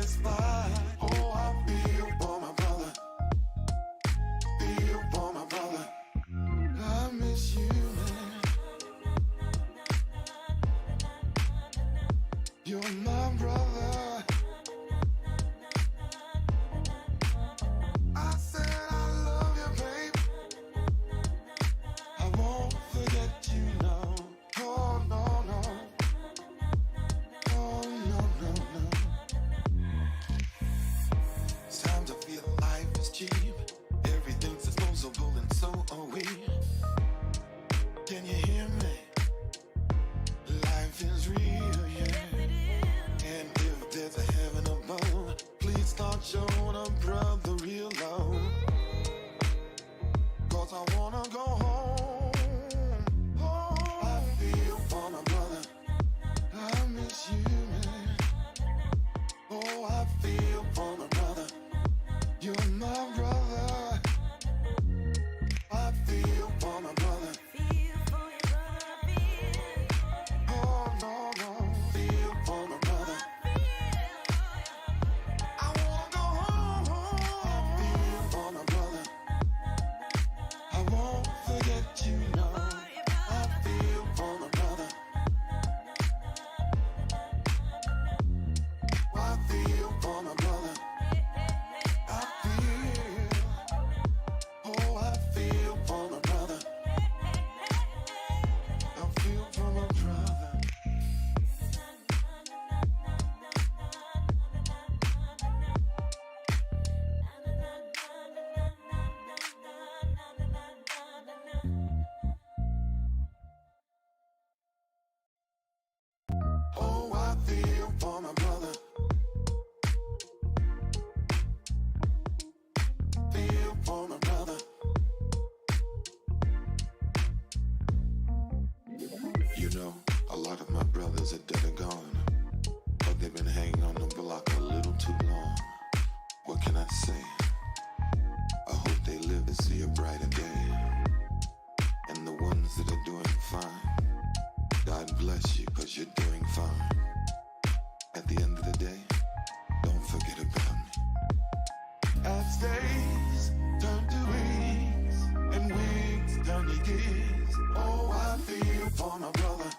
satisfied. Oh, I feel for my brother. Feel for my brother. I miss you, man. You're my brother. I said I love you, babe. I won't forget you, no. Oh, no, no. Oh, no, no, no. Sometimes I feel life is cheap. Everything's disposable and so are we. Can you hear me? Life is real, yeah. And if there's a heaven above, please start showing a brother real love. 'Cause I wanna go home. Oh, I feel for my brother. I miss you, man. Oh, I feel for my brother. You're my brother. I feel for my brother. Oh, no, no. Feel for my brother. I wanna go home. I feel for my brother. I won't forget you, no. I feel for my brother. I feel for my brother. I feel. Oh, I feel for my brother. I feel for my brother. Oh, I feel for my brother. Feel for my brother. You know, a lot of my brothers are dead and gone, but they've been hanging on the block a little too long. What can I say? I hope they live to see a brighter day. And the ones that are doing fine, God bless you, 'cause you're doing fine. At the end of the day, don't forget about me. As days turn to weeks, and weeks turn to years, oh, I feel for my brother.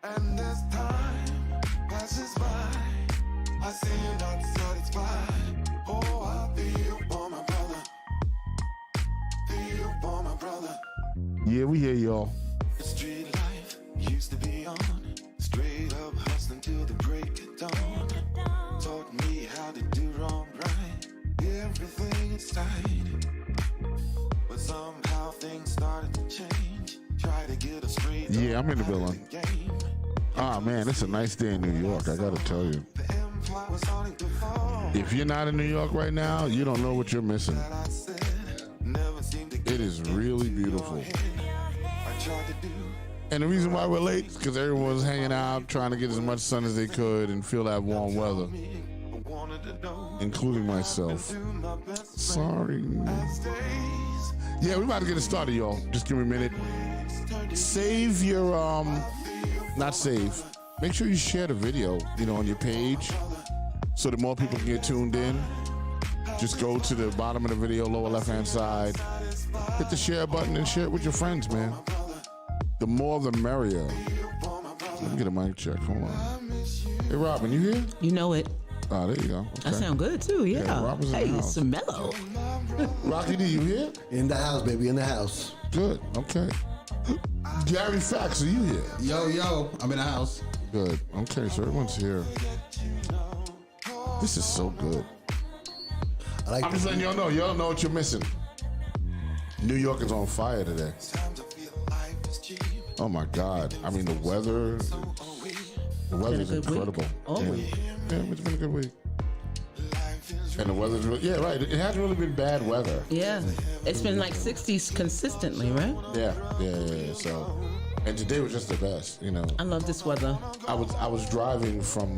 And as time passes by, I see you're not satisfied. Oh, I feel for my brother. Feel for my brother. Yeah, we hear y'all. The street life used to be on, straight up hustling till the break of dawn. Taught me how to do wrong right, everything is tight. But somehow things started to change. Try to get a straight. Yeah, I'm in the building. Ah, man, it's a nice day in New York, I gotta tell you. The empire was starting to fall. If you're not in New York right now, you don't know what you're missing. That I said, never seemed to get It is really beautiful. I tried to do. And the reason why we're late is because everyone was hanging out, trying to get as much sun as they could and feel that warm weather, I wanted to know. including myself. Do my best. Sorry. As days Yeah, we about to get it started, y'all. Just give me a minute. Save your, not save. Make sure you share the video, on your page so that more people can get tuned in. Just go to the bottom of the video, lower left-hand side. Hit the share button and share it with your friends, man. The more the merrier. Let me get a mic check. Hold on. Hey, Robin, you here? You know it. Oh, there you go. I sound good too. Yeah. Robin's in the Hey, house. it's mellow. Rocky D, you here? In the house, baby, in the house. Good. Okay. Gary Fax, are you here? Yo, I'm in the house. Good. Okay, so everyone's here. This is so good. I like I'm just letting y'all know. Y'all know what you're missing. New York is on fire today. Oh my God. I mean, the weather is good incredible. week. Oh. Yeah, it's been a good week. And the weather's really, yeah, right. It hasn't really been bad weather. Yeah. It's been like 60s consistently, right? Yeah. So, and today was just the best, I love this weather. I was driving from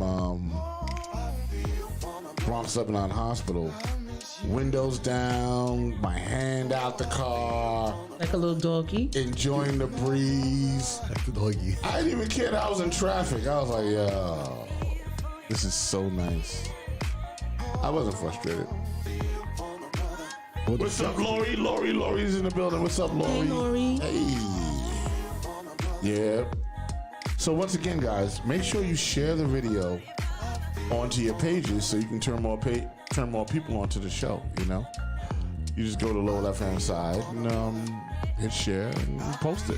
Bronx Lebanon Hospital windows down, my hand out the car, Like a little doggy. enjoying the breeze. Like the doggy. I didn't even care that I was in traffic. I was like, yo, this is so nice. I wasn't frustrated. What's up, Lori? Lori's in the building. What's up, Lori? Hey, Lori. Hey. Yeah. So once again, guys, make sure you share the video onto your pages so you can turn more people onto the show. You know, you just go to the lower left hand side and hit share and post it.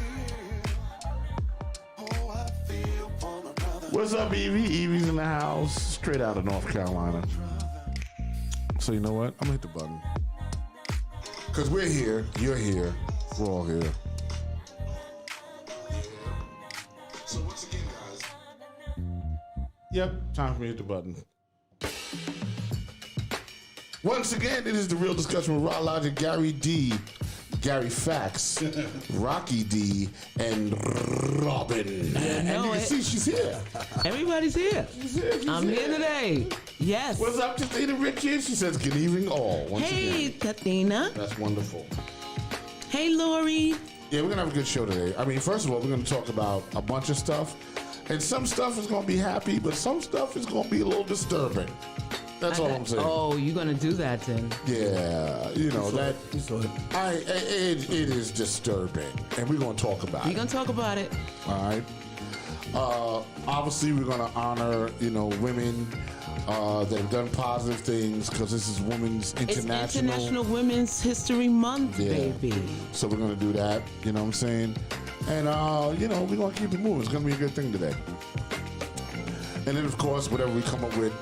What's up, Evie? Evie's in the house, straight out of North Carolina. So you know what? I'm gonna hit the button. Because we're here, you're here, we're all here. So once again, guys. Yep, time for me to hit the button. Once again, it is the Real Discussion with Rod Logic, Gary D, Gary Fax, Rocky D, and Robin. And you can see she's here. Everybody's here. She's here. I'm here today. Yes. What's up, Christina Richards? She says, good evening all. Once Hey, again. Katina. That's wonderful. Hey, Lori. Yeah, we're going to have a good show today. I mean, first of all, we're going to talk about a bunch of stuff. And some stuff is going to be happy, but some stuff is going to be a little disturbing. That's all I'm saying. Oh, you're going to do that then. Yeah, you know, that You saw it. it is disturbing. And we're going to talk about We're it. going to talk about it. All right. Obviously, we're going to honor, women that have done positive things because this is Women's It's International. International Women's History Month, Yeah. baby. So we're going to do that, you know what I'm saying? And, we're going to keep it moving. It's going to be a good thing today. And then, of course, whatever we come up with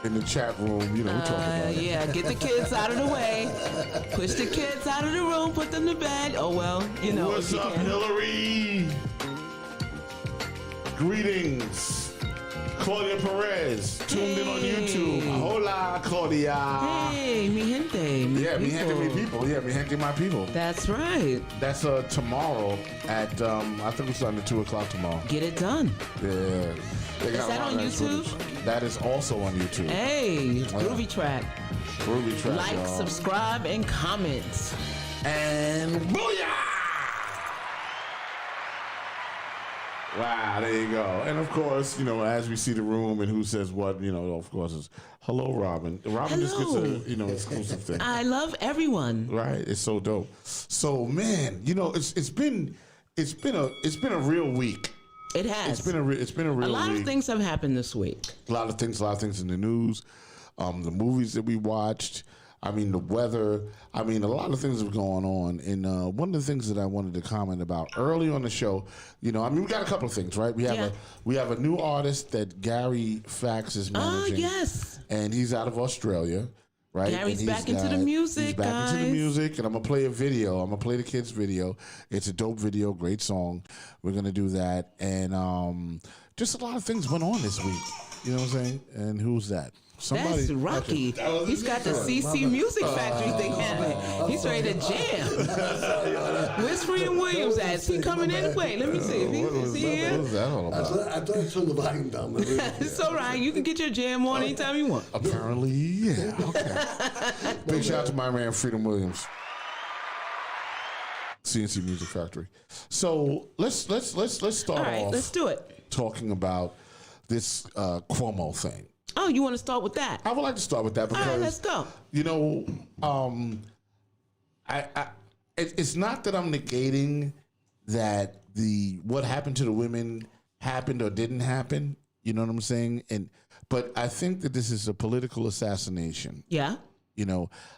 in the chat room, we talk about it. Yeah, get the kids out of the way. Push the kids out of the room, put them to bed. Oh, well, What's if you up, can. Hillary? Greetings. Claudia Perez, tuned in on YouTube. Hola, Claudia. Hey, mi gente. Mi Yeah, mi gente, mi people. people. Yeah, mi gente, my people. That's right. That's tomorrow at, I think we're starting at 2 o'clock tomorrow. Get it done. Yeah. They got that a lot on of nice YouTube? footage. That is also on YouTube. Hey, Groovy Track. Ruby Track, Like, y'all. subscribe, and comment. And booyah! Wow, there you go. And of course, as we see the room and who says what, of course, it's hello, Robin. Robin just gets Hello. a, exclusive thing. I love everyone. Right? It's so dope. So, man, it's been a real week. It has. It's been a real a lot week. of things have happened this week. A lot of things in the news, the movies that we watched. I mean, the weather. I mean, a lot of things are going on. And one of the things that I wanted to comment about early on the show, we got a couple of things, right? We have a new artist that Gary Fax is Oh, managing. yes. And he's out of Australia, right? Gary's And back into the music, He's back into the guys. music, and I'm gonna play a video. I'm gonna play the kids' video. It's a dope video, great song. We're gonna do that, and just a lot of things went on this week. You know what I'm saying? And who's that? Somebody. That's Rocky. He's got the CC Music Factory thing happening. He's ready to jam. Where's Freedom Williams at? Is he coming in? Wait, let me see. Is he here? What was that all about? I thought I turned the volume down. It's all right. You can get your jam on anytime you want. Apparently, yeah. Okay. Big shout out to my man Freedom Williams. CNC Music Factory. So let's start All right, off let's do it. talking about this Cuomo thing. Oh, you want to start with that? I would like to start with that because All right, let's go. It's not that I'm negating that what happened to the women happened or didn't happen. You know what I'm saying? But I think that this is a political assassination. Yeah.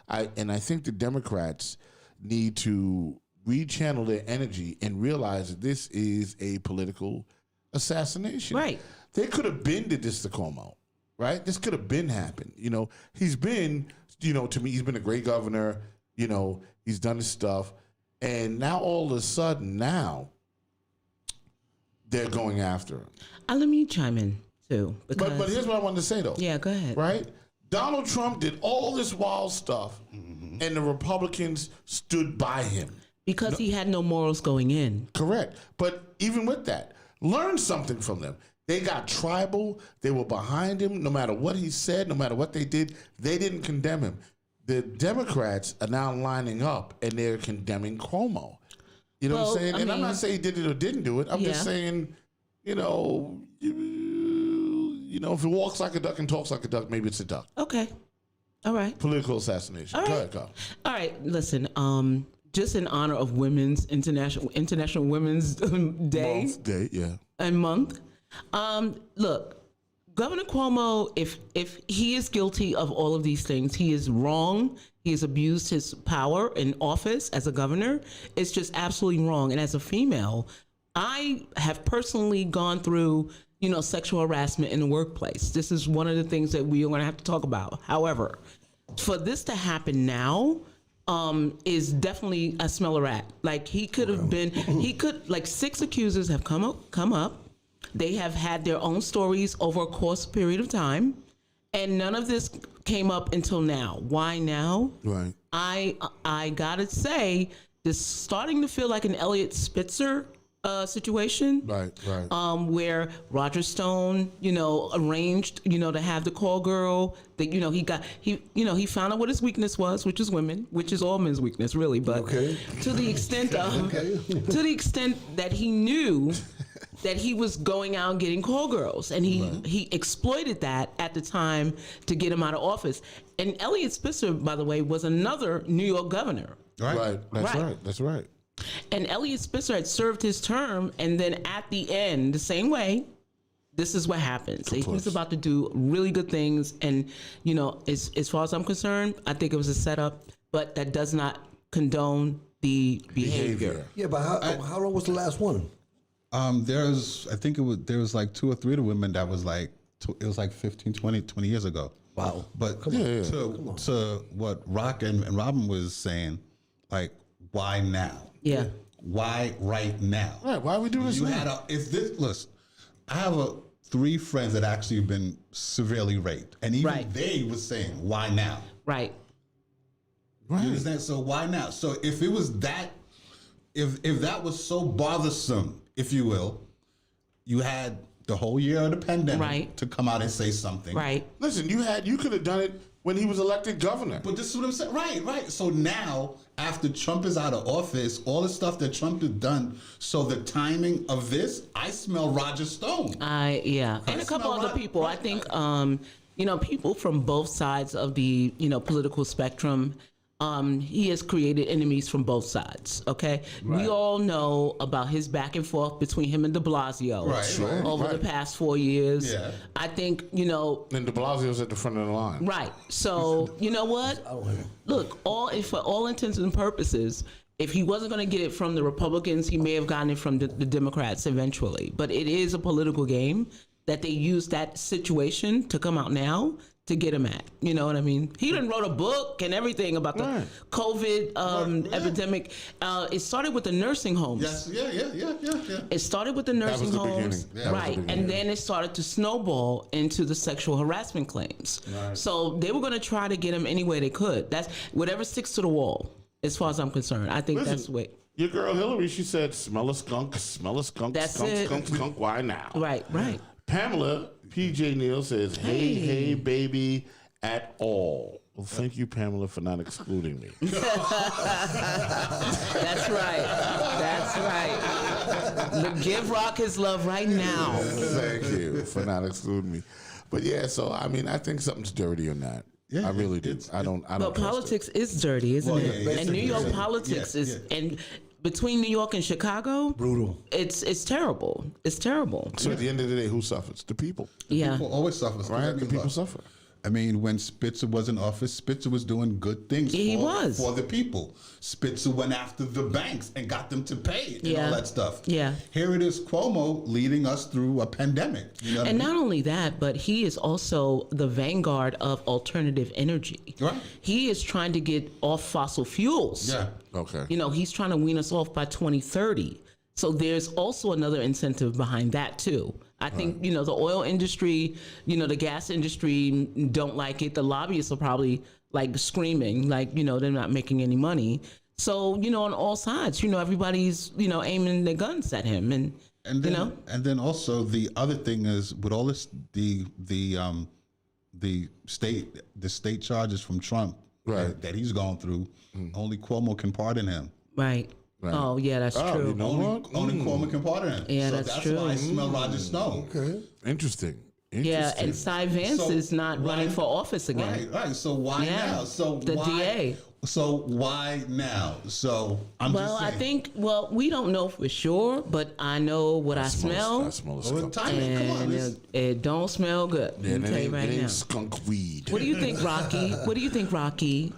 I think the Democrats need to rechannel their energy and realize that this is a political assassination. Right. They could have been did this to Cuomo, right? This could have been happened. He's been, to me, he's been a great governor. He's done his stuff. And now all of a sudden, they're going after him. Let me chime in too. Because, But here's what I wanted to say, though. yeah, go ahead. Right? Donald Trump did all this wild stuff, and the Republicans stood by him. Because he had no morals going in. Correct. But even with that, learn something from them. They got tribal. They were behind him. No matter what he said, no matter what they did, they didn't condemn him. the Democrats are now lining up and they're condemning Cuomo. You know what I'm saying? And I'm not saying he did it or didn't do it. I'm just saying, you know, if it walks like a duck and talks like a duck, maybe it's a duck. Okay. All right. Political assassination. All right. Go ahead, go. All right. Listen. Just in honor of Women's International Women's Day and month. Look, Governor Cuomo, if he is guilty of all of these things, he is wrong. He has abused his power in office as a governor. It's just absolutely wrong. And as a female, I have personally gone through, sexual harassment in the workplace. This is one of the things that we are going to have to talk about. However, for this to happen now, is definitely a smell a rat. Like he could have been, like 6 accusers have come up. They have had their own stories over a course period of time, and none of this came up until now. Why now? Right. I gotta say, this is starting to feel like an Elliot Spitzer situation. Right. Where Roger Stone, arranged, to have the call girl. That he found out what his weakness was, which is women, which is all men's weakness, really. But to the extent that he knew that he was going out and getting call girls, and he exploited that at the time to get him out of office. And Elliot Spitzer, by the way, was another New York governor. Right. That's right. And Elliot Spitzer had served his term, and then at the end, the same way, this is what happens. He's about to do really good things, and as far as I'm concerned, I think it was a setup, but that does not condone the behavior. Yeah, but how long was the last one? There was like 2 or 3 of the women that was like, it was like 15, 20 years ago. Wow. But to what Rock and Robin was saying, like, why now? Yeah. Why right now? Right. Why are we doing this now? Listen, I have 3 friends that actually have been severely raped. And even they were saying, why now? Right. You understand? So why now? So if it was that, if that was so bothersome, if you will, you had the whole year of the pandemic to come out and say something. Right. Listen, you could have done it when he was elected governor. But this is what I'm saying. Right. So now, after Trump is out of office, all the stuff that Trump has done, so the timing of this, I smell Roger Stone. And a couple other people. I think, people from both sides of the, political spectrum. He has created enemies from both sides. Okay, we all know about his back and forth between him and De Blasio over the past 4 years. Yeah. I think And De Blasio's at the front of the line. Right. So you know what? Look, for all intents and purposes, if he wasn't going to get it from the Republicans, he may have gotten it from the Democrats eventually. But it is a political game that they use that situation to come out now to get him at. You know what I mean? He done wrote a book and everything about the COVID epidemic. It started with the nursing homes. Yes, yeah. It started with the nursing homes. Right. And then it started to snowball into the sexual harassment claims. Right. So they were going to try to get him any way they could. That's whatever sticks to the wall, as far as I'm concerned. I think that's the way. Your girl Hillary, she said, smell a skunk, That's skunk, why now? Right. Pamela, PJ Neal says, hey, baby, at all. Well, thank you, Pamela, for not excluding me. That's right. Give Rock his love right now. Thank you for not excluding me. But yeah, so I mean, I think something's dirty on that. Yeah, I really do. I don't. But politics is dirty, isn't it? Yeah, and New York politics is and. Between New York and Chicago, brutal. It's terrible. It's terrible. So at the end of the day, who suffers? The people. People always suffer. Right? The people suffer. I mean, when Spitzer was in office, Spitzer was doing good things for the people. Spitzer went after the banks and got them to pay and all that stuff. Yeah. Here it is, Cuomo leading us through a pandemic. You know what I mean? Not only that, but he is also the vanguard of alternative energy. Right. He is trying to get off fossil fuels. Yeah. Okay. He's trying to wean us off by 2030. So there's also another incentive behind that too. I think, the oil industry, the gas industry don't like it. The lobbyists are probably like screaming, like, they're not making any money. So, on all sides, everybody's, aiming their guns at him. And then also the other thing is with all this, the state charges from Trump Right. that he's gone through, only Cuomo can pardon him. Right. Oh, yeah, that's true. You know what? Only Cuomo can pardon him. Yeah, so that's true. why I smell Roger Stone. Okay. Interesting. Yeah, and Cy Vance is not running for office again. Right. So why now? So the why, DA. So why now? So I'm just saying. I think, we don't know for sure, but I know what I smell. I smell a Well, skunk. timing, come on. And it don't smell good. Yeah, Let me tell you it right ain't now. skunk weed. What do you think, Rocky? What do you think, Rocky?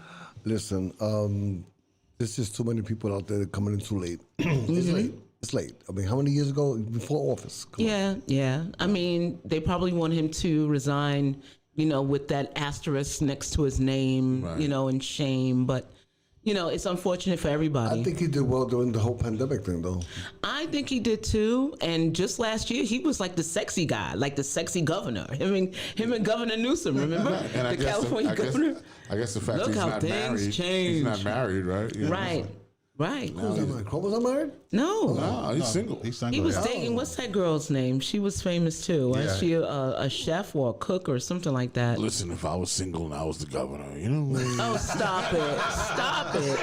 Listen, there's just too many people out there coming in too late. It's late. It's late. I mean, how many years ago before office? Come on. Yeah. I mean, they probably want him to resign, with that asterisk next to his name, Right. In shame. But, it's unfortunate for everybody. I think he did well during the whole pandemic thing, though. I think he did too. And just last year, he was like the sexy guy, like the sexy governor. Him and Governor Newsom, remember? And I the guess California governor. I guess the fact Look that he's how not things married. change. He's not married, right? Yeah. Right. Who's that married? Cuomo's not married? No. No, he's single. He's single. He was yeah. dating, what's that girl's name? She was famous too. Yeah. Was she a chef or a cook or something like that? Listen, if I was single and I was the governor, you know what I mean? Oh, stop it. Stop it.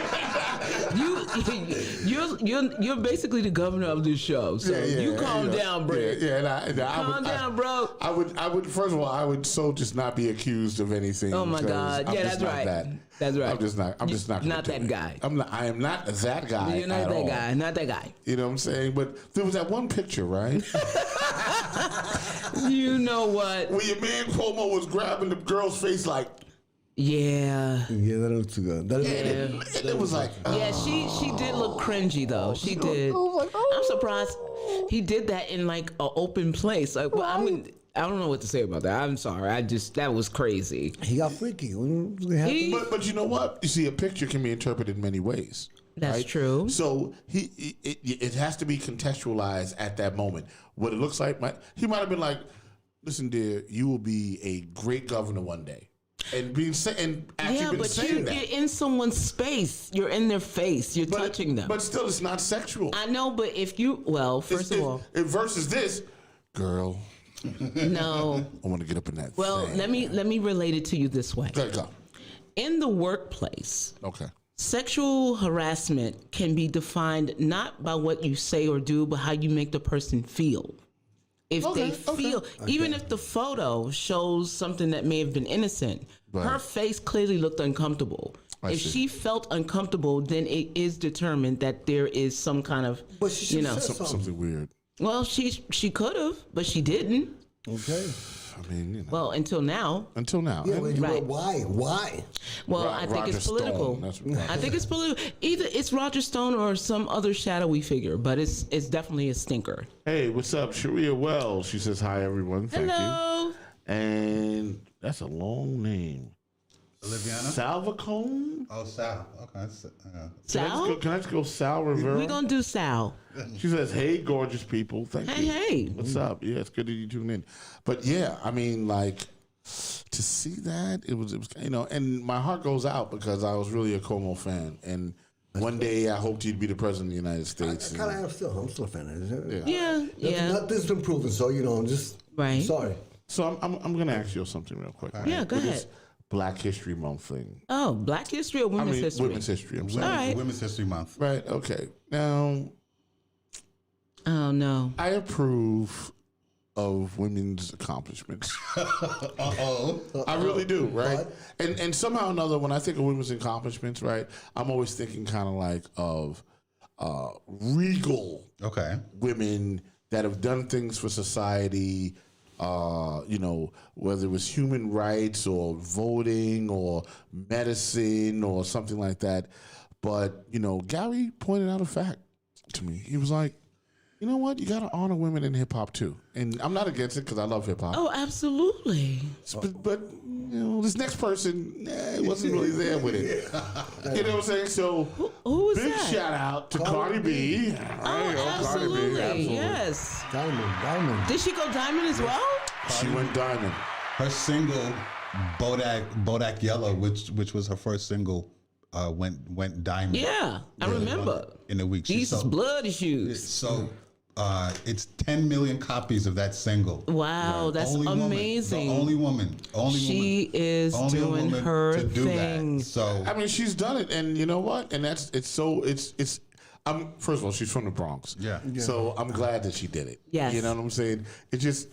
You're basically the governor of this show. So you calm down, bro. Yeah, Calm down, bro. I would. First of all, I would just not be accused of anything. Oh my because God. I'm Yeah, just that's not right. That. That's right. I'm just not. I'm just not. gonna Not do that it. guy. I am not that guy. You're not at that all. guy. Not that guy. You know what I'm saying? But there was that one picture, right? You know what? Where your man Cuomo was grabbing the girl's face like, Yeah. Yeah, that looks too good. That is and it was like, Yeah, she did look cringy though. She did. I'm surprised he did that in like an open place. Like, well, I don't know what to say about that. I'm sorry. That was crazy. he got freaky. What happened? but you know what? You see, a picture can be interpreted in many ways. That's right? true. So it has to be contextualized at that moment. What it looks like, he might have been like, "Listen, dear, you will be a great governor one day," and Yeah, but saying that. you're in someone's space. You're in their face. You're touching them. But still, it's not sexual. I know, but if you, first of all, versus this girl, no. I want to get up in that. Well, thing. let me relate it to you this way. There you go. In the workplace, Okay. sexual harassment can be defined not by what you say or do, but how you make the person feel. If they feel, even if the photo shows something that may have been innocent, her face clearly looked uncomfortable. If she felt uncomfortable, then it is determined that there is some kind of, But she should have said Something weird. Well, she could have, but she didn't. Okay. I mean, Well, until now. Until now. Yeah, And- but why? Why? Well, I think Roger it's political. Stone, that's what- I think it's political. Either it's Roger Stone or some other shadowy figure, but it's definitely a stinker. Hey, what's up? Sharia Wells. She says, hi, everyone. Thank Hello. you. And that's a long name. Oliviana? Salvacone? Oh, Sal. Okay. Sal? Can I just go Sal Rivera? We're going to do Sal. She says, hey, gorgeous people. Thank you. Hey. What's up? Yeah, it's good that you tune in. But yeah, I mean, like, to see that, it was, and my heart goes out because I was really a Cuomo fan. And one day I hoped he'd be the president of the United States. I kind of am still. I'm still a fan of it. Yeah. Nothing's been proven, so I'm just sorry. So I'm going to ask you something real quick. Right? Yeah, go With ahead. this Black History Month thing. Oh, Black History or Women's History? Women's History. I'm sorry. All right. Women's History Month. Right. Okay. Now, Oh, no. I approve of women's accomplishments. I really do, right? And somehow or another, when I think of women's accomplishments, right, I'm always thinking kind of like of regal women that have done things for society. Whether it was human rights or voting or medicine or something like that. But, Gary pointed out a fact to me. He was like, you know what? You got to honor women in hip hop too. And I'm not against it because I love hip hop. Oh, absolutely. But this next person wasn't really there with it. You know what I'm saying? So Who was big that? shout out to Cardi B. Absolutely. Yes. Diamond. Did she go diamond as well? She went diamond. Her single, Bodak Yellow, which was her first single, went diamond. Yeah, I remember. In a week. Jesus, blood issues. So It's 10 million copies of that single. Wow, that's Only amazing. Woman, the only woman. She is doing her thing. So I mean, she's done it, and you know what? And it's first of all, she's from the Bronx. Yeah. So I'm glad that she did it. Yes. You know what I'm saying?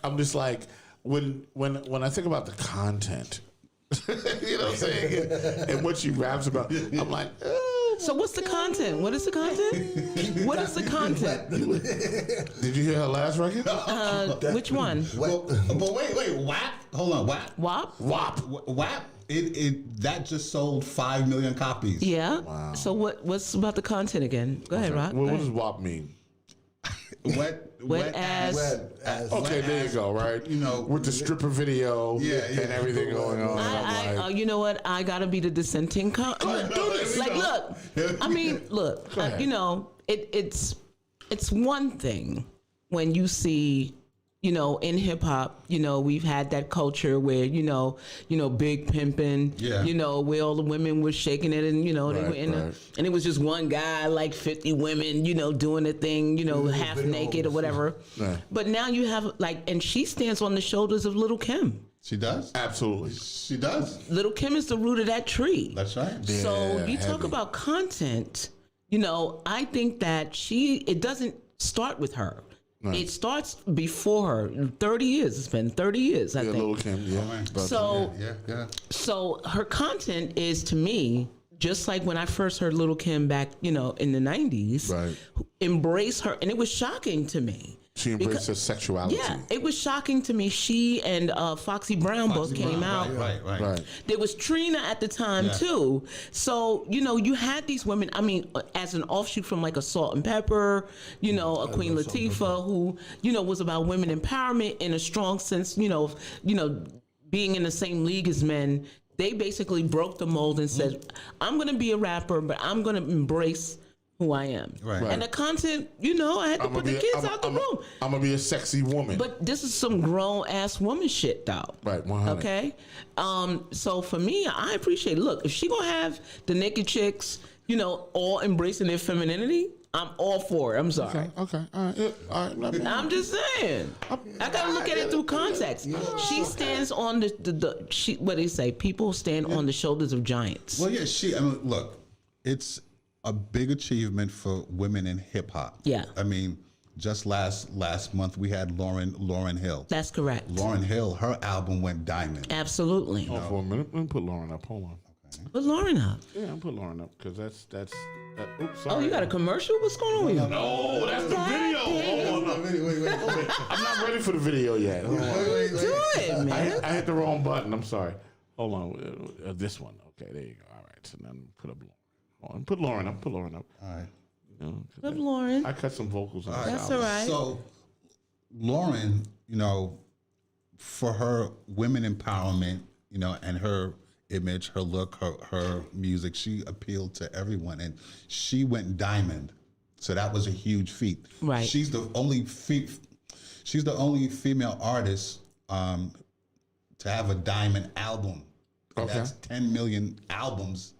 I'm just like when I think about the content, you know what I'm saying, and what she raps about, I'm like. So what's the content? What is the content? What is the content? Did you hear her last record? Which one? but wait, WAP? Hold on, WAP. WAP? WAP. That just sold 5 million copies. Yeah. Wow. So what's about the content again? Go ahead, Rock. What does WAP mean? Wet ass. Okay, there you go. Right, you know, with the stripper video, and everything going on. You know what? I gotta be the dissenting. Look. I mean, look. You know, it's one thing when you see. You know, in hip hop, you know, we've had that culture where, you know, big pimping, you know, where all the women were shaking it and, you know, they were in and it was just one guy, like 50 women, you know, doing the thing, you know, half naked or whatever. Right. But now you have and she stands on the shoulders of Little Kim. She does? Absolutely. She does. Little Kim is the root of that tree. That's right. So you talk about content, you know, I think that it doesn't start with her. Right. It starts before her. 30 years. It's been 30 years, I think. Little Kim, So her content is, to me, just like when I first heard Little Kim back, you know, in the 90s, embrace her. And it was shocking to me. She embraced her sexuality. Yeah, it was shocking to me. She and Foxy Brown both came out. Right. There was Trina at the time too. So, you know, you had these women, I mean, as an offshoot from like a Salt and Pepper, you know, a Queen Latifah who, you know, was about women empowerment in a strong sense, you know, being in the same league as men. They basically broke the mold and said, I'm going to be a rapper, but I'm going to embrace who I am. Right. And the content, you know, I had to put the kids out the room. I'm going to be a sexy woman. But this is some grown-ass woman shit, though. Right, 100. Okay? So for me, I appreciate it. Look, if she going to have the naked chicks, you know, all embracing their femininity, I'm all for it. I'm sorry. Okay. All right. I'm just saying. I got to look at it through context. She stands on what do you say? People stand on the shoulders of giants. Well, yeah, I mean, look, it's a big achievement for women in hip hop. Yeah. I mean, just last month we had Lauryn Hill. That's correct. Lauryn Hill, her album went diamond. Absolutely. Hold for a minute. Let me put Lauryn up. Hold on. Okay. Put Lauryn up. Yeah, I'll put Lauryn up because that's. Oops, sorry. Oh, you got a commercial? What's going on with you? No, that's the video. Hold on. Wait. I'm not ready for the video yet. Do it, man. I hit the wrong button. I'm sorry. Hold on. This one. Okay, there you go. All right. So then put up. Put Lauryn up. All right. You know, put Lauryn. I cut some vocals on That's all right. So, Lauryn, you know, for her women empowerment, you know, and her image, her look, her music, she appealed to everyone, and she went diamond. So that was a huge feat. Right. She's the only female artist to have a diamond album. And that's 10 million albums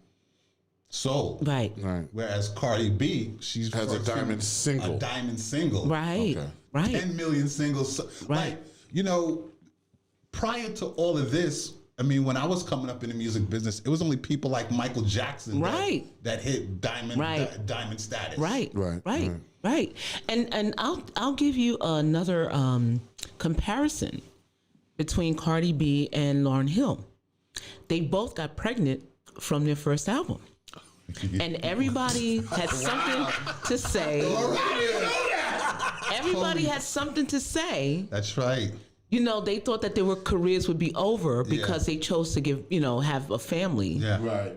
sold. Right. Whereas Cardi B, she has a diamond single. Right. Okay. Right. 10 million singles. Right. Like, you know, prior to all of this, I mean, when I was coming up in the music business, it was only people like Michael Jackson that hit diamond status. Right. And I'll give you another comparison between Cardi B and Lauryn Hill. They both got pregnant from their first album. And everybody had something to say. Everybody had something to say. That's right. You know, they thought that their careers would be over because they chose to have a family. Yeah.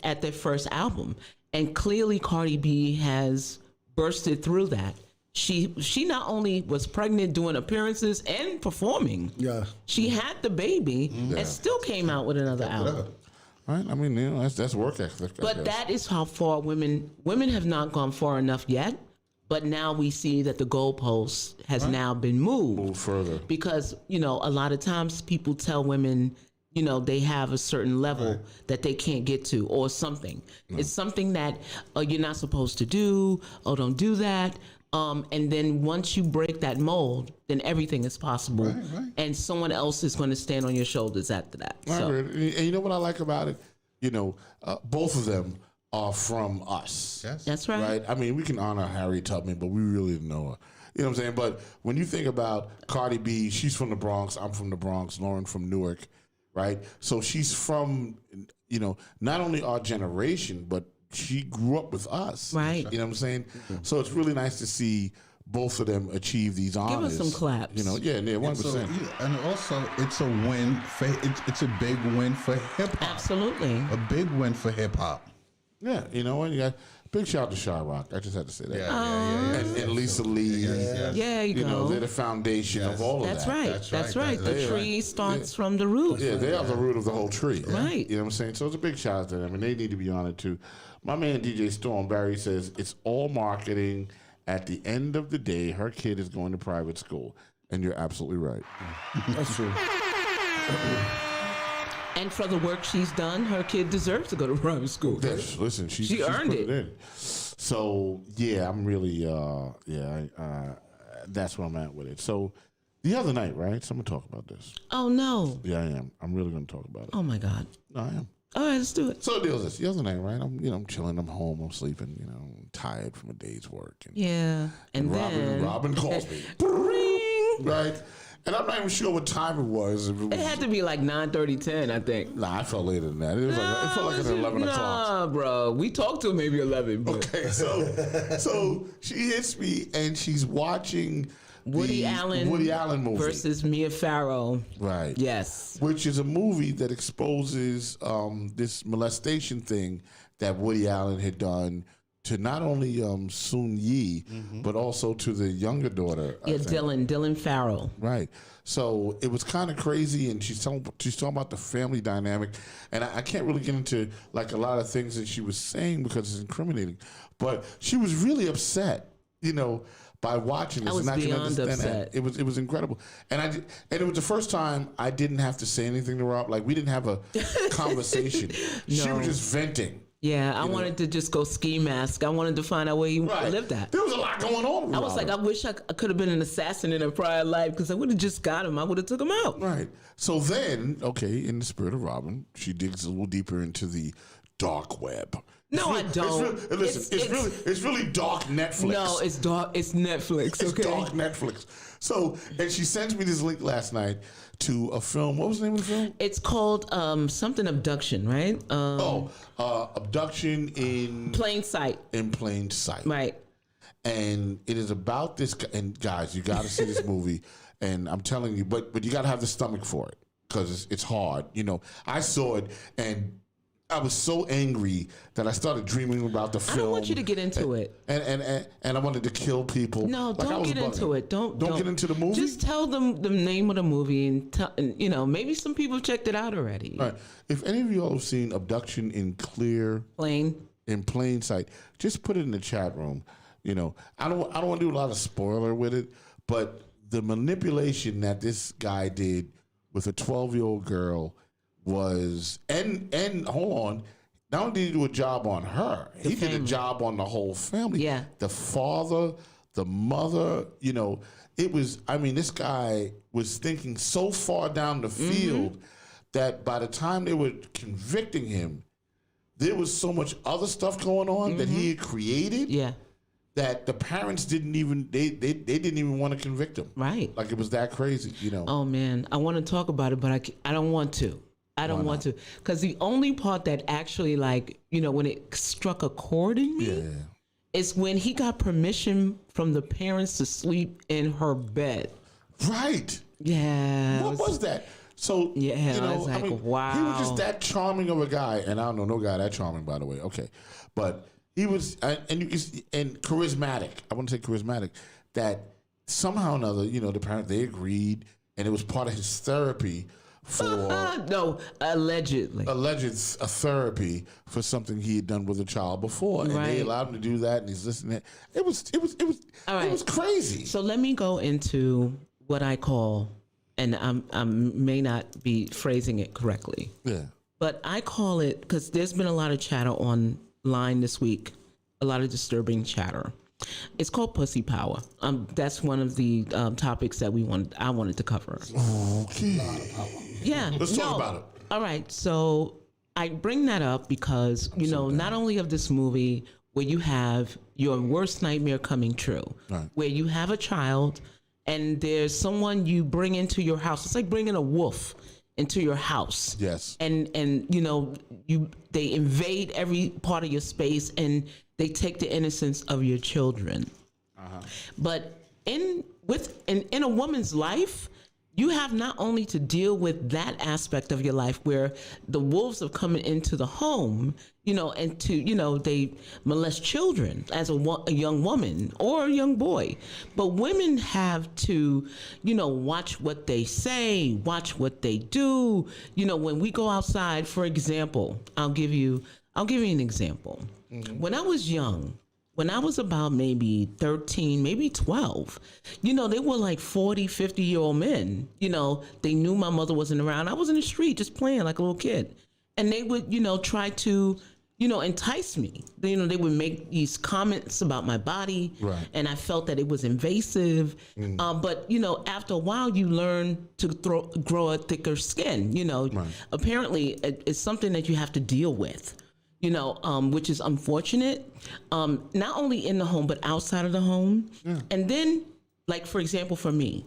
At their first album, and clearly Cardi B has bursted through that. She not only was pregnant, doing appearances and performing. Yeah. She had the baby and still came out with another album. Right. I mean, you know, that's work ethic. But that is how far women have not gone far enough yet. But now we see that the goalpost has now been moved further. Because, you know, a lot of times people tell women, you know, they have a certain level that they can't get to or something. It's something that you're not supposed to do or don't do that. And then once you break that mold, then everything is possible. Right. And someone else is going to stand on your shoulders after that. So. And you know what I like about it? You know, both of them are from us. Yes. That's right. Right? I mean, we can honor Harriet Tubman, but we really didn't know her. You know what I'm saying? But when you think about Cardi B, she's from the Bronx. I'm from the Bronx. Lauren from Newark, right? So she's from, you know, not only our generation, but she grew up with us. Right. You know what I'm saying? So it's really nice to see both of them achieve these honors. Give us some claps. You know, yeah, 100%. And also, it's a win for it's a big win for hip hop. Absolutely. A big win for hip hop. Yeah, you know what? You got big shout out to Shyrock. I just had to say that. Yeah. And Lisa Lee. Yeah, you You know, go. they're the foundation of all of That's that. right. That's right. The tree starts from the root. Yeah, they are the root of the whole tree. Right. You know what I'm saying? So it's a big shout out to them, and they need to be honored too. My man DJ Storm Barry says it's all marketing. At the end of the day, her kid is going to private school, and you're absolutely right. That's true. And for the work she's done, her kid deserves to go to private school. Listen, she's earned put it. in. So yeah, I'm really that's where I'm at with it. So the other night, right? So I'm gonna talk about this. Oh, no. Yeah, I am. I'm really gonna talk about it. Oh, my God. No, I am. All right, let's do it. So the deal is this: the other night, right? I'm chilling. I'm home. I'm sleeping. You know, I'm tired from a day's work. And, Yeah. And then Robin calls me. Ring. Right. And I'm not even sure what time it was. It had to be like 9:30, 10, I think. Nah, I felt later than that. It was like it felt like at 11 o'clock. Nah, bro. We talked to maybe 11. But Okay, so she hits me and she's watching Woody Allen movie versus Mia Farrow. right? Yes. Which is a movie that exposes this molestation thing that Woody Allen had done to not only Soon Yi, but also to the younger daughter. I Yeah, think. Dylan Farrell. Right. So it was kind of crazy, and she's talking about the family dynamic, and I can't really get into like a lot of things that she was saying because it's incriminating, but she was really upset, you know, by watching this. I was and I can beyond understand upset. that. It was incredible, and it was the first time I didn't have to say anything to Rob. Like we didn't have a conversation. She was just venting. Yeah, I wanted to just go ski mask. I wanted to find out where he lived at. There was a lot going on. With I was like, I wish I could have been an assassin in a prior life because I would have just got him. I would have took him out. Right. So then, okay, in the spirit of Robin, she digs a little deeper into the dark web. No, I don't. It's really dark Netflix. No, it's dark. It's Netflix. It's Okay. dark Netflix. So, and she sends me this link last night to a film. What was the name of the film? It's called something abduction, right? Abduction in Plain Sight. In Plain Sight. Right. And it is about this. And guys, you got to see this movie. And I'm telling you, but you got to have the stomach for it because it's hard. You know, I saw it and I was so angry that I started dreaming about the film. I don't want you to get into it. And I wanted to kill people. No, Like, I don't was get into bugging. it. Don't get into the movie. Just tell them the name of the movie and you know, maybe some people checked it out already. All right. If any of you all have seen Abduction in Plain Sight, just put it in the chat room. You know, I don't want to do a lot of spoiler with it, but the manipulation that this guy did with a 12-year-old girl was and hold on, not only did he do a job on her, he did a job on the whole family. Yeah. The father, the mother, you know, it was, I mean, this guy was thinking so far down the field that by the time they were convicting him, there was so much other stuff going on that he had created. Yeah. That the parents didn't even they didn't even want to convict him. Right. Like it was that crazy, you know. Oh man, I want to talk about it, but I don't want to. I don't want to because the only part that actually, like, you know, when it struck a chord in me is when he got permission from the parents to sleep in her bed. Right. Yeah. What was that? So yeah, you know, I was like, I mean, wow. he was just that charming of a guy, and I don't know no guy that charming, by the way. Okay, but he was and charismatic. I want to say charismatic. That somehow or another, you know, the parents they agreed, and it was part of his therapy for no, allegedly a therapy for something he had done with a child before, and they allowed him to do that, and he's listening. It was crazy. So let me go into what I call, and I may not be phrasing it correctly. Yeah. But I call it, because there's been a lot of chatter online this week, a lot of disturbing chatter. It's called Pussy Power. That's one of the topics that I wanted to cover. Okay. Yeah. Let's talk about it. All right. So I bring that up because, not only of this movie where you have your worst nightmare coming true, right, where you have a child and there's someone you bring into your house. It's like bringing a wolf into your house. Yes. And they invade every part of your space and they take the innocence of your children. Uh-huh. But in a woman's life, you have not only to deal with that aspect of your life where the wolves are coming into the home, and they molest children as a young woman or a young boy. But women have to, watch what they say, watch what they do. When we go outside, for example, I'll give you an example. Mm-hmm. When I was young, when I was about maybe 13, maybe 12, they were like 40, 50-year-old men. They knew my mother wasn't around. I was in the street just playing like a little kid. And they would, try to, entice me. They would make these comments about my body. Right. And I felt that it was invasive. But, after a while, you learn to grow a thicker skin. Right. Apparently, it's something that you have to deal with. Which is unfortunate, not only in the home, but outside of the home. Yeah. And then, like, for example, for me,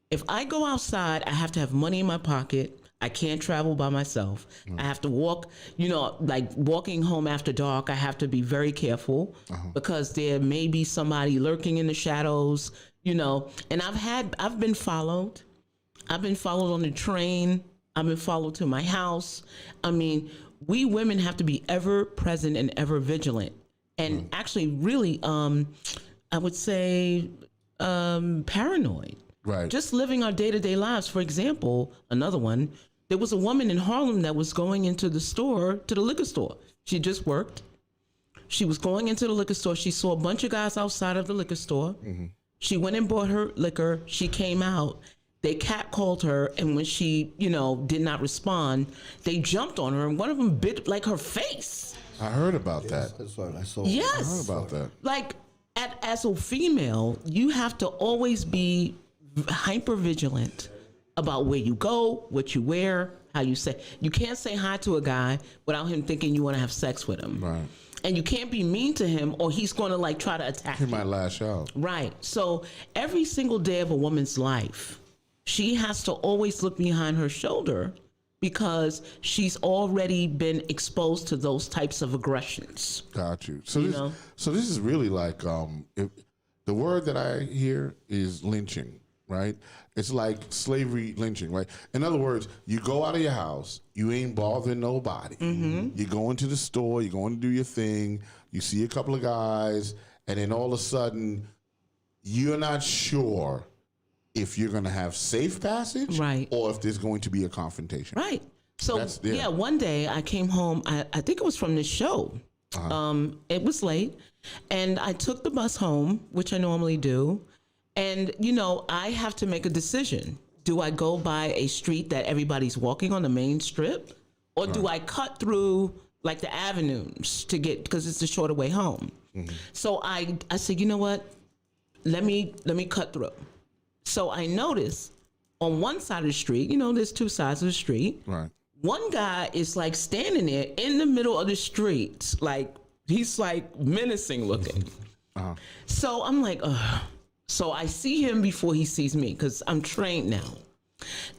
if I go outside, I have to have money in my pocket. I can't travel by myself. I have to walk, like walking home after dark, I have to be very careful because there may be somebody lurking in the shadows, and I've been followed. I've been followed on the train. I've been followed to my house. I mean, we women have to be ever present and ever vigilant. And actually really, I would say paranoid. Right. Just living our day-to-day lives. For example, another one, there was a woman in Harlem that was going into the liquor store. She just worked. She was going into the liquor store. She saw a bunch of guys outside of the liquor store. Mm-hmm. She went and bought her liquor. She came out. They catcalled her, and when she, did not respond, they jumped on her, and one of them bit like her face. I heard about that. That's what I saw. Yes. I heard about that. Like, as a female, you have to always be hyper vigilant about where you go, what you wear, how you say. You can't say hi to a guy without him thinking you want to have sex with him. Right. And you can't be mean to him or he's going to like try to attack you. He might lash out. Right. So every single day of a woman's life, she has to always look behind her shoulder because she's already been exposed to those types of aggressions. Got you. So this is really like if the word that I hear is lynching, right? It's like slavery lynching, right? In other words, you go out of your house, you ain't bothering nobody. Mm-hmm. You go into the store, you're going to do your thing, you see a couple of guys, and then all of a sudden, you're not sure if you're going to have safe passage, right, or if there's going to be a confrontation. Right. So, one day I came home, I think it was from this show. It was late, and I took the bus home, which I normally do. And, I have to make a decision. Do I go by a street that everybody's walking on, the main strip? Or do I cut through, like, the avenues to get, because it's the shorter way home? Mm-hmm. So I said, you know what? Let me cut through. So I noticed on one side of the street, there's two sides of the street. Right. One guy is like standing there in the middle of the street. Like, he's like menacing looking. Uh-huh. So I'm like, ugh. So I see him before he sees me because I'm trained now.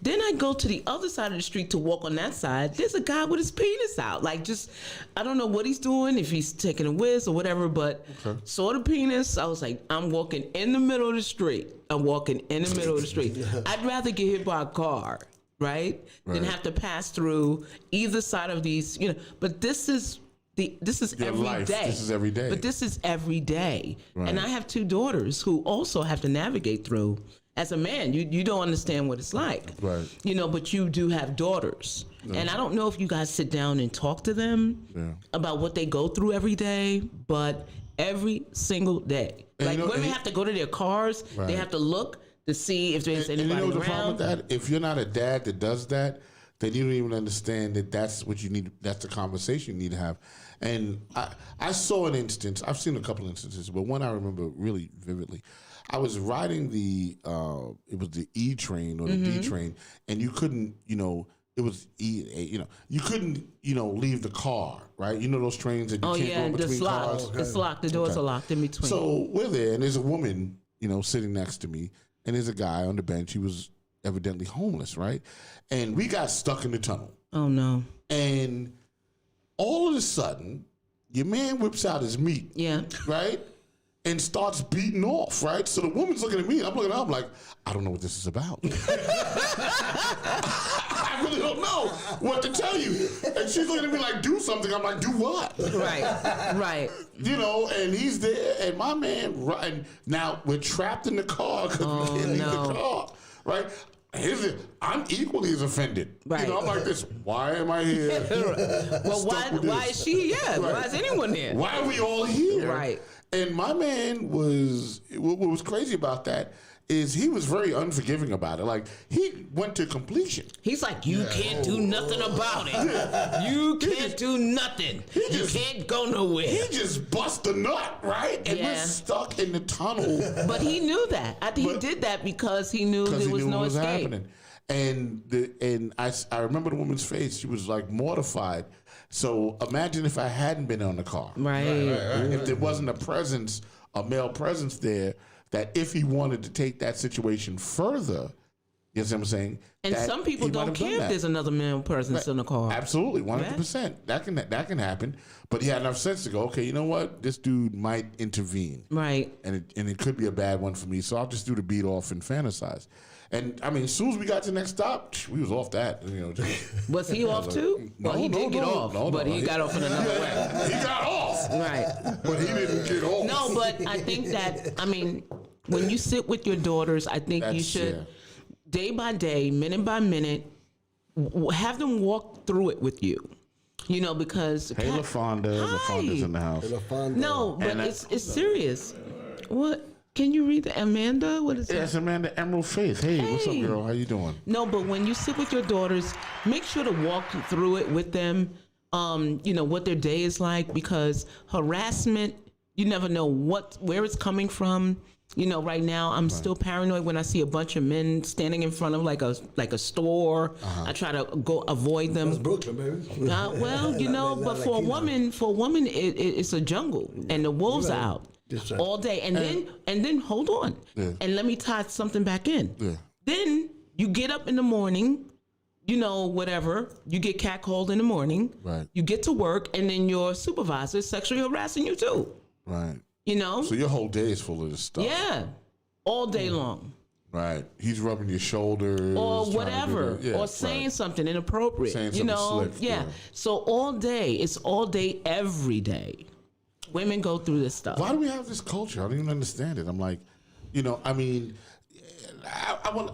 Then I go to the other side of the street to walk on that side. There's a guy with his penis out. Like, just, I don't know what he's doing, if he's taking a whiz or whatever, but saw the penis. I was like, I'm walking in the middle of the street. I'm walking in the middle of the street. I'd rather get hit by a car, right? Than have to pass through either side of these, but this is every day. This is every day. But this is every day. Right. And I have two daughters who also have to navigate through. As a man, you don't understand what it's like. Right. But you do have daughters. Yeah. And I don't know if you guys sit down and talk to them about what they go through every day, but every single day. And like, women have to go to their cars. Right. They have to look to see if there's anybody around. The problem with that? If you're not a dad that does that, They don't even understand that that's what you need. That's the conversation you need to have. And I saw an instance. I've seen a couple instances, but one I remember really vividly. I was riding it was the E train or the D train, and you couldn't, it was you couldn't, leave the car, right? You know those trains that you can't go between cars. Okay. It's locked. The doors are locked in between. So we're there, and there's a woman, sitting next to me, and there's a guy on the bench. He was evidently homeless, right? And we got stuck in the tunnel. Oh no! And all of a sudden, your man whips out his meat. Yeah. Right? And starts beating off, right? So the woman's looking at me, and I'm looking at her, I'm like, I don't know what this is about. I really don't know what to tell you. And she's looking at me like, do something. I'm like, do what? Right. And he's there, and my man, and now we're trapped in the car because we can't leave the car, right? I'm equally as offended. Right. I'm like this. Why am I here? Well, why is she here? Right. Why is anyone here? Why are we all here? Right. And my man what was crazy about that is he was very unforgiving about it. Like, he went to completion. He's like, you can't do nothing about it. You can't do nothing. You can't go nowhere. He just bust a nut, right? And we're stuck in the tunnel. But he knew that. I think he did that because he knew there was no escape. Happening. And I remember the woman's face. She was like mortified. So imagine if I hadn't been on the car. Right. If there wasn't a male presence there, that if he wanted to take that situation further, you know what I'm saying? And some people don't care if there's another male presence in the car. Absolutely, 100%. That can happen. But he had enough sense to go, okay, you know what? This dude might intervene. Right. And it could be a bad one for me, so I'll just do the beat off and fantasize. And I mean, as soon as we got to the next stop, we was off that. Was he off too? No, well, he did get off, but he got off in another way. He got off. Right. But he didn't get off. No, but I think that, when you sit with your daughters, I think you should, day by day, minute by minute, have them walk through it with you. Because... Hey, LaFonda. LaFonda's in the house. No, but it's serious. What? Can you read the Amanda? What is it? Yes, Amanda Emerald Faith. Hey, what's up, girl? How you doing? No, but when you sit with your daughters, make sure to walk through it with them. What their day is like, because harassment, you never know where it's coming from. Right now I'm still paranoid when I see a bunch of men standing in front of like a store. I try to go avoid them. That's Brooklyn, baby. But for a woman, it's a jungle, and the wolves are out all day. And then hold on, and let me tie something back in. Yeah. Then you get up in the morning, whatever. You get catcalled in the morning. Right. You get to work, and then your supervisor is sexually harassing you too. Right. So your whole day is full of this stuff. Yeah, all day long. Right. He's rubbing your shoulders. Or whatever. Or saying something inappropriate. Saying something slick. Yeah. So all day. It's all day, every day. Women go through this stuff. Why do we have this culture? I don't even understand it. I'm like, I want,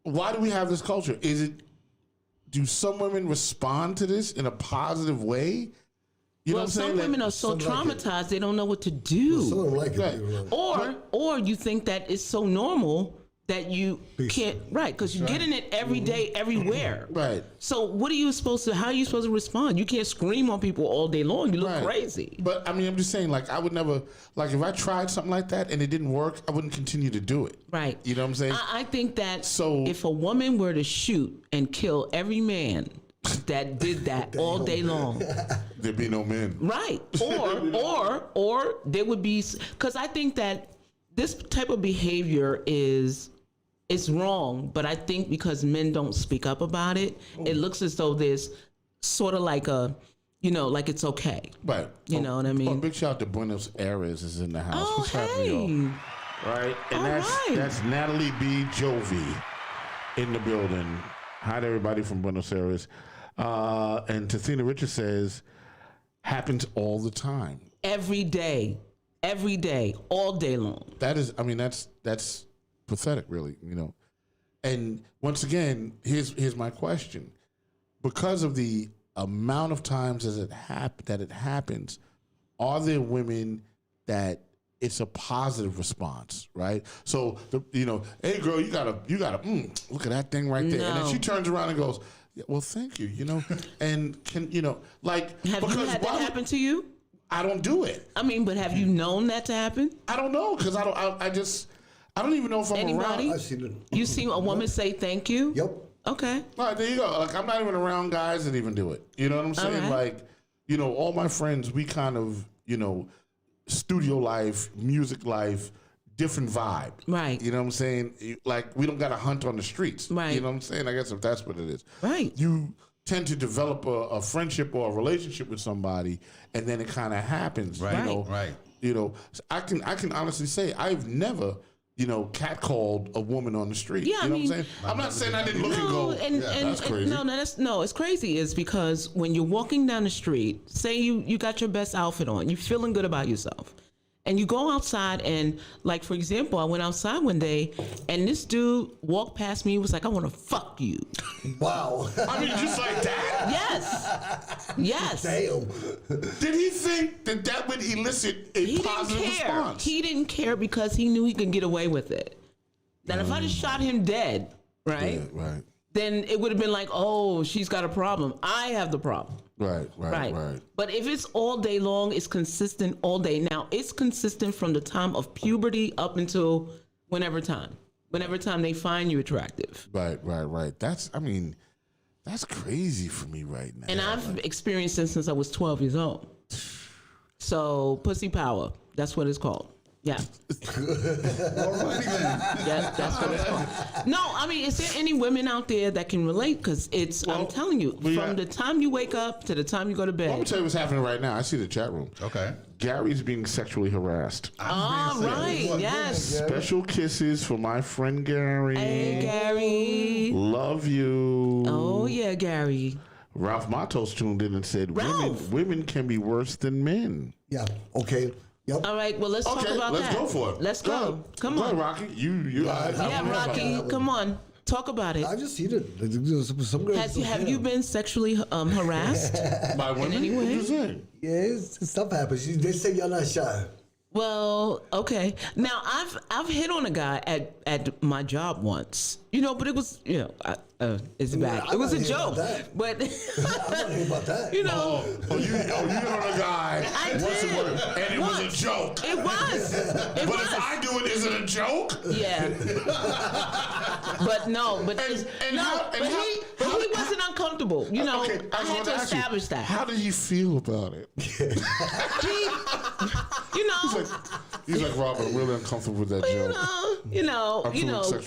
why do we have this culture? Do some women respond to this in a positive way? Some women are so traumatized they don't know what to do. Some don't like it. Right. Or you think that it's so normal that you can't, because you're getting it every day, everywhere. Right. So how are you supposed to respond? You can't scream on people all day long. You look crazy. But I'm just saying, I would never, if I tried something like that and it didn't work, I wouldn't continue to do it. Right. You know what I'm saying? I think that if a woman were to shoot and kill every man that did that all day long, there'd be no men. Right. Or there would be, because I think that this type of behavior it's wrong, but I think because men don't speak up about it, it looks as though there's sort of like like it's okay. Right. You know what I mean? Big shout out to Buenos Aires is in the house. Oh, what's happening, y'all? Right. And that's Natalie B. Jovi in the building. Hi to everybody from Buenos Aires. And Tathina Richards says, happens all the time. Every day, all day long. That is, that's pathetic, really, And once again, here's my question. Because of the amount of times that it happens, are there women that it's a positive response, right? So, hey girl, you gotta look at that thing right there. No. And then she turns around and goes, Yeah, well, thank you. You know, and can like have you had that happen to you? I don't do it. I mean, but have you known that to happen? I don't know because I don't even know if I'm Anybody? around. I've seen it. You seen a woman say thank you? Yep. Okay. All right, there you go. Like I'm not even around guys that even do it. You know what I'm saying? right. Like, all my friends, we kind of, studio life, music life, different vibe. Right. You know what I'm saying? Like we don't got to hunt on the streets. Right. You know what I'm saying? I guess if that's what it is. Right. You tend to develop a friendship or a relationship with somebody, and then it kind of happens. Right. Right. So I can honestly say I've never catcalled a woman on the street. Yeah, you know I mean, what I'm saying? I'm not saying I didn't look and go, that's crazy. No, it's crazy is because when you're walking down the street, say you got your best outfit on, you're feeling good about yourself. And you go outside and, like, for example, I went outside one day and this dude walked past me and was like, I want to fuck you. Wow. I mean, just like that? Yes. Damn. Did he think that would elicit a positive response? He didn't care because he knew he could get away with it. Now, if I just shot him dead, right? Yeah, right. Then it would have been like, oh, she's got a problem. I have the problem. Right. But if it's all day long, it's consistent all day. Now, it's consistent from the time of puberty up until whenever time they find you attractive. Right. That's crazy for me right now. And I've experienced this since I was 12 years old. So, pussy power, that's what it's called. Yeah. Alrighty then. Yeah, that's what it's called. No, I mean, is there any women out there that can relate? Because I'm telling you, from the time you wake up to the time you go to bed. Well, I'm going to tell you what's happening right now. I see the chat room. Okay. Gary's being sexually harassed. All right, yes. Special kisses for my friend Gary. Hey, Gary. Love you. Oh, yeah, Gary. Ralph Matos tuned in and said, women can be worse than men. Yeah. Okay. Yep. All right, well, let's talk about that. Let's go for it. Let's go. Come Go on. ahead, Rocky. Yeah, Rocky, come on. Talk about it. I just seen it. Some girls Have you been sexually harassed? By women? any way? What you saying? Yeah, stuff happens. They say you're not shy. Well, okay. Now I've hit on a guy at my job once, but it was it's bad. It was a joke, but I want to hear about that. you hit on a guy. I once did. And it was a joke. It was. But if I do it, is it a joke? Yeah. But no, but he wasn't uncomfortable. Okay, I had to establish that. How did he feel about it? He's like, Robert, I'm really uncomfortable with that joke.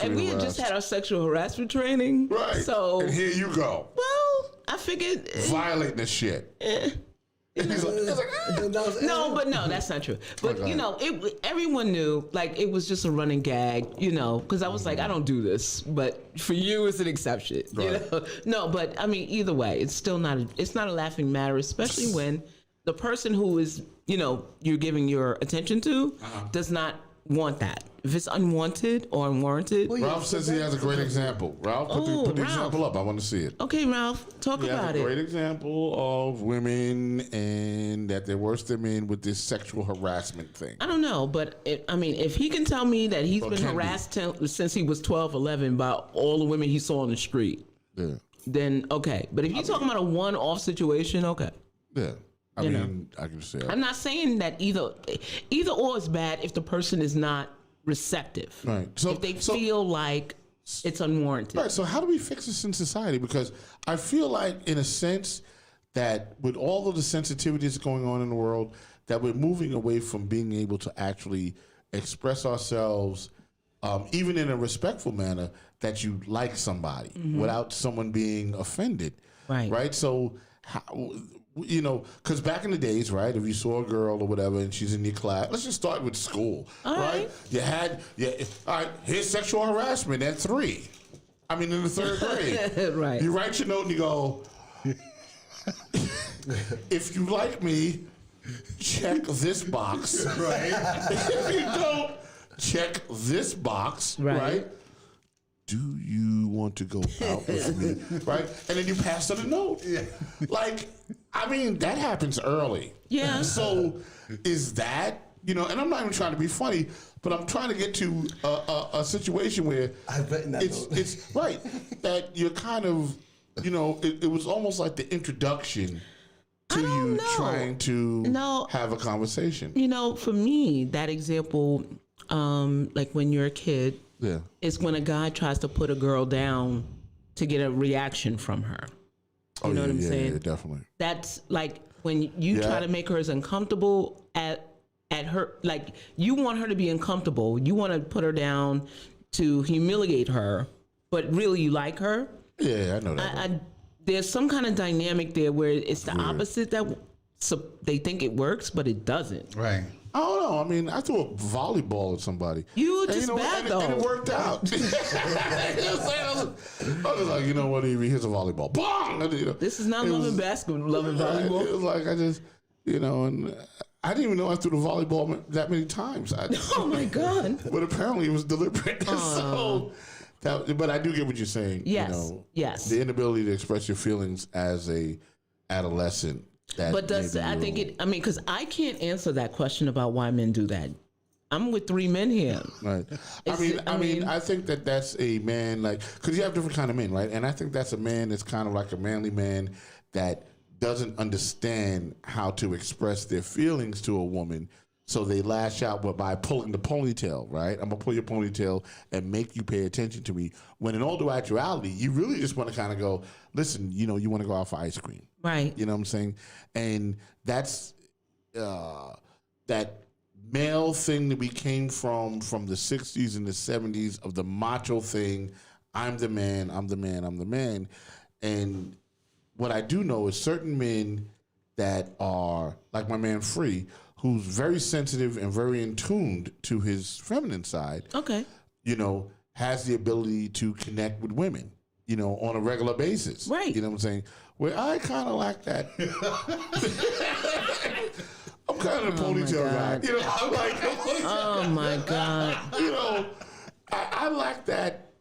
And we had just had our sexual harassment training. Right. So and here you go. Well, I figured violating the shit. He's like, no, that's not true. But everyone knew, like, it was just a running gag, because I was like, I don't do this, but for you, it's an exception. Right. No, but I mean, either way, it's still not a laughing matter, especially when the person who is, you're giving your attention to does not want that. If it's unwanted or unwarranted. Ralph says he has a great example. Ralph, put the example up. I want to see it. Okay, Ralph, talk about it. A great example of women and that they're worse than men with this sexual harassment thing. I don't know, but if he can tell me that he's been harassed since he was 12, 11 by all the women he saw on the street, then okay. But if you're talking about a one-off situation, okay. Yeah. I mean, I can say I'm not saying that either or is bad if the person is not receptive. Right. So if they feel like it's unwarranted. Right. So how do we fix this in society? Because I feel like, in a sense, that with all of the sensitivities going on in the world, that we're moving away from being able to actually express ourselves, even in a respectful manner, that you like somebody without someone being offended. Right. Right. So because back in the days, right, if you saw a girl or whatever and she's in your class, let's just start with school, right? All right, here's sexual harassment at 3. I mean, in the 3rd grade. Right. You write your note and you go, if you like me, check this box. Right. If you don't, check this box, right? Do you want to go out with me? Right? And then you pass her the note. Yeah. Like, I mean, that happens early. Yeah. So is that, and I'm not even trying to be funny, but I'm trying to get to a situation where I've written that it's right, that you're kind of it was almost like the introduction to you trying to have a conversation. For me, that example, like when you're a kid, is when a guy tries to put a girl down to get a reaction from her. You know what I'm saying? Yeah, definitely. That's like when you try to make her as uncomfortable at her, like you want her to be uncomfortable. You want to put her down to humiliate her, but really you like her. Yeah, I know that. There's some kind of dynamic there where it's the opposite, that they think it works, but it doesn't. Right. I don't know. I mean, I threw a volleyball at somebody. You were just bad, though. And it worked out. I was like, you know what, Evie, here's a volleyball. Bong! This is not loving basketball, loving volleyball. It was like I just, and I didn't even know I threw the volleyball that many times. Oh, my God. But apparently it was deliberate. But I do get what you're saying. Yes. Yes. The inability to express your feelings as a adolescent. Because I can't answer that question about why men do that. I'm with 3 men here. Right. I think that's a man, like, because you have different kind of men, right? And I think that's a man that's kind of like a manly man that doesn't understand how to express their feelings to a woman. So they lash out by pulling the ponytail, right? I'm going to pull your ponytail and make you pay attention to me. When in all actuality, you really just want to kind of go, listen, you want to go out for ice cream. Right. You know what I'm saying? And that's that male thing that we came from the 60s and the 70s of the macho thing. I'm the man, I'm the man, I'm the man. And what I do know is certain men that are, like my man Free, who's very sensitive and very in tuned to his feminine side. Okay. Has the ability to connect with women, on a regular basis. Right. You know what I'm saying? Where I kind of like that. I'm kind of the ponytail guy. I'm like, oh my God. I like that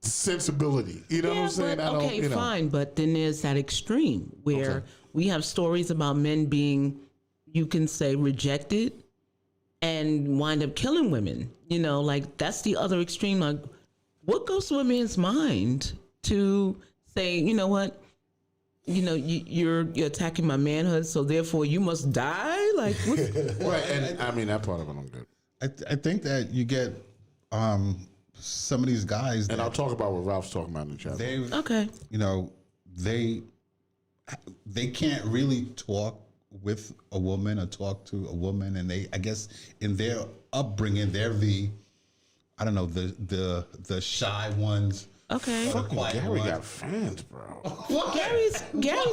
sensibility. You know what I'm saying? But, fine. But then there's that extreme where we have stories about men being, you can say, rejected and wind up killing women. Like that's the other extreme. Like, what goes through a man's mind to say, you know what? You're attacking my manhood, so therefore you must die. Like, right? And I mean that part of it, I'm good. I think that you get some of these guys, and I'll talk about what Ralph's talking about in the chat. They can't really talk with a woman or talk to a woman, and I guess in their upbringing, they're the shy ones. Okay. Gary got fans, bro. What? Gary's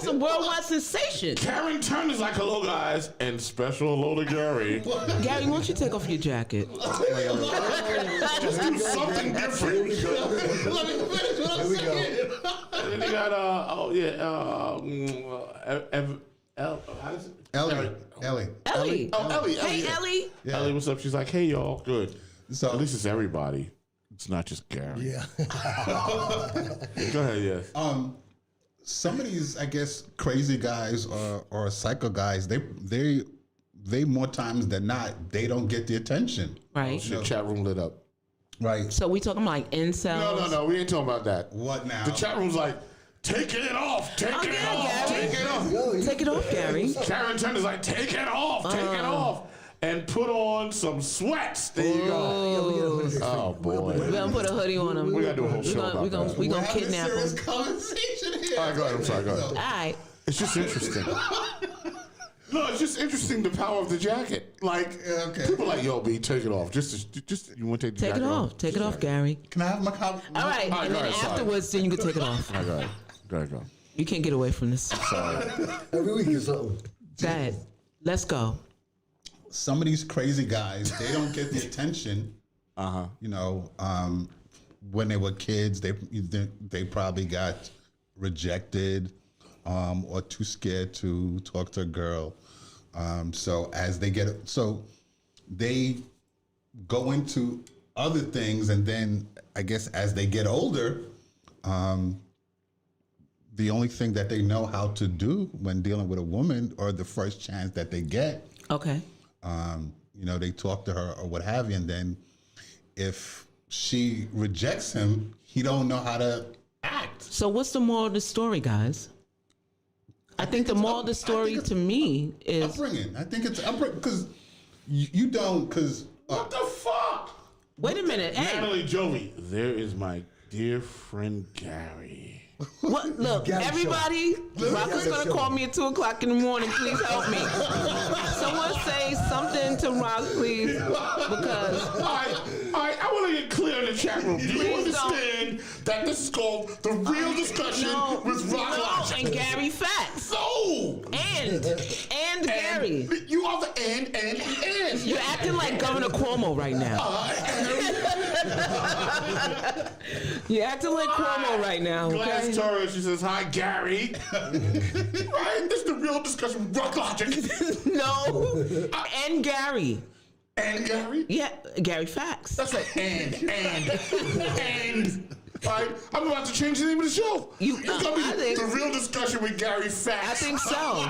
a worldwide sensation. Karen Turner's like, hello, guys, and special hello to Gary. Gary, why don't you take off your jacket? Just do something different. Let me finish what I'm saying. And then they got, Ellie. Ellie. Oh, Ellie. Hey, Ellie. Yeah. Ellie, what's up? She's like, hey, y'all. Good. So at least it's everybody. It's not just Gary. Yeah. Go ahead, yes. Some of these, I guess, crazy guys or psycho guys, they more times than not, they don't get the attention. Right. The chat room lit up. Right. So we talking like incels? No, we ain't talking about that. What now? The chat room's like, take it off, take it off, Gary. take it off. Take it off, Gary. Karen Turner's like, take it off, take it off. And put on some sweats. There you go. Oh boy, we're gonna put a hoodie on him. We gotta do a whole show about that. We're gonna kidnap him. Conversation here. All right, go ahead. I'm sorry. Go ahead. All right. It's just interesting. No, it's just interesting the power of the jacket. Like people are like, yo, B, take it off. Just you want to take the jacket off? Take it off, Gary. Can I have my copy? All right, and then afterwards, then you can take it off. All right, go ahead. You can't get away from this. Sorry. Every week is something. Go ahead. Let's go. Some of these crazy guys, they don't get the attention. When they were kids, they probably got rejected or too scared to talk to a girl. So they go into other things, and then I guess as they get older, the only thing that they know how to do when dealing with a woman, or the first chance that they get, okay. They talk to her or what have you, and then if she rejects him, he don't know how to act. So what's the moral of the story, guys? I think the moral of the story to me is upbringing. I think it's upbringing because you don't because what the fuck? Wait a minute, hey. Natalie Jovi, there is my dear friend Gary. What? Look, everybody, Rock's gonna call me at 2:00 in the morning. Please help me. Someone say something to Rock, please, because. All right. I want to get clear in the chat room. Do you understand that this is called the real discussion with Rock Logic? And Gary Facts. No. And Gary. You are the and. You're acting like Governor Cuomo right now. You're acting like Cuomo right now. Okay? Glass Torres, she says, "Hi, Gary." Right? This is the real discussion with Rock Logic. No. And Gary. And Gary? Yeah, Gary Facts. That's right. And. Right? I'm about to change the name of the show. It's gonna be the real discussion with Gary Facts. I think so.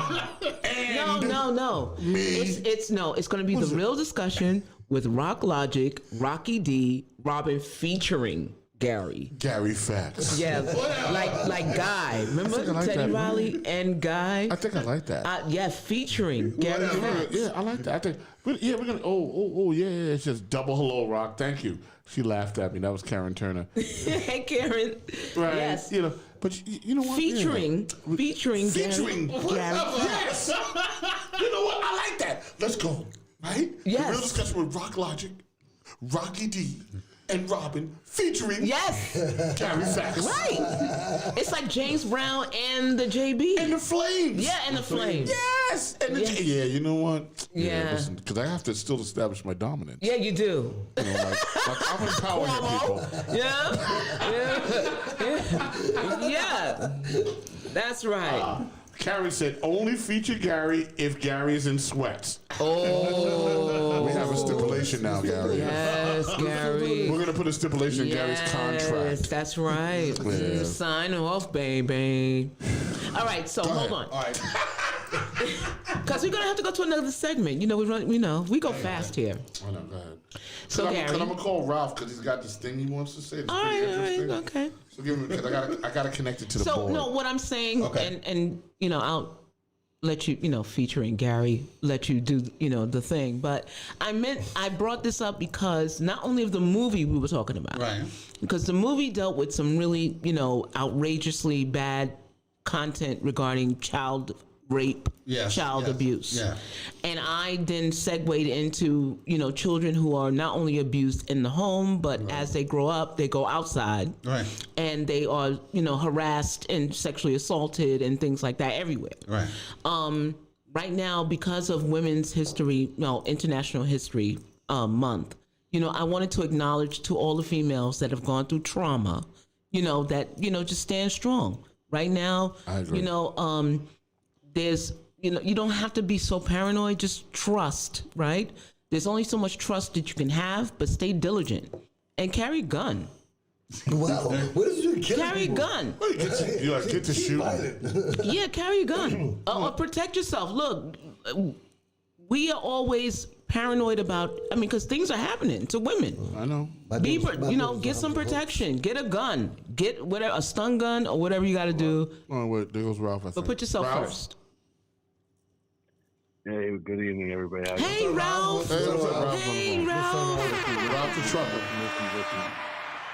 And No. Me. It's gonna be the real discussion with Rock Logic, Rocky D, Robin featuring Gary. Gary Facts. Yeah, like Guy. Remember like Teddy that. Riley and Guy? I think I like that. Yeah, featuring Gary Facts. Yeah, I like that. I think, we're gonna. Yeah. It's just double hello, Rock. Thank you. She laughed at me. That was Karen Turner. Hey, Karen. Right. Yes. You know, but you know what? Featuring Gary. Yes. You know what? I like that. Let's go. Right? Yes. The real discussion with Rock Logic, Rocky D, and Robin featuring Gary Facts. Right. It's like James Brown and the JB. And the Flames. Yeah, and the Flames. Yes. And yeah, you know what? Yeah. Because I have to still establish my dominance. Yeah, you do. You know, like I'm empowering people. Yeah. That's right. Karen said, only feature Gary if Gary is in sweats. Oh. We have a stipulation now, Gary. Yes, Gary. We're going to put a stipulation in Gary's contract. Yes, that's right. Yeah. Sign off, baby. All right, so hold on. all right. Because we're going to have to go to another segment. You know, we go fast here. I know, go ahead. So, Gary. I'm going to call Ralph because he's got this thing he wants to say. All right, okay. So give him, because I got to connect it to the board. So, no, what I'm saying, and you know, I'll let you, featuring Gary, let you do, the thing. But I brought this up because not only of the movie we were talking about. Right. Because the movie dealt with some really, outrageously bad content regarding child rape, child abuse. Yeah. And I then segued into, children who are not only abused in the home, but as they grow up, they go outside. Right. And they are, harassed and sexually assaulted and things like that everywhere. Right. Right now, because of Women's History, International History Month, I wanted to acknowledge to all the females that have gone through trauma, that, just stand strong. Right now, I agree. There's, you don't have to be so paranoid, just trust, right? There's only so much trust that you can have, but stay diligent and carry a gun. Wow, what is your carry a gun? You get to shoot. Yeah, carry a gun. Or protect yourself. Look, we are always paranoid about, because things are happening to women. I know. Get some protection. Get a gun. Get a stun gun or whatever you got to do. Oh, wait, there goes Ralph. But put yourself first. Hey, good evening, everybody. Hey, Ralph. Hey, Ralph. Ralph the trucker.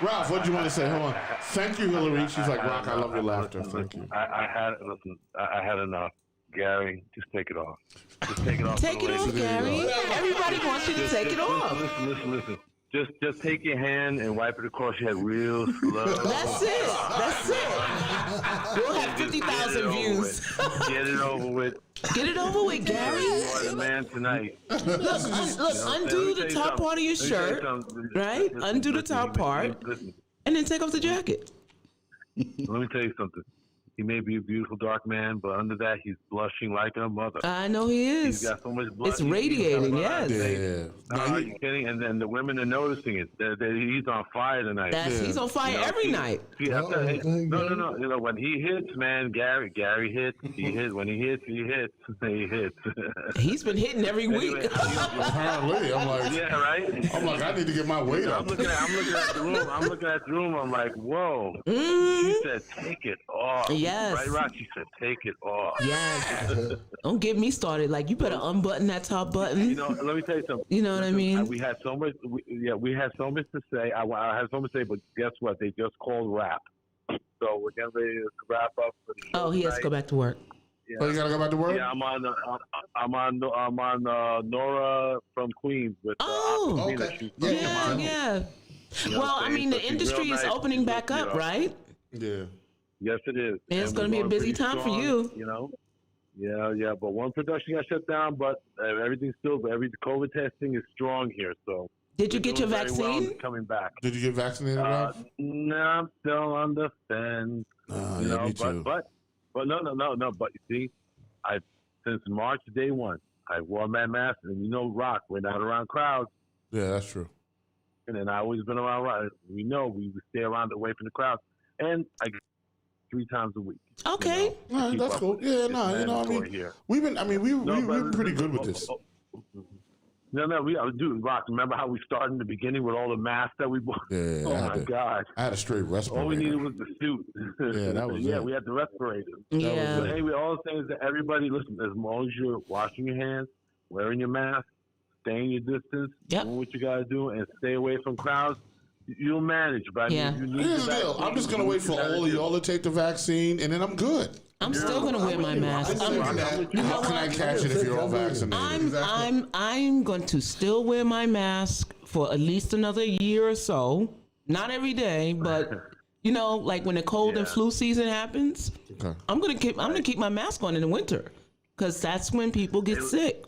Ralph, what do you want to say? Hold on. Thank you, Hillary. She's like, Rock, I love your laughter. Thank you. I had enough. Gary, just take it off. Just take it off. Take it off, Gary. Everybody wants you to take it off. Listen. Just take your hand and wipe it across your head real slow. That's it. We'll have 50,000 views. Get it over with. Get it over with, Gary. You are the man tonight. Look, undo the top part of your shirt, right? Undo the top part, and then take off the jacket. Let me tell you something. He may be a beautiful dark man, but under that, he's blushing like a mother. I know he is. He's got so much blood. It's radiating, yes. Yeah. Are you kidding? And then the women are noticing it. He's on fire tonight. He's on fire every night. See, no. You know, when he hits, man, Gary hits. He hits. When he hits, he hits. He hits. He's been hitting every week. Anyway, apparently, I'm like, yeah, right. I'm like, I need to get my weight up. I'm looking at the room. I'm like, whoa. She said, take it off. Yes. Right, Rock? She said, take it off. Yes. Don't get me started. Like, you better unbutton that top button. You know, let me tell you something. You know what I mean? We had so much. We had so much to say. I had so much to say, but guess what? They just called wrap. So we're getting ready to wrap up for the show. Oh, he has to go back to work. Yeah. Oh, you gotta go back to work? Yeah, I'm on Nora from Queens with. Okay. Yeah. Well, I mean, the industry is opening back up, right? Yeah. Yes, it is. And it's going to be a busy time for you. You know. Yeah. But one production got shut down, but everything's still. COVID testing is strong here. So. Did you get your vaccine? Well coming back. Did you get vaccinated, Ralph? No, I'm still on the fence. Me too. But no. But you see, since March day 1, I wore my mask, and Rock, we're not around crowds. Yeah, that's true. And then I always been around. We know we would stay around away from the crowd, and I get 3 times a week. Okay, all right, that's cool. Yeah, we've been pretty good with this. No, dude, Rock. Remember how we started in the beginning with all the masks that we bought? Yeah, oh my God! I had a straight respirator. All we needed was the suit. Yeah, that was it. We had the respirators. Yeah. But anyway, all I'm saying is that everybody, listen. As long as you're washing your hands, wearing your mask, staying your distance, doing what you gotta do, and stay away from crowds, you'll manage. But yeah. Here's the deal. I'm just gonna wait for all of y'all to take the vaccine, and then I'm good. I'm still gonna wear my mask. How can I catch it if you're all vaccinated? I'm going to still wear my mask for at least another year or so. Not every day, but like when the cold and flu season happens, I'm gonna keep my mask on in the winter, because that's when people get sick.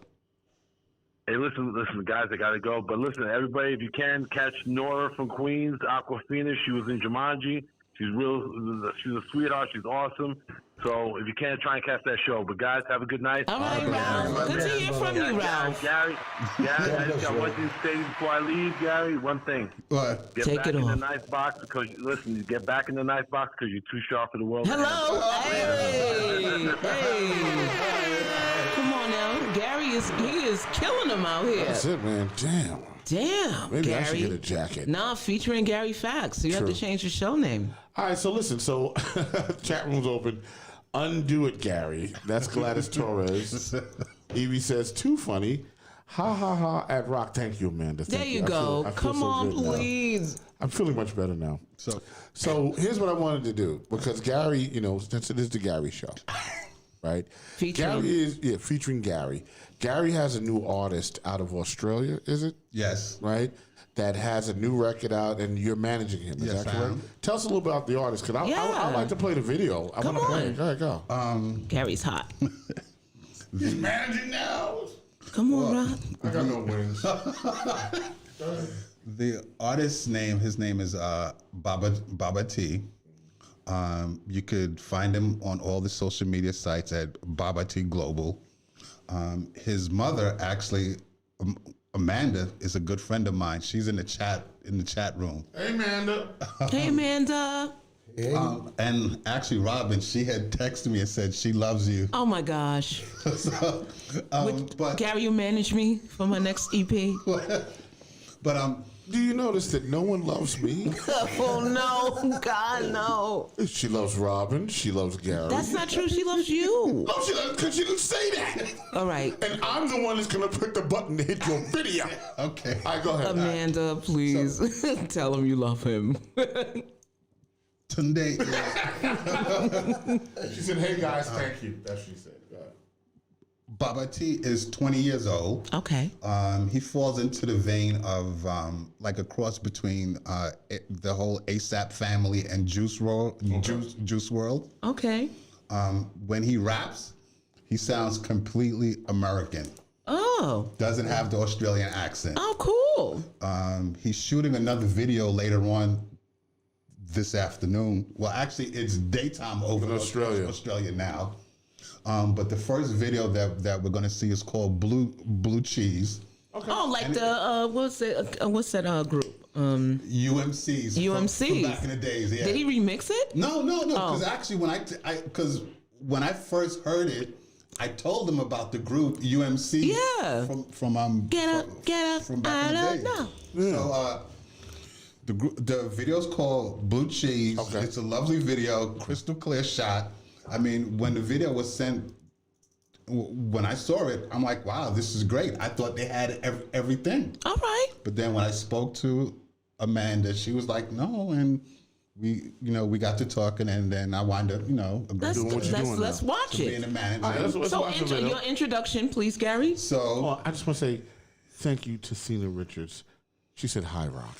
Hey, listen, guys, I gotta go. But listen, everybody, if you can catch Nora from Queens, Aquafina. She was in Jumanji. She's a sweetheart. She's awesome. So if you can, try and catch that show. But guys, have a good night. All right, Ralph. Good to hear from you, Ralph. Gary, I just got one thing to say before I leave, Gary. One thing. What? Get back in the nice box because get back in the nice box because you're too sharp for the world. Hello. Hey. Come on now. Gary is killing them out here. That's it, man. Damn, maybe Gary. I should get a jacket. Nah, featuring Gary Fax. So you have to change your show name. All right, so listen. So chat room's open. Undo it, Gary. That's Gladys Torres. Evie says, too funny. Ha ha ha at Rock. Thank you, Amanda. There you go. Come on, please. I'm feeling much better now. So here's what I wanted to do, because Gary, since it is the Gary show, right? Featuring Gary. Gary has a new artist out of Australia, is it? Yes. Right? That has a new record out, and you're managing him. Is that correct? Tell us a little about the artist, because I like to play the video. I want to play it. Go ahead, go. Gary's hot. He's managing now. Come on, Rob. I got no wings. The artist's name, his name is Baba T. You could find him on all the social media sites at Baba T Global. His mother, actually, Amanda, is a good friend of mine. She's in the chat room. Hey, Amanda. Hey, Amanda. And actually, Robin, she had texted me and said she loves you. Oh my gosh. But Gary, you manage me for my next EP. But do you notice that no one loves me? Oh no, God, no. She loves Robin. She loves Gary. That's not true. She loves you. No, she doesn't, because she didn't say that. All right. And I'm the one that's going to put the button to hit your video. Okay. All right, go ahead. Amanda, please tell him you love him. Tunde. She said, hey, guys, thank you. That's what she said. Go ahead. Baba T is 20 years old. Okay. He falls into the vein of like a cross between the whole ASAP family and Juice WRLD. Okay. When he raps, he sounds completely American. Oh. Doesn't have the Australian accent. Oh, cool. He's shooting another video later on this afternoon. Well, actually, it's daytime over in Australia now. But the first video that we're going to see is called Blue Cheese. Okay. Oh, like and what's that group? UMCs. From back in the days. Yeah. Did he remix it? No. Because actually, when I first heard it, I told them about the group UMC. Yeah. From Get up. From back in the day. Yeah. So the video's called Blue Cheese. Okay. It's a lovely video, crystal clear shot. I mean, when the video was sent, when I saw it, I'm like, wow, this is great. I thought they had everything. All right. But then when I spoke to Amanda, she was like, no, and we got to talking, and then I wound up, let's watch it. Being a manager. Right, your introduction, please, Gary. So I just want to say thank you to Cena Richards. She said, "Hi, Rock."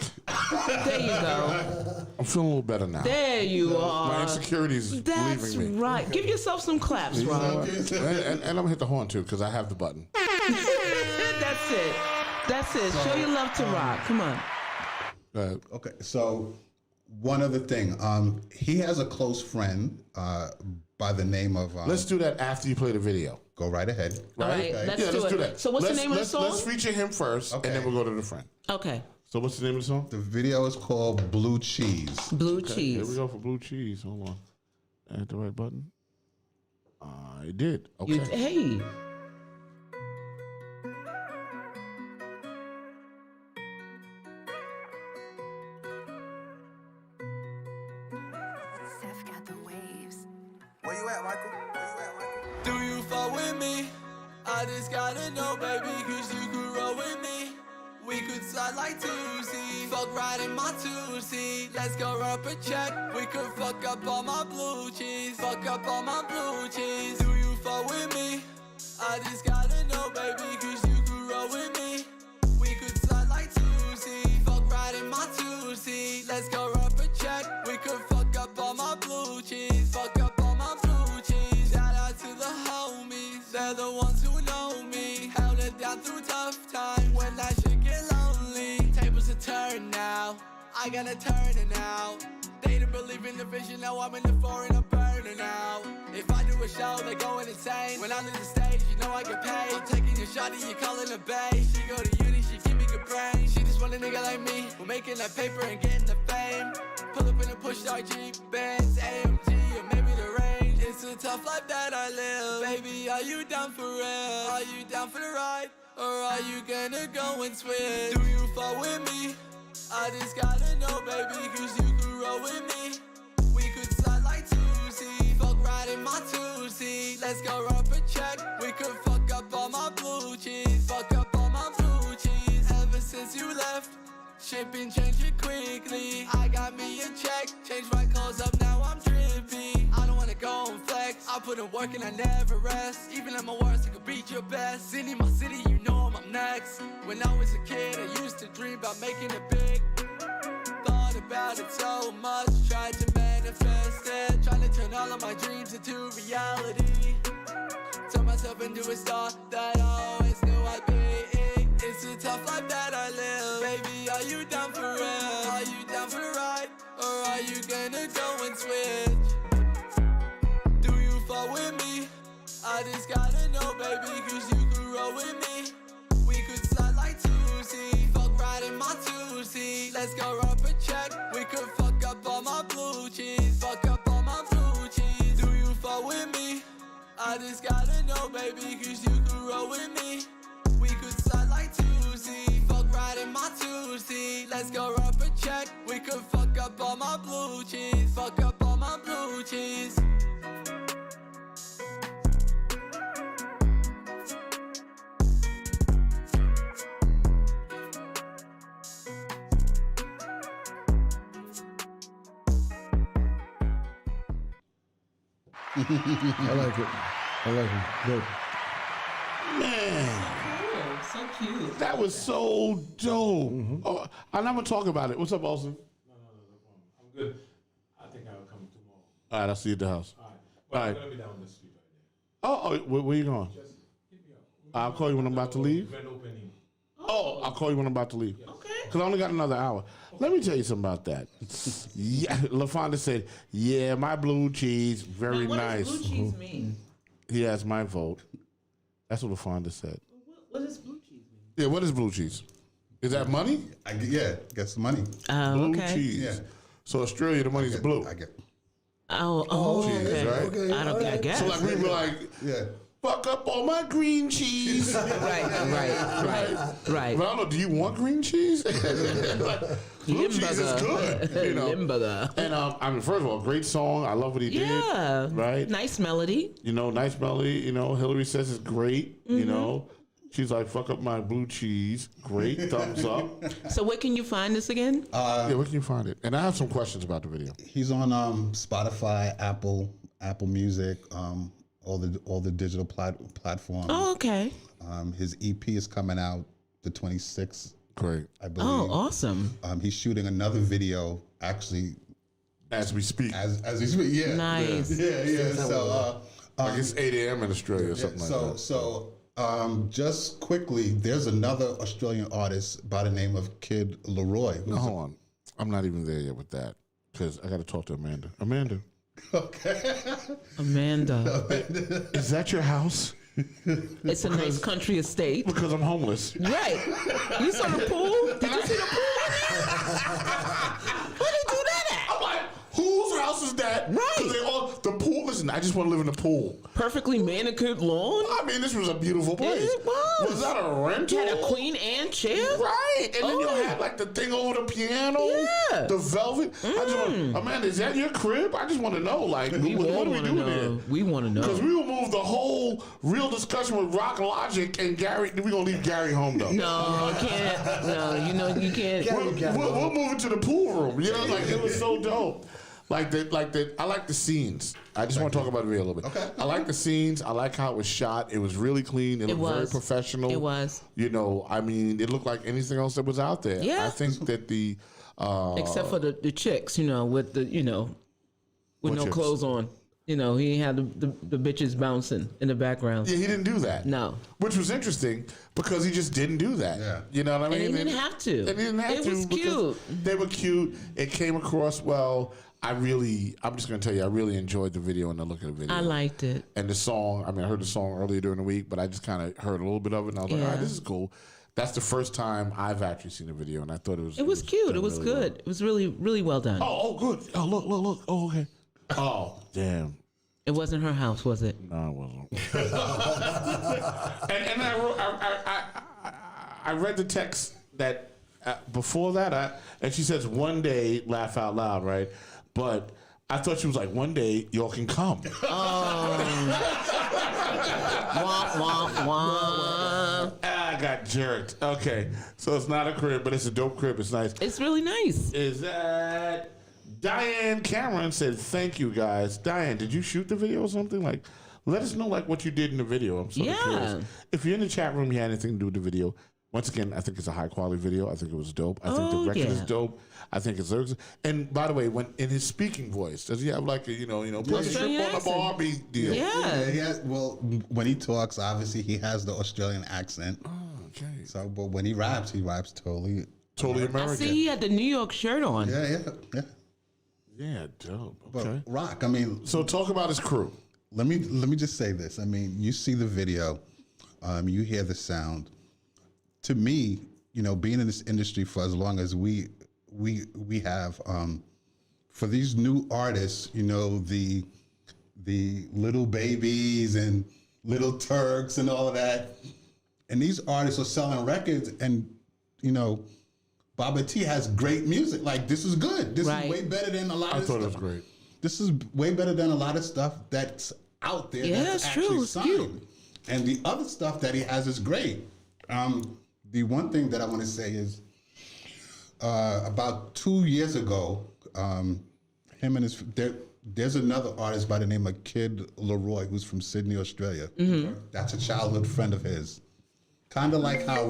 There you go. I'm feeling a little better now. There you are. My insecurities leaving me. That's right. Give yourself some claps, Rock. And I'm gonna hit the horn too because I have the button. That's it. Show your love to Rock. Come on. Okay. So one other thing. He has a close friend by the name of. Let's do that after you play the video. Go right ahead. All right. Okay. Let's do that. So what's the name of the song? Let's feature him first, and then we'll go to the friend. Okay. So what's the name of the song? The video is called Blue Cheese. Blue Cheese. Here we go for Blue Cheese. Hold on. I hit the right button. I did. Okay. Hey. Seth got the waves. Where you at, Michael? Do you fuck with me? I just gotta know, baby, cause you could roll with me. We could slide like 2C. Fuck right in my 2C. Let's go up a check. We could fuck up all my blue cheese. Fuck up all my blue cheese. Do you fuck with me? I just gotta know, baby, cause you could roll with me. We could slide like 2C. Fuck right in my 2C. Let's go up a check. We could fuck up all my blue cheese. Fuck up all my blue cheese. Shout out to the homies. They're the ones who know me. Held it down through tough times when that shit get lonely. Tables are turned now. I gotta turn it now. They didn't believe in the vision, now I'm in the foreign, I'm burning now. If I do a show, they going insane. When I leave the stage, you know I get paid. I'm taking your shot, you calling a bae. She go to uni, she give me good brain. She just want a nigga like me, who making that paper and getting the fame. Pull up in a push dog Jeep, Benz, AMG, or maybe the Range. It's a tough life that I live. Baby, are you down for real? Are you down for the ride? Or are you gonna go and switch? Do you fuck with me? I just gotta know, baby, cause you could roll with me. We could slide like 2C. Fuck right in my 2C. Let's go up a check. We could fuck up all my blue cheese. Fuck up all my blue cheese. Ever since you left, shit been changing quickly. I got me a check. Change my clothes up, now I'm drippy. I don't wanna go and flex. I put in work and I never rest. Even at my worst, I could beat your best. City, my city, you know I'm up next. When I was a kid, I used to dream about making it big. Thought about it so much, tried to manifest it. Trying to turn all of my dreams into reality. Turn myself into a star that I always knew I'd be. It's a tough life that I live. Baby, are you down for real? Are you down for the ride? Or are you gonna go and switch? Do you fuck with me? I just gotta know, baby, cause you could roll with me. We could slide like 2C. Fuck right in my 2C. Let's go up a check. We could fuck up all my blue cheese. Fuck up all my blue cheese. Do you fuck with me? I just gotta know, baby, cause you could roll with me. We could slide like 2C. Fuck right in my 2C. Let's go up a check. We could fuck up all my blue cheese. Fuck up all my blue cheese. I like it. Good. Man. So cute. That was so dope. Oh, I'm not gonna talk about it. What's up, Austin? No problem. I'm good. I think I'll come tomorrow. All right, I'll see you at the house. All right. But I'm going to be down the street right there. Oh, where you going? Just hit me up. I'll call you when I'm about to leave. Event opening. Oh, I'll call you when I'm about to leave. Okay. Because I only got another hour. Let me tell you something about that. Yeah, LaFonda said, yeah, my blue cheese, very nice. What does blue cheese mean? He has my vote. That's what LaFonda said. What does blue cheese mean? Yeah, what is blue cheese? Is that money? Yeah, guess the money. Blue Okay. cheese. Yeah. So Australia, the money's blue. I get. Okay. Right? Okay, I guess. So like we were like, Yeah. fuck up all my green cheese. right. But I don't know, do you want green cheese? Like, blue cheese is good. You know? Limburger. And I mean, first of all, great song. I love what he Yeah. did. Right? Nice melody. You know, nice melody. You know, Hillary says it's great. You know, she's like, fuck up my blue cheese. Great. Thumbs up. So where can you find this again? Yeah, where can you find it? And I have some questions about the video. He's on Spotify, Apple Music, all the digital platforms. Oh, okay. His EP is coming out the 26th, Great. I believe. Oh, awesome. He's shooting another video actually As we speak. as he speaks. Yeah. Nice. Yeah. So Like it's 8 a.m. in Australia or something like that. So just quickly, there's another Australian artist by the name of Kid Leroy. No, hold on. I'm not even there yet with that because I got to talk to Amanda. Amanda, Amanda. is that your house? It's a nice country estate. Because I'm homeless. Right. You saw the pool? Did you see the pool? Where did you do that at? I'm like, whose house is that? Right. 'Cause they all, the pool, listen, I just want to live in the pool. Perfectly manicured lawn? I mean, this was a beautiful place. It was. Was that a rental? Had a Queen Anne chair? Right. And then you Oh. had like the thing over the piano. Yeah. The velvet. I just want, Amanda, is that your crib? I just want to know, like, what are we doing here? We want to Because know. we will move the whole real discussion with Rock Logic and Gary. We're going to leave Gary home, though. No, you can't. No, you can't. We'll move it to the pool room. You know, like, it was so dope. I like the scenes. I just want to talk about it a little bit. Okay. I like the scenes. I like how it was shot. It was really clean. It looked very professional. It was. You know, I mean, it looked like anything else that was out there. Yeah. I think that the Except for the chicks, you know, with the, you know, with What no chicks? clothes on. You know, he had the bitches bouncing in the background. yeah, he didn't do that. No. Which was interesting because he just didn't do that. Yeah. You know what I mean? And he didn't have to. And he didn't have It to. was because cute. They were cute. It came across well. I'm just going to tell you, I really enjoyed the video and the look of the video. I liked it. And the song, I mean, I heard the song earlier during the week, but I just kind of heard a little bit of it, and I was like, all right, Yeah. this is cool. That's the first time I've actually seen a video, and I thought it was Cute. done It was really good. well. It was really, really well done. Oh, good. Oh, look. Oh, okay. Oh, damn. It wasn't her house, was it? No, it wasn't. and I read the text that before that, and she says, one day, laugh out loud, right? But I thought she was like, one day, y'all can come. Womp, womp, womp. I got jerked. Okay, so it's not a crib, but it's a dope crib. It's nice. It's really nice. Is that Diane Cameron said, thank you guys. Diane, did you shoot the video or something? Like, let us know like what you did in the video. I'm sort of curious. If you're in the chat room, you had anything to do with the video. Once again, I think it's a high quality video. I think it was dope. I think the record is dope. I think it's lyrics. And by the way, when in his speaking voice, does he have like a put a strip on the Barbie deal? Yeah. He has, well, when he talks, obviously he has the Australian accent. Oh, okay. So, but when he raps totally American. I see he had the New York shirt on. Yeah. Yeah, dope. But Okay. Rock, I mean, So talk about his crew. let me just say this. I mean, you see the video, you hear the sound. To me, being in this industry for as long as we have, for these new artists, the Little Babies and Little Turks and all of that, and these artists are selling records, and Baba T has great music. Like, this is good. This is way better than a lot of I thought stuff. it was great. This is way better than a lot of stuff that's out there. Yeah, that's it's actually true. It's signed. cute. And the other stuff that he has is great. The one thing that I want to say is about 2 years ago, him and there's another artist by the name of Kid Leroy who's from Sydney, Australia. Mm-hmm. That's a childhood friend of his. Kind of like how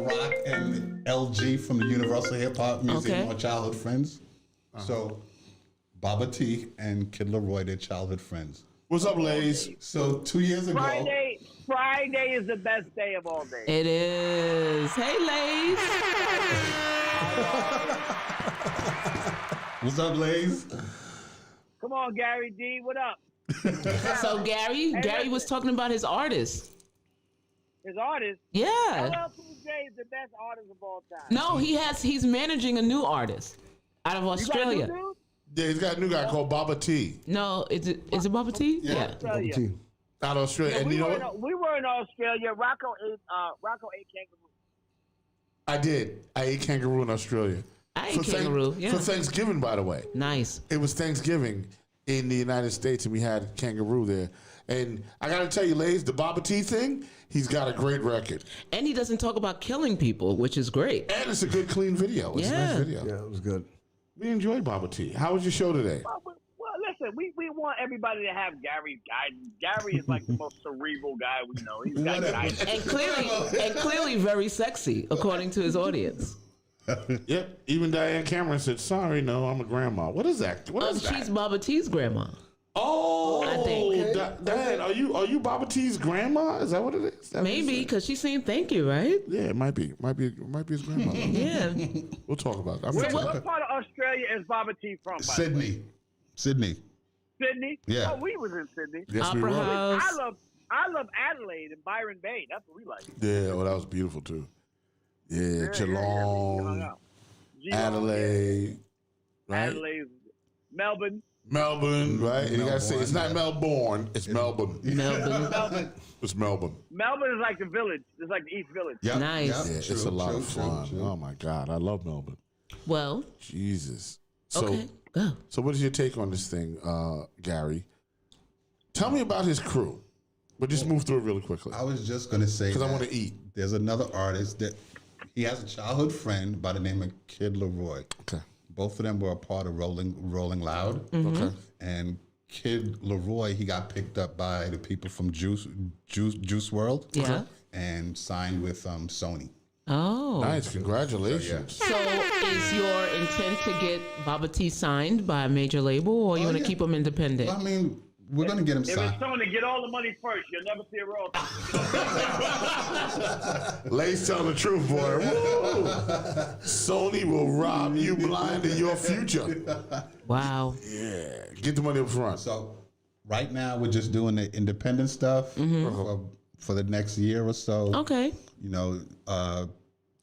Rock and LG from the Universal Hip Hop Museum are childhood friends. So Baba T and Kid Leroy, they're childhood friends. What's up, ladies? So 2 years ago, Friday. Friday is the best day of all days. It is. Hey, Lays. What's up, Lays? Come on, Gary D. What up? So Gary was talking about his artist. His artist? Yeah. LL Cool J is the best artist of all time. No, he's managing a new artist out of Australia. Yeah, he's got a new guy called Baba T. No, is it Baba T? Yeah. Baba T. Out of Australia. Yeah, and you know what? We were in Australia. Rocco ate kangaroo. I did. I ate kangaroo in Australia. I ate kangaroo, yeah. For Thanksgiving, by the way. Nice. It was Thanksgiving in the United States, and we had kangaroo there. And I got to tell you, Lays, the Baba T thing, he's got a great record. And he doesn't talk about killing people, which is great. And it's a good, clean video. It's a nice video. Yeah, it was good. We enjoyed Baba T. How was your show today? Well, listen, we want everybody to have Gary's guidance. Gary is like the most cerebral guy we know. He's got guidance. And clearly very sexy, according to his audience. Yep. Even Diane Cameron said, "Sorry, no, I'm a grandma." What is that? What is that? She's Baba T's grandma. Oh, I think. Diane, are you Baba T's grandma? Is that what it is? Maybe because she's saying thank you, right? Yeah, it might be his grandma. Yeah. We'll talk about that. What part of Australia is Baba T from? Sydney. Sydney. Yeah. Oh, we was in Sydney. Yes, Opera we were. House. I love Adelaide and Byron Bay. That's what we like. Yeah, well, that was beautiful too. Yeah, Geelong, Adelaide, right? Adelaide, Melbourne, right? And you gotta say it's not Melbourne, it's Melbourne. Melbourne. It's Melbourne. Melbourne is like the village. It's like the East Village. Yep. Nice. Yeah, it's a lot of fun. Oh my God, I love Melbourne. Well. Jesus. So, okay. Go. So what is your take on this thing, Gary? Tell me about his crew. But just move through it really quickly. I was just gonna say because I want to eat. There's another artist that he has a childhood friend by the name of Kid Leroy. Okay. Both of them were a part of Rolling Loud. Mm-hmm. Okay. And Kid Leroy, he got picked up by the people from Juice World. Yeah. And signed with Sony. Oh. Nice. Congratulations. So is your intent to get Baba T signed by a major label, or you want to keep him independent? I mean, we're going to get him If signed. it's Sony, get all the money first. You'll never see a royalty. Lay's telling the truth, boy. Woo. Sony will rob you blind in your future. Wow. Yeah. Get the money up front. So right now we're just doing the independent stuff for the next year or so. Okay. You know,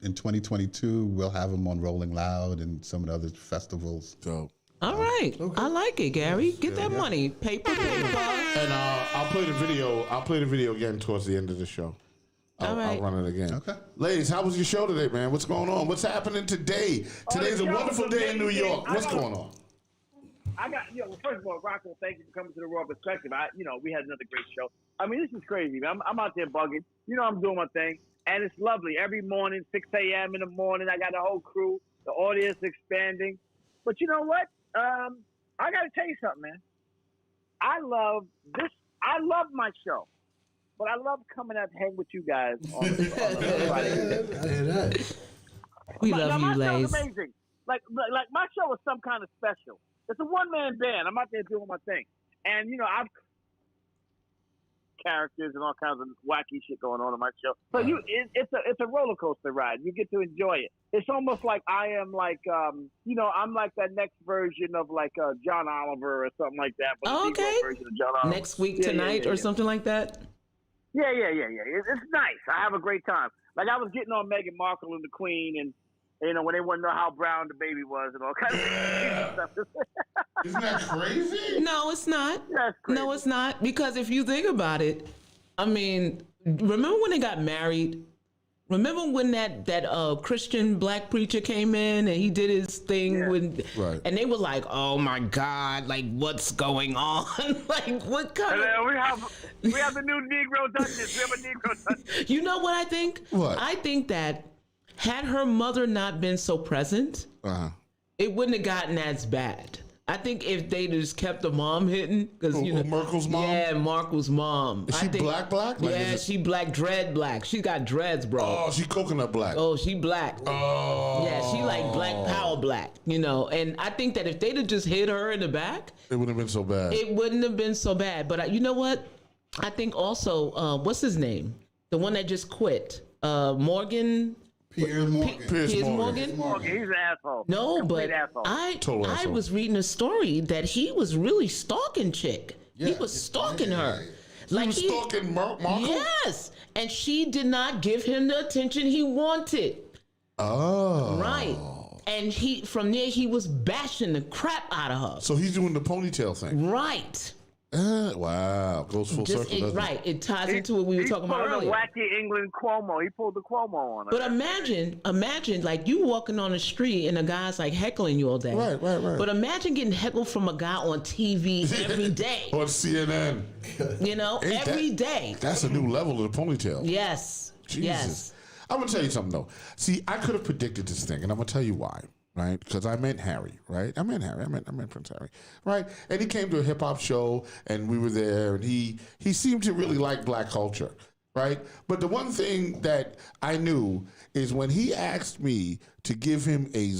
in 2022 we'll have them on Rolling Loud and some of the other festivals. So. All right. Okay. I like it, Gary. Get that money. Paper. And I'll play the video. I'll play the video again towards the end of the show. I'll run it again. Okay. Ladies, how was your show today, man? What's going on? What's happening today? Today's a wonderful day in New York. What's going on? First of all, Rocco, thank you for coming to the Raw Perspective. We had another great show. I mean, this is crazy, man. I'm out there bugging. I'm doing my thing. And it's lovely. Every morning, 6 a.m. in the morning, I got the whole crew. The audience expanding. But you know what? I got to tell you something, man. I love this. I love my show. But I love coming out to hang with you guys on Friday. I hear that. We love you, my Lays. show's amazing. Like my show is some kind of special. It's a one-man band. I'm out there doing my thing. And, I've characters and all kinds of wacky shit going on in my show. So it's a roller coaster ride. You get to enjoy it. It's almost like I am like, I'm like that next version of like John Oliver or something like that. But okay. Version of John Oliver. Next week tonight or something like that? Yeah. It's nice. I have a great time. Like I was getting on Meghan Markle and the Queen and, when they want to know how brown the baby was and all kinds of stuff. Isn't that crazy? No, it's not. That's crazy. No, it's not. Because if you think about it, I mean, remember when they got married? Remember when that Christian black preacher came in and he did his thing right. And they were like, "Oh my God, like what's going on? Like what kind of?" We have the new Negro Duchess. We have a Negro Duchess. You know what I think? What? I think that had her mother not been so present, it wouldn't have gotten as bad. I think if they just kept the mom hidden, because Merkel's mom. Yeah, Markle's mom. Is she black? Like, yeah, she dread black. She got dreads, bro. Oh, she coconut black. Oh, she black. Oh, yeah, she like black power black. And I think that if they'd have just hid her in the back, it wouldn't have been so bad. It wouldn't have been so bad. But you know what? I think also, what's his name? The one that just quit, Morgan. Piers Morgan. Piers Morgan. He's an asshole. No, Complete but asshole. I was reading a story that he was really stalking chick. Yeah, he was stalking her. He was stalking Marco? Yes, and she did not give him the attention he wanted. Oh. Right. And from there he was bashing the crap out of her. So he's doing the ponytail thing. Right. Wow. Goes full circle. Doesn't Right. It ties into what we were talking about earlier. Wacky England Cuomo. He pulled the Cuomo on her. But imagine like you walking on the street and a guy's like heckling you all day. Right. But imagine getting heckled from a guy on TV every day. On CNN. You know, every day. That's a new level of the ponytail. Yes. Jesus. Yes. I'm going to tell you something, though. See, I could have predicted this thing, and I'm going to tell you why, right? Because I meant Harry, right? I meant Prince Harry, right? And he came to a hip-hop show, and we were there, and he seemed to really like black culture, right? But the one thing that I knew is when he asked me to give him a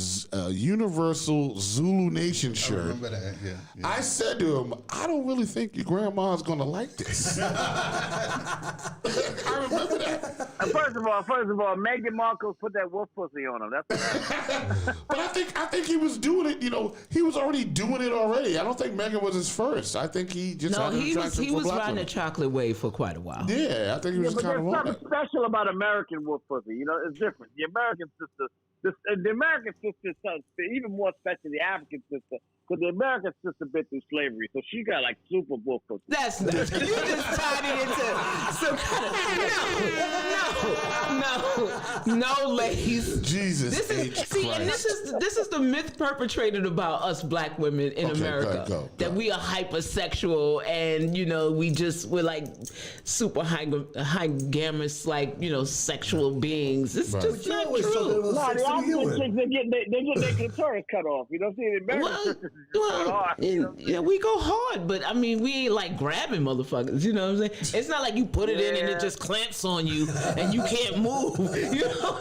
Universal Zulu Nation shirt, I remember that, yeah. I said to him, I don't really think your grandma's going to like this. I remember that. First of all, Meghan Markle put that wolf pussy on him. That's But I think he was doing it. You know, he was already doing it already. I don't think Meghan was his first. I think he just had an attraction he for was black riding women. the chocolate wave for quite a while. Yeah, I think he was kind of there's on something it. special about American wolf pussy. You know, it's different. The American sister, the American sister is something even more special than the African sister. Because the American sister been through slavery, so she got like super wolf pussy. That's not. You just tied it into some kind of no, ladies. Jesus And this is the myth perpetrated about us black women in America that we are hypersexual and we're like super hygamous, like sexual beings. It's just not true. No, the African chicks they get their clitoris cut off. You know what I'm saying? The American sisters we go hard, but I mean, we ain't like grabbing motherfuckers. You know what I'm saying? It's not like you put it in and it just clamps on you and you can't move. You know,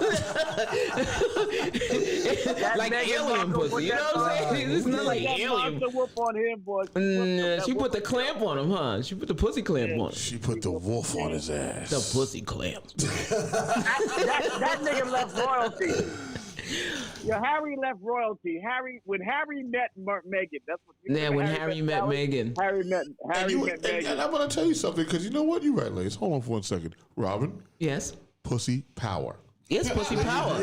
like alien pussy. You know what I'm saying? It's not like alien. On him, boy. She put the clamp on him, huh? She put the pussy clamp on him. She put the wolf on his ass. The pussy clamp. that nigga left royalty. Yeah, Harry left royalty. When Harry met Meghan, that's what. When Harry met Meghan. Harry met Meghan. And I'm gonna tell you something because you know what? You're right, ladies. Hold on for 1 second, Robin. Yes. Pussy power. Yes, pussy power.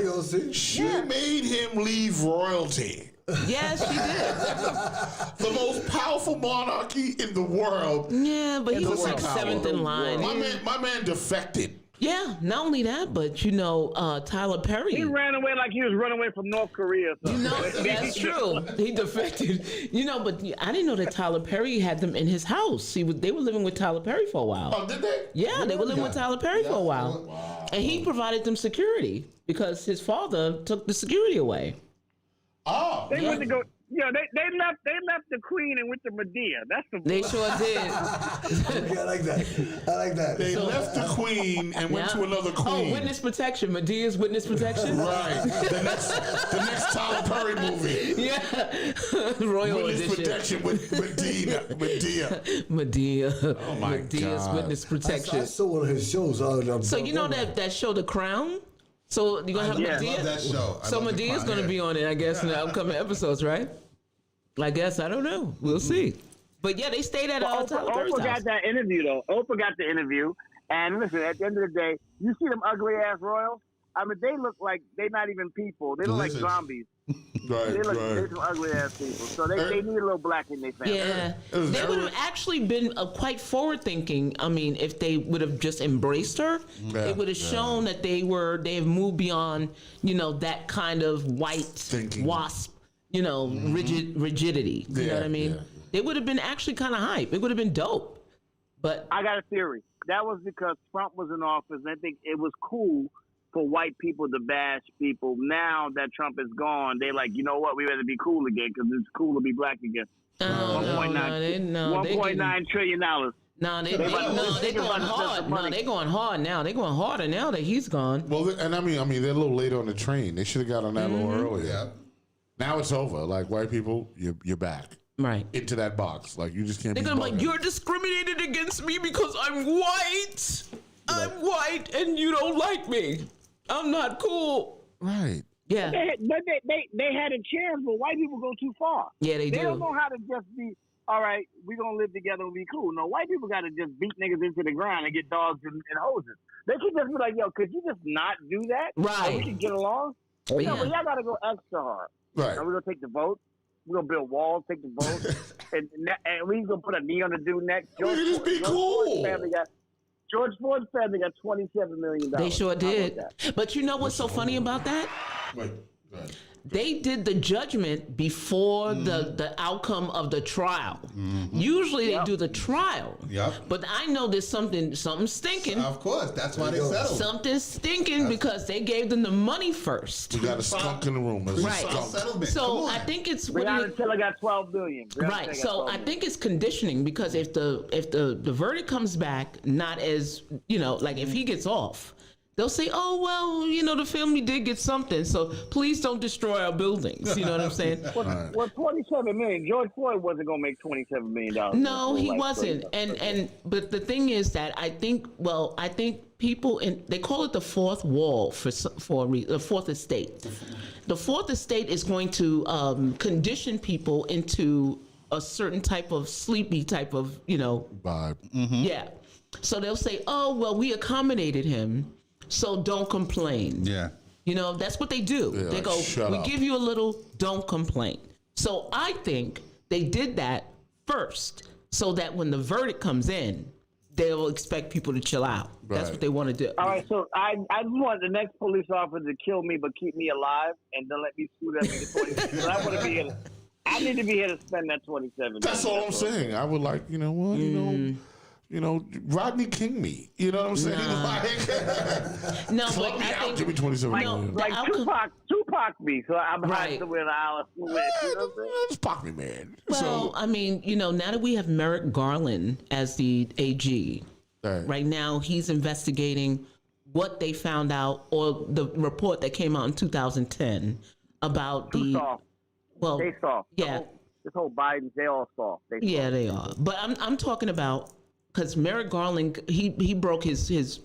She made him leave royalty. Yes, she did. The most powerful monarchy in the world. Yeah, but he was like seventh in line. My man defected. Yeah, not only that, but Tyler Perry. He ran away like he was running away from North Korea. That's true. He defected. But I didn't know that Tyler Perry had them in his house. They were living with Tyler Perry for a while. Oh, did they? Yeah, they were living with Tyler Perry for a while. Wow. And he provided them security because his father took the security away. Oh, they went to go. Yeah, they left the Queen and went to Medea. That's the. They sure did. I like that. They left the Queen and went to another Queen. Oh, witness protection. Medea's witness protection. Right. The next Tyler Perry movie. Yeah. Royal witness edition. protection with Medea. Oh my Medea's God. witness protection. I saw one of his shows. So you know that show, The Crown. So you're gonna have Medea. I love that show. So Medea's gonna be on it, I guess, in the upcoming episodes, right? I guess, I don't know. We'll see. But yeah, they stayed at Tyler Perry's Oprah house. got that interview though. Oprah got the interview, and listen. At the end of the day, you see them ugly ass royals. I mean, they look like they're not even people. They look like zombies. Right, they look some ugly ass people. So they need a little black in their family. Yeah, they would have actually been quite forward thinking. I mean, if they would have just embraced her, it would have shown that they have moved beyond, that kind of white thinking. Wasp, rigidity. You know what I mean? Yeah. They would have been actually kind of hype. It would have been dope. But I got a theory. That was because Trump was in office, and I think it was cool for white people to bash people. Now that Trump is gone, they like, you know what? We better be cool again because it's cool to be black again. $1.9 trillion. No, they're going hard. No, they're going hard now. They're going harder now that he's gone. Well, and I mean, they're a little late on the train. They should have got on that a little earlier. Yeah. Now it's over. Like white people, you're back. right into that box. Like you just can't. They're be gonna be like, bugging. you're discriminated against me because I'm white. I'm white, and you don't like me. I'm not cool. Right. Yeah. But they had a chance, but white people go too far. Yeah, they do. They don't know how to just be, all right, we're going to live together and be cool. No, white people got to just beat niggas into the ground and get dogs and hoses. They could just be like, yo, could you just not do that? Right. So we can get along? Yeah. No, but y'all got to go extra hard. Right. And we're going to take the vote. We're going to build walls, take the vote. and we're going to put a knee on the dude next. We can just be cool. George Floyd's family got $27 million. They sure did. But you know what's so funny about that? Wait. Go ahead. They did the judgment before the outcome of the trial. Usually they do the trial. Yep. But I know there's something stinking. Of course, that's why they settled. Something's stinking because they gave them the money first. We got a skunk in the room. There's a Right. skunk. Settlement. So I think it's Breonna Taylor got $12 billion. right. So I think it's conditioning because if the verdict comes back not as like if he gets off, they'll say, oh, well, the family did get something, so please don't destroy our buildings. You know what I'm saying? Well, $27 million. George Floyd wasn't going to make $27 million. No, he wasn't. But the thing is that I think people they call it the fourth wall for the fourth estate. The fourth estate is going to condition people into a certain type of sleepy type of, Vibe. Yeah. So they'll say, oh, well, we accommodated him, so don't complain. Yeah. That's what they do. Yeah, They like, go, shut we up. give you a little, don't complain. So I think they did that first so that when the verdict comes in, they'll expect people to chill out. That's Right. what they want to do. All right, so I just want the next police officer to kill me but keep me alive and then let me sue them to 27. I want to be here. I need to be here to spend that 27. That's all I'm saying. I would like, Rodney King me. You know what I'm saying? Like, No, club but me I out. think Give me 27 million. Like Tupac me, so I'm Right. hiding somewhere in the island. You know what I'm saying? Just pop me, man. Well, I mean, now that we have Merrick Garland as the AG, Right. right now he's investigating what they found out or the report that came out in 2010 about Too the. soft. Well, They soft. yeah. This whole Biden, they all soft. Yeah, they are. But I'm talking about because Merrick Garland he broke his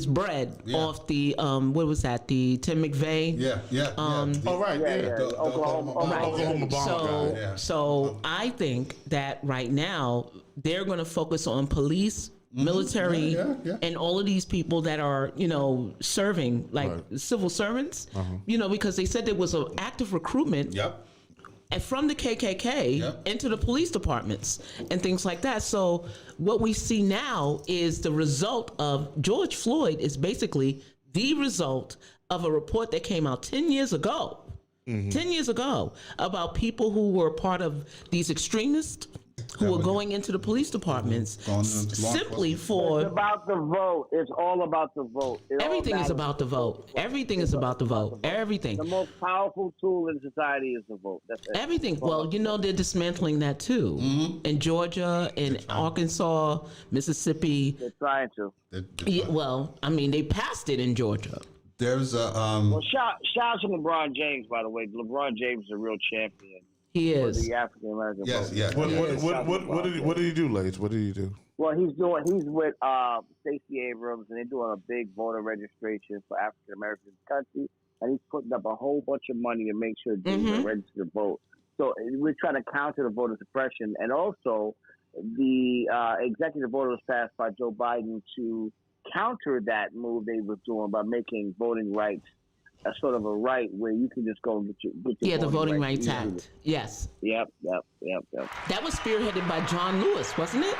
bread off the what was that, the Tim McVeigh? Yeah. Oh, right. Yeah. Oklahoma Oklahoma bomb guy. So I think that right now they're going to focus on police, military, and all of these people that are serving like civil servants. Because they said there was an active recruitment. Yep. And from the KKK into the police departments and things like that. So what we see now is the result of George Floyd is basically the result of a report that came out 10 years ago. 10 years ago about people who were part of these extremists who were going into the police departments simply for... It's about the vote. It's all about the vote. Everything is about the vote. Everything is about the vote. Everything. The most powerful tool in society is the vote. That's it. Everything. Well, they're dismantling that too. In Georgia, in Arkansas, Mississippi. They're trying to. Yeah, well, I mean, they passed it in Georgia. There's a Well, shout out to LeBron James, by the way. LeBron James is a real champion. He For is. the African American vote. yes. What did he do, Lades? What did he do? Well, he's with Stacey Abrams, and they're doing a big voter registration for African Americans in the country, and he's putting up a whole bunch of money to make sure they can register to vote. So we're trying to counter the voter suppression, and also the executive order was passed by Joe Biden to counter that move they were doing by making voting rights a sort of a right where you can just go and get your The Voting rights Rights easily. Act. Yes. Yep. That was spearheaded by John Lewis, wasn't it?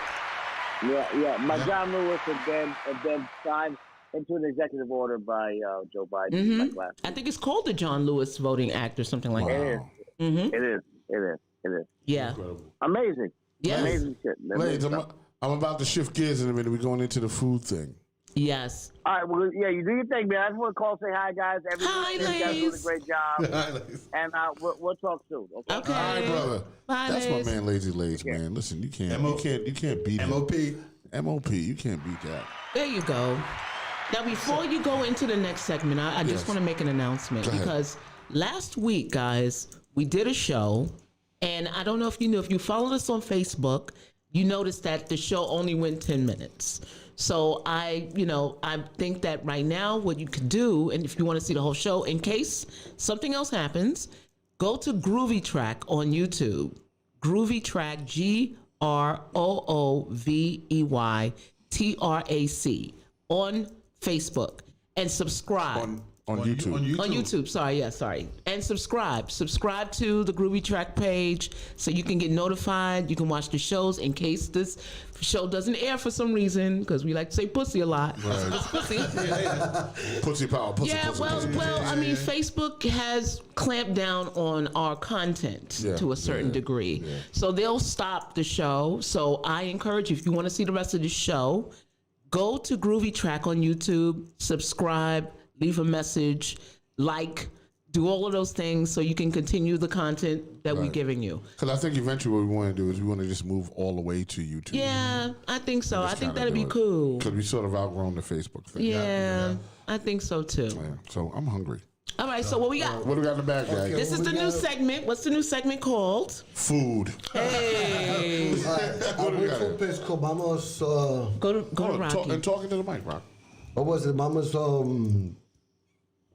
Yeah. John Lewis and then signed into an executive order by Joe Biden. Like last I think it's called the John Lewis Voting Act or something like that. It is. Yeah. Amazing. Yes. Amazing shit. Lades, Amazing stuff. I'm about to shift gears in a minute. We're going into the food thing. Yes. All right, well, yeah, you do your thing, man. I just want to call, say hi, guys. Hi, You guys doing a ladies. great job. And we'll talk soon. Okay. Okay. All right, brother. Bye, That's ladies. my man, Lazy Lades, man. Listen, you can't beat it. MOP. MOP. You can't beat that. There you go. Now, before you go into the next segment, I just Yes. want to make an announcement Go ahead. because last week, guys, we did a show And I don't know if you know, if you followed us on Facebook, you noticed that the show only went 10 minutes. So I think that right now what you could do, and if you want to see the whole show, in case something else happens, go to Groovy Track on YouTube. Groovy Track, GROOVEYTRAC on Facebook, and subscribe. On YouTube. On YouTube, sorry. And subscribe to the Groovy Track page so you can get notified. You can watch the shows in case this show doesn't air for some reason, because we like to say pussy a lot. Right. It's pussy. Pussy power. Pussy, Yeah, pussy, well, pussy. I mean, Facebook has clamped down on our content to a certain degree. Yeah. So they'll stop the show. So I encourage you, if you want to see the rest of the show, go to Groovy Track on YouTube, subscribe, leave a message, do all of those things so you can continue the content that we're giving you. Because I think eventually what we want to do is we want to just move all the way to YouTube. Yeah, I think so. I think that'd be Because cool. we sort of outgrown the Facebook thing. Yeah, I think so too. Yeah. So I'm hungry. All right, so what we got? What do we got in the bag, guys? This is the new segment. What's the new segment called? Food. Hey. What do we went got to a here? place called Mama's. Go to Rocky. And talking to the mic, Rock. What was it? Mama's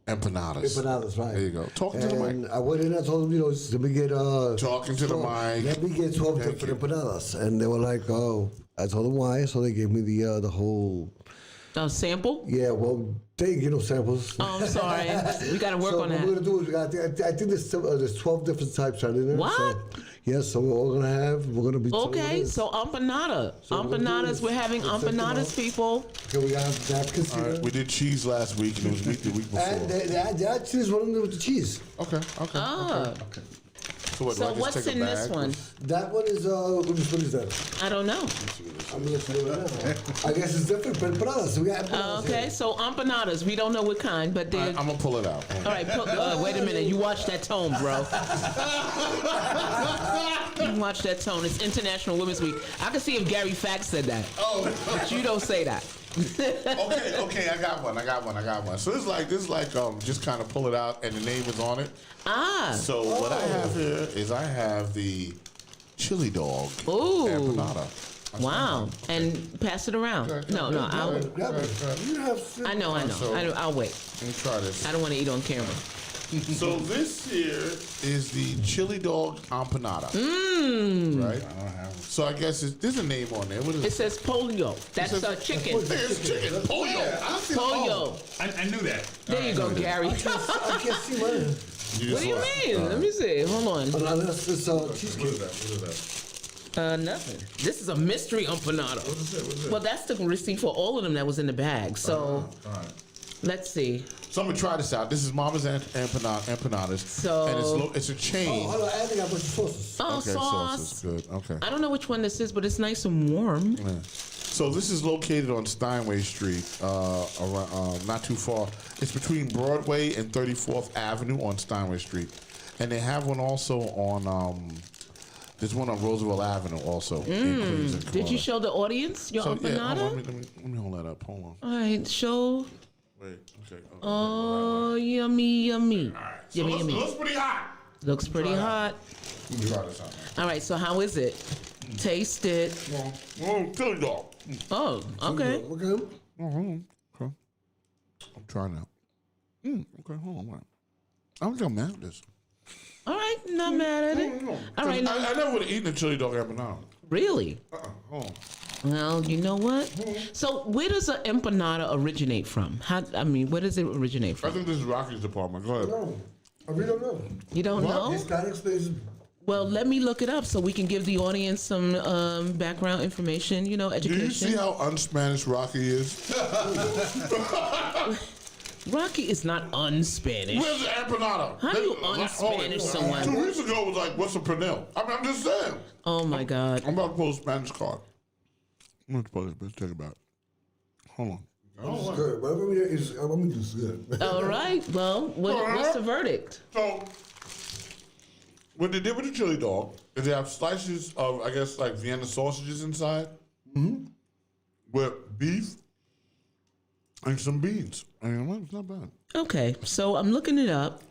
Empanadas. empanadas, right? There you go. Talking to the mic. And I went in. I told them, let me get Talking to the mic. Let me get 12 Thank different you. empanadas, and they were like, "Oh." I told them why, so they gave me the whole. Sample? Yeah, well, they didn't get no samples. Oh, I'm sorry. We got to work so on what that. we're gonna do is I think there's 12 different types out in there. What? So, yes, so we're all gonna be. Okay, so empanada. So what we're gonna do empanadas. is We're having we'll set them empanadas, up. people. Okay, we got napkins All here. right. We did cheese last week, and it was meat the week before. And they actually is one of them with the cheese. Okay. Ah. Okay. So what? So do I just what's take a in this bag? one? That one is what is that? I don't know. I'm gonna let you know right now. I guess it's different, but empanadas. So we got empanadas Okay, here. so empanadas. We don't know what kind, but they're. I'm gonna pull it out. All right, wait a minute. You watch that tone, bro. You watch that tone. It's International Women's Week. I can see if Gary Fax said that. Oh. But you don't say that. Okay. I got one. So this is like just kind of pull it out, and the name is on it. Ah. So what I have here is I have the chili dog Ooh. empanada. Wow. And pass it around. No, I'll. Grab it. You have. I know. I'll wait. Let me try this. I don't want to eat on camera. So this here is the chili dog empanada. Right? So I guess there's a name on there. What is It says pollo. That's chicken. It's chicken. Pollo. Pollo. I knew that. There you go, Gary. I can't see mine. What do you mean? Let me see. Hold on. Unless it's cheesecake. Nothing. This is a mystery empanada. Well, that's the receipt for all of them that was in the bag. So, let's see. So I'm gonna try this out. This is Mama's empanadas. So- and it's a chain. Hold on, I think I put sauces. Oh, Okay, sauce. Good. Okay. I don't know which one this is, but it's nice and warm. Yeah. So this is located on Steinway Street, around, not too far. It's between Broadway and 34th Avenue on Steinway Street, and they have one also on. There's one on Roosevelt Avenue also in Queens and Did you Corona. show the audience your So, empanada? yeah, hold on, let me hold that up. Hold on. All right, show. Wait. Okay. Oh, yummy. So Yummy. looks pretty hot. Looks pretty hot. Let me try this out. All right, so how is it? Taste it. Oh, chili dog. Oh, okay. Okay. Okay. I'm trying out. Okay, hold on. Wait. I'm gonna mad at this. All right, not mad at it. All right, now. I never would have eaten a chili dog empanada. Really? Hold on. Well, you know what? So, where does an empanada originate from? Where does it originate I from? think this is Rocky's department. Go ahead. No, I really don't know. You don't know? Hispanic space. Well, let me look it up so we can give the audience some background information, Do education. you see how un-Spanish Rocky is? Rocky is not un-Spanish. Where's the empanada? How do you un-Spanish someone? 2 weeks ago it was like, what's a pernil? I'm just saying. Oh, my God. I'm about to pull a Spanish card. I'm going to pull this bitch. Take it back. Hold on. This is good. Whatever we is, this is good. All right. Well, what's the verdict? So, what they did with the chili dog is they have slices of, I guess, like Vienna sausages inside with beef and some beans. I mean, it's not bad. Okay, so I'm looking it up.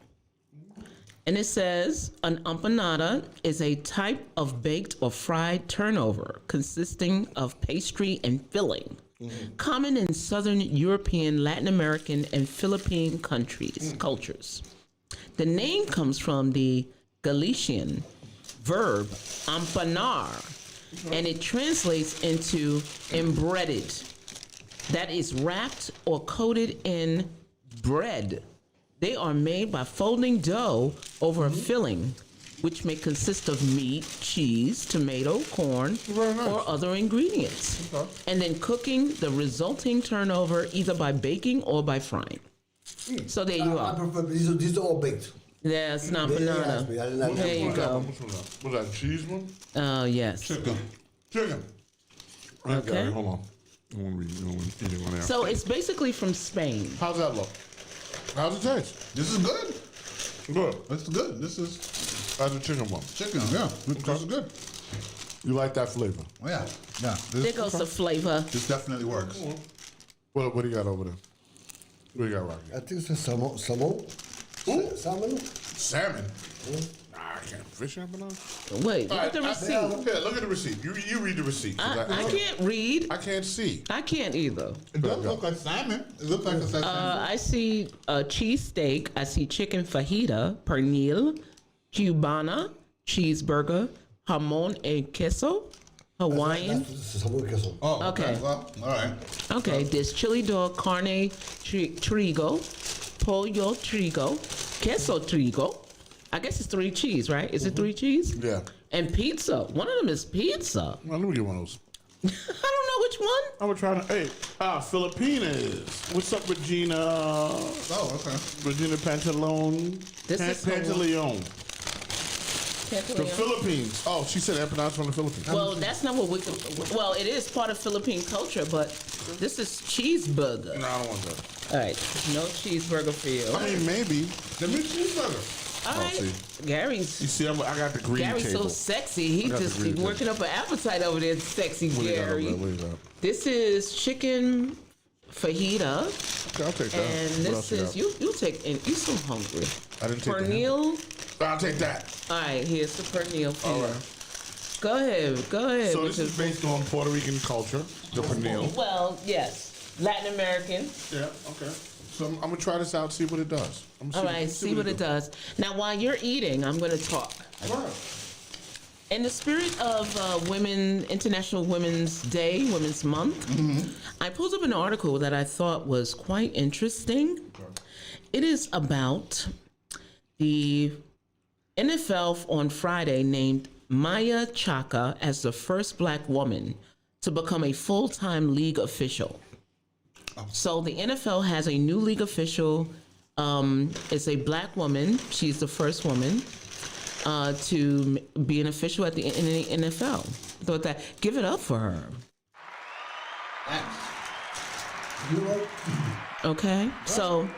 And it says an empanada is a type of baked or fried turnover consisting of pastry and filling, common in Southern European, Latin American, and Philippine cultures. The name comes from the Galician verb empanar, and it translates into embedded. That is wrapped or coated in bread. They are made by folding dough over a filling, which may consist of meat, cheese, tomato, corn, or other ingredients, and then cooking the resulting turnover either by baking or by frying. So there you I are. prefer these are all baked. Yeah, it's not banana. There you go. Was that cheese one? Oh, yes. Chicken. Okay. Hold on. I want to eat it one there. So it's basically from Spain. How's that look? How's it taste? This is good. Good. It's good. This is That's a chicken one. chicken. Yeah, this is good. You like that flavor? Oh, yeah, yeah. There goes the flavor. This definitely works. What do you got over there? What do you got right I think it's salmon. Salmon? Salmon? Nah, I can't. Fish empanada? Wait, look at the receipt. Look at the receipt. You read the receipt. 'Cause I can't read. I can't see. I can't either. It does look like salmon. It looks like a salmon. I see a cheesesteak. I see chicken fajita, pernil, cubana, cheeseburger, jamon and queso, Hawaiian. Oh, okay. Well, all right. Okay, there's chili dog, carne trigo, pollo trigo, queso trigo. I guess it's 3 cheese, right? Is it 3 cheese? Yeah. And pizza. One of them is pizza. Well, let me get one of those. I don't know which one. I'm gonna try to. Hey, Filipinas. What's up, Regina? Oh, okay. Regina Pantaleon. This is Pantaleon. The Philippines. Oh, she said empanadas from the Philippines. Well, that's not what we. Well, it is part of Philippine culture, but this is cheeseburger. No, I don't want that. All right, no cheeseburger for you. I mean, maybe. Give me cheeseburger. All right, see. Gary's. You see, I got the green Gary's table. so sexy. He got the just green working up an appetite over there, sexy What do you got over Gary. there? What do you got? This is chicken fajita, Okay, I'll take that. and What else this is got? you take and you so hungry. I didn't take Pernil. I'll take that. All right, here's the pernil for All you. right. Go ahead. So this is based on Puerto Rican culture, the pernil. Well, yes, Latin American. Yeah. Okay. So I'm gonna try this out, see what it does. All right, see what it does. Now, while you're eating, I'm going to talk. All right. In the spirit of International Women's Day, Women's Month, I pulled up an article that I thought was quite interesting. It is about the NFL on Friday named Maya Chaka as the first black woman to become a full-time league official. So the NFL has a new league official. It's a black woman. She's the first woman to be an official in the NFL. Thought that. Give it up for her. Okay. So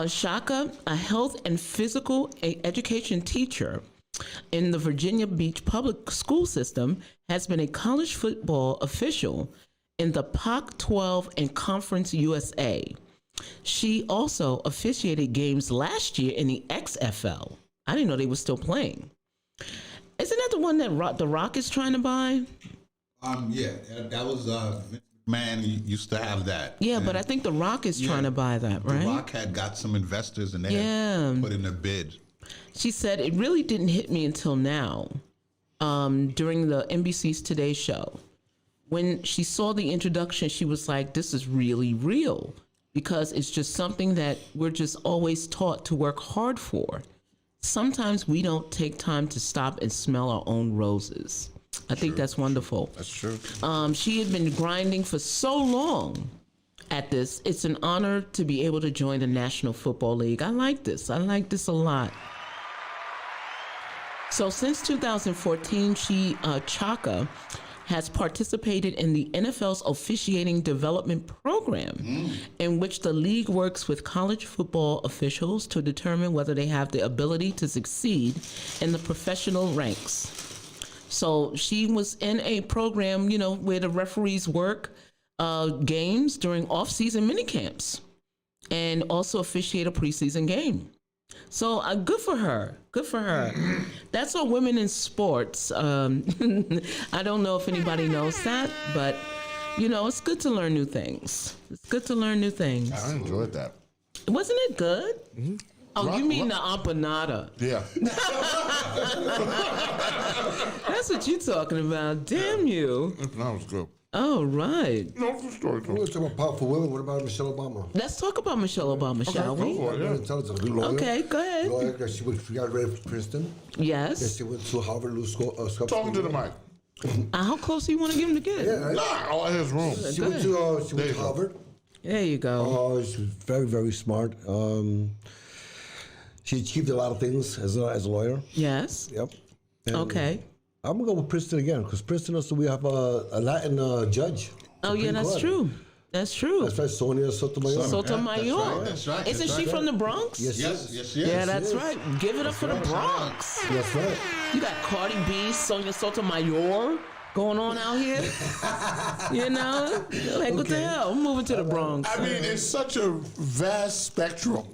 Shaka, a health and physical education teacher in the Virginia Beach public school system, has been a college football official in the Pac-12 and Conference USA. She also officiated games last year in the XFL. I didn't know they were still playing. Isn't that the one that The Rock is trying to buy? Yeah, that was Vince McMahon used to have that. Yeah, but I think The Rock is trying to buy that, right? The Rock had got some investors and they had put in a bid. She said it really didn't hit me until now, during the NBC's Today Show. When she saw the introduction, she was like, this is really real, because it's just something that we're just always taught to work hard for. Sometimes we don't take time to stop and smell our own roses. I think that's wonderful. That's true. She had been grinding for so long at this. It's an honor to be able to join the National Football League. I like this. I like this a lot. So since 2014, Chaka has participated in the NFL's officiating development program, in which the league works with college football officials to determine whether they have the ability to succeed in the professional ranks. So she was in a program, where the referees work games during off-season minicamps and also officiate a preseason game. So good for her. Good for her. That's on women in sports. I don't know if anybody knows that, but it's good to learn new things. It's good to learn new things. I enjoyed that. Wasn't it good? Mm-hmm. Oh, you mean the empanada? Yeah. That's what you're talking about. Damn you. That was good. Oh, right. No, it's a story. We were talking about powerful women. What about Michelle Obama? Let's talk about Michelle Obama, shall we? Okay, go ahead. Lawyer, she got ready for Princeton. Yes. Yes, she went to Harvard Law School. Talking to the mic. How close do you want to give him to get? Yeah, right? Nah, all his room. She went to Harvard. There you go. She was very, very smart. She achieved a lot of things as a lawyer. Yes. Yep. And okay. I'm going to go with Princeton again because Princeton also we have a Latin judge. Oh, yeah, that's true. That's true. That's right, Sonia Sotomayor. Sotomayor. That's right. Isn't she from the Bronx? Yes, Yes, she is. Yeah, that's right. Give it up for the Bronx. That's right. You got Cardi B, Sonia Sotomayor going on out here. Like, what the hell? I'm moving to the Bronx. I mean, it's such a vast spectrum.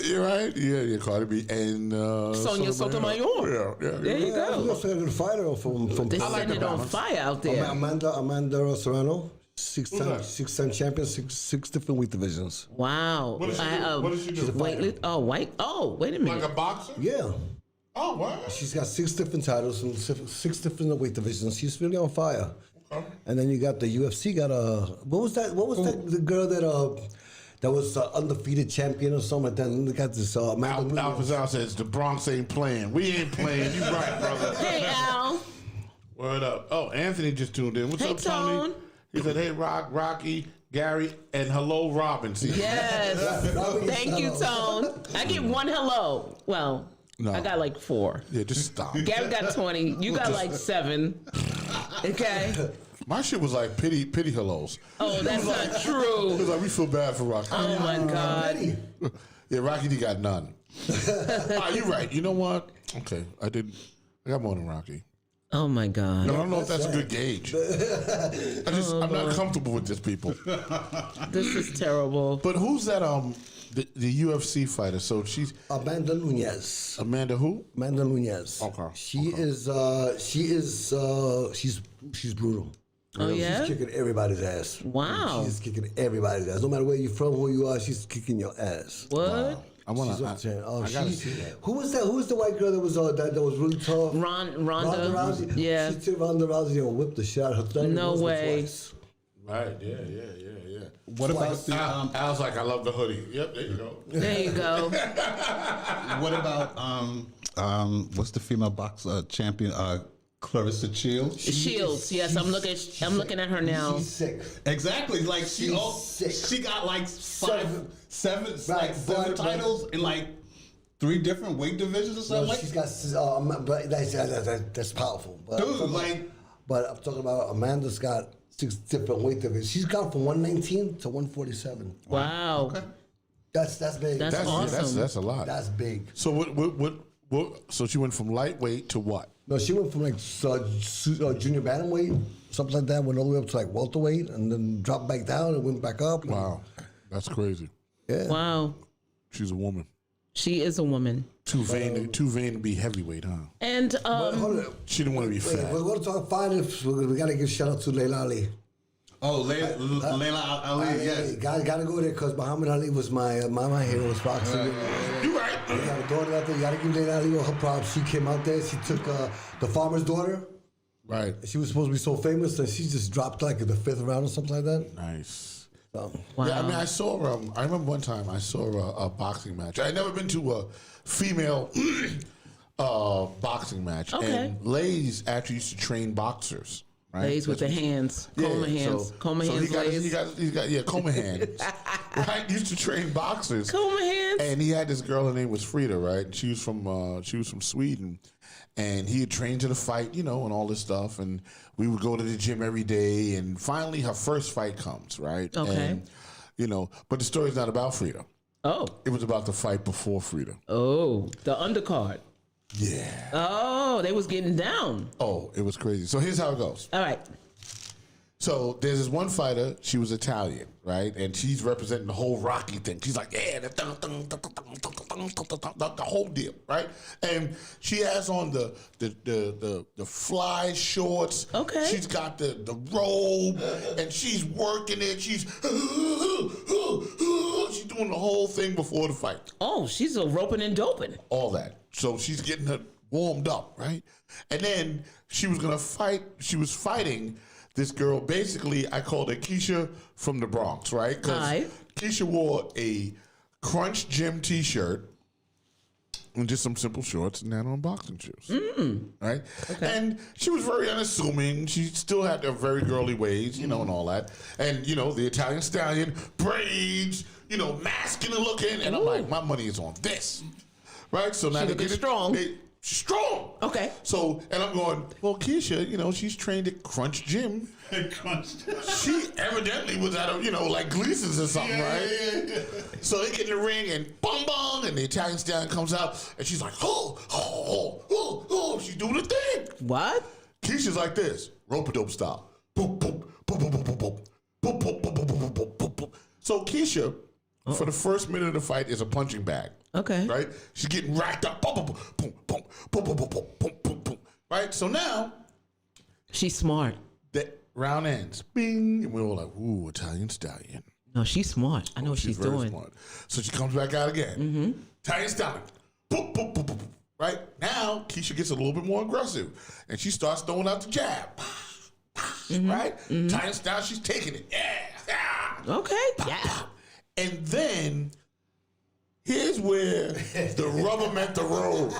You're right. Yeah, Cardi B and Sonia Sotomayor. Yeah. There you go. We also got a good fighter from They're I like setting the it on balance. fire out there. Amanda Serrano. that? Six-time champion, six different weight divisions. Wow. What does she do? What does she do? She's a weightlifter. Oh, wait a minute. Like a boxer? Yeah. Oh, what? She's got 6 different titles and 6 different weight divisions. She's really on fire. Okay. And then you got the UFC. Got what was that? The girl that was undefeated champion or something? Then they got this Amanda. Alpazal says the Bronx ain't playing. We ain't playing. You right, brother. Hey, Al. Word up. Oh, Anthony just tuned in. What's Hey, up, Tony? Tone. He said, hey, Rocky, Gary, and hello, Robin. See? Yes. Thank you, Tone. I get one hello. Well, No. I got like 4. Yeah, just stop. Gary got 20. You got like 7. Okay. My shit was like pity hellos. Oh, that's not It true. was like, we feel bad for Rocky. Oh my God. Yeah, Rocky D got none. You're right. You know what? Okay, I got more than Rocky. Oh my God. I don't know if that's a good gauge. I'm not comfortable with this, people. This is terrible. But who's that? The UFC fighter. So she's Amanda Nunes. Amanda who? Amanda Nunes. Okay. She's brutal. Oh, yeah? She's kicking everybody's ass. Wow. She's kicking everybody's ass. No matter where you're from, who you are, she's kicking your ass. What? Wow. I She's off the chain. I gotta see that. Who was that? Who was the white girl that was really tough? Ronda. Rousey. Yeah. She took Ronda Rousey and whipped the shit out of her. No way. Twice. Right. Yeah. What about the Al's like, I love the hoodie. Yep. There you go. There you go. what about what's the female boxer champion? Clarissa Shields. Shields. Yes, I'm looking at her now. She's sick. Exactly. Like She's sick. she got like seven Right, titles in like 3 different weight divisions or something. No, like she's got, but that's powerful. But Dude, I'm talking about Amanda's got 6 different weight divisions. She's gone from 119 to 147. Wow. Okay. That's big. That's awesome. That's a lot. That's big. So what? So she went from lightweight to what? No, she went from like junior bantamweight, something like that, went all the way up to like welterweight, and then dropped back down and went back up. Wow, that's crazy. Yeah. Wow. She's a woman. She is a woman. Too vain to be heavyweight, huh? And Hold up. She didn't want to be Wait, fat. we're going to talk finals. We got to give shout out to Layla Ali. Oh, Layla Ali, yes. Got to go there because Muhammad Ali was my hero was boxing. You right. You got a daughter out there. You got to give Layla Ali all her props. She came out there. She took the farmer's daughter. Right. She was supposed to be so famous that she just dropped like in the 5th round or something like that. Nice. So, wow. Yeah, I mean, I saw. I remember one time I saw a boxing match. I had never been to a female boxing match. Okay. And Lays actually used to train boxers. Right? Lays with the hands. Coma hands. Coma hands. He got Coma hands. Right? Used to train boxers. Coma hands. And he had this girl. Her name was Frida. Right? She was from Sweden. And he had trained her to fight, and all this stuff. And we would go to the gym every day. And finally, her first fight comes, right? Okay. And, but the story's not about Frida. Oh. It was about the fight before Frida. Oh, the undercard. Yeah. Oh, they was getting down. Oh, it was crazy. So here's how it goes. All right. So there's this one fighter. She was Italian, right? And she's representing the whole Rocky thing. She's like, yeah, the whole deal, right? And she has on the fly shorts. Okay. She's got the robe, and she's working it. She's doing the whole thing before the fight. Oh, she's a roping and doping. All that. So she's getting her warmed up, right? And then she was gonna fight. She was fighting this girl. Basically, I called her Keisha from the Bronx, right? Because Keisha wore a Crunch Gym T-shirt and just some simple shorts and then on boxing shoes, right? Okay. And she was very unassuming. She still had her very girly ways, you know, and all that. And you know, the Italian stallion, braids, you know, masculine looking. And I'm like, my money is on this, right? So now She they looking get it strong. Strong. Okay. So, and I'm going, well, Keisha, you know, she's trained at Crunch Gym. She evidently was at a, you know, like Gleason's or something, right? Yeah. So they get in the ring and bong bong, and the Italian stallion comes out, and she's like, oh, she's doing the thing. What? Keisha's like this, rope-a-dope style. Boop, boop, boop, boop, boop, boop, boop, boop, boop, boop, boop, boop, boop, boop, boop. So Keisha, for the first minute of the fight, is a punching bag. Okay. Right? She's getting racked up. Boom, boom, boom, boom, boom, boom, boom, boom, boom, boom, boom. Right? So now she's smart. The round ends. Bing. And we're all like, ooh, Italian stallion. No, she's smart. I know what she's very doing. Smart. So she comes back out again. Mm-hmm. Italian stallion. Boop, boop, boop, boop, boop. Right? Now Keisha gets a little bit more aggressive. And she starts throwing out the jab. Right? Italian stallion, she's taking it. Yeah. Okay. Yeah. And then here's where the rubber met the road.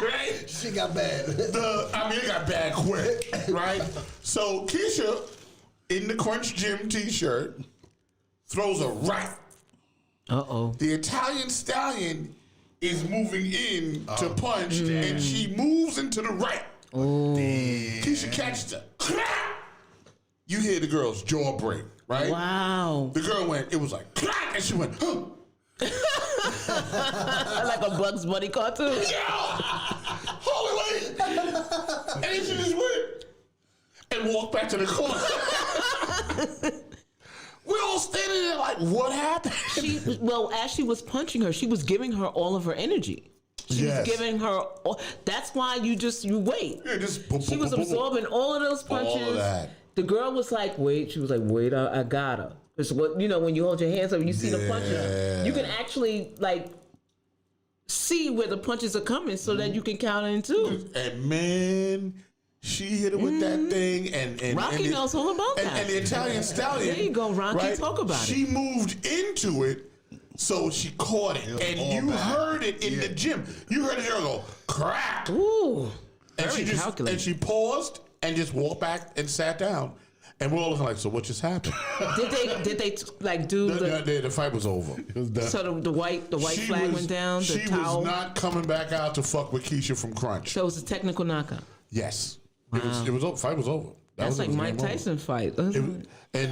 Right? She got bad. It got bad quick. Right? So Keisha, in the Crunch Gym T-shirt, throws a right. Uh-oh. The Italian stallion is moving in to punch, and she moves into the right. Oh. Keisha catches her. You hear the girl's jaw break, right? Wow. The girl went, it was like, and she went, huh. Like a Bugs Bunny cartoon. Yeah! Holy wait! And then she just went and walked back to the corner. We're all standing there like, what happened? As she was punching her, she was giving her all of her energy. She was giving her. That's why you wait. Yeah, just she was absorbing all of those punches. All of that. The girl was like, wait. She was like, wait, I got her. It's what, you know, when you hold your hands up and you see the punches, you can actually like see where the punches are coming so that you can counter in too. And man, she hit it with that thing, and Rocky knows all about that. And the Italian stallion. There you go, Rocky. Right? Talk about she it. She moved into it, so she caught it, and you heard it in the gym. You heard the girl go crack. Ooh, and she just calculated. And she paused and just walked back and sat down. And we're all looking like, so what just happened? Did they like do the fight was over. It was done. So the white flag went down. She was not coming back out to fuck with Keisha from Crunch. So it was a technical knockout. Yes, it was over. Fight was over. That's like Mike Tyson fight. And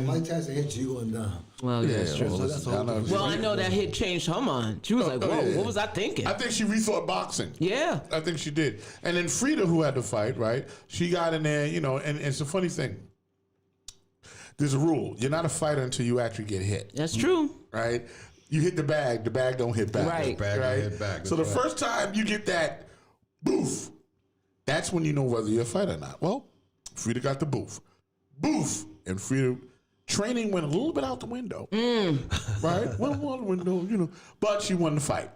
Mike Tyson hit you going down. Well, yeah, that's true. I know that hit changed her mind. She was like, whoa, what was I thinking? I think she rethought boxing. Yeah. I think she did. And then Frida, who had the fight, right? She got in there, you know, and it's a funny thing. There's a rule. You're not a fighter until you actually get hit. That's true. Right? You hit the bag don't hit back. Right. The bag don't hit back. So the first time you get that boof, that's when you know whether you're a fighter or not. Well, Frida got the boof. Boof. And Frida, training went a little bit out the window. Right? Went out the window, you know. But she won the fight.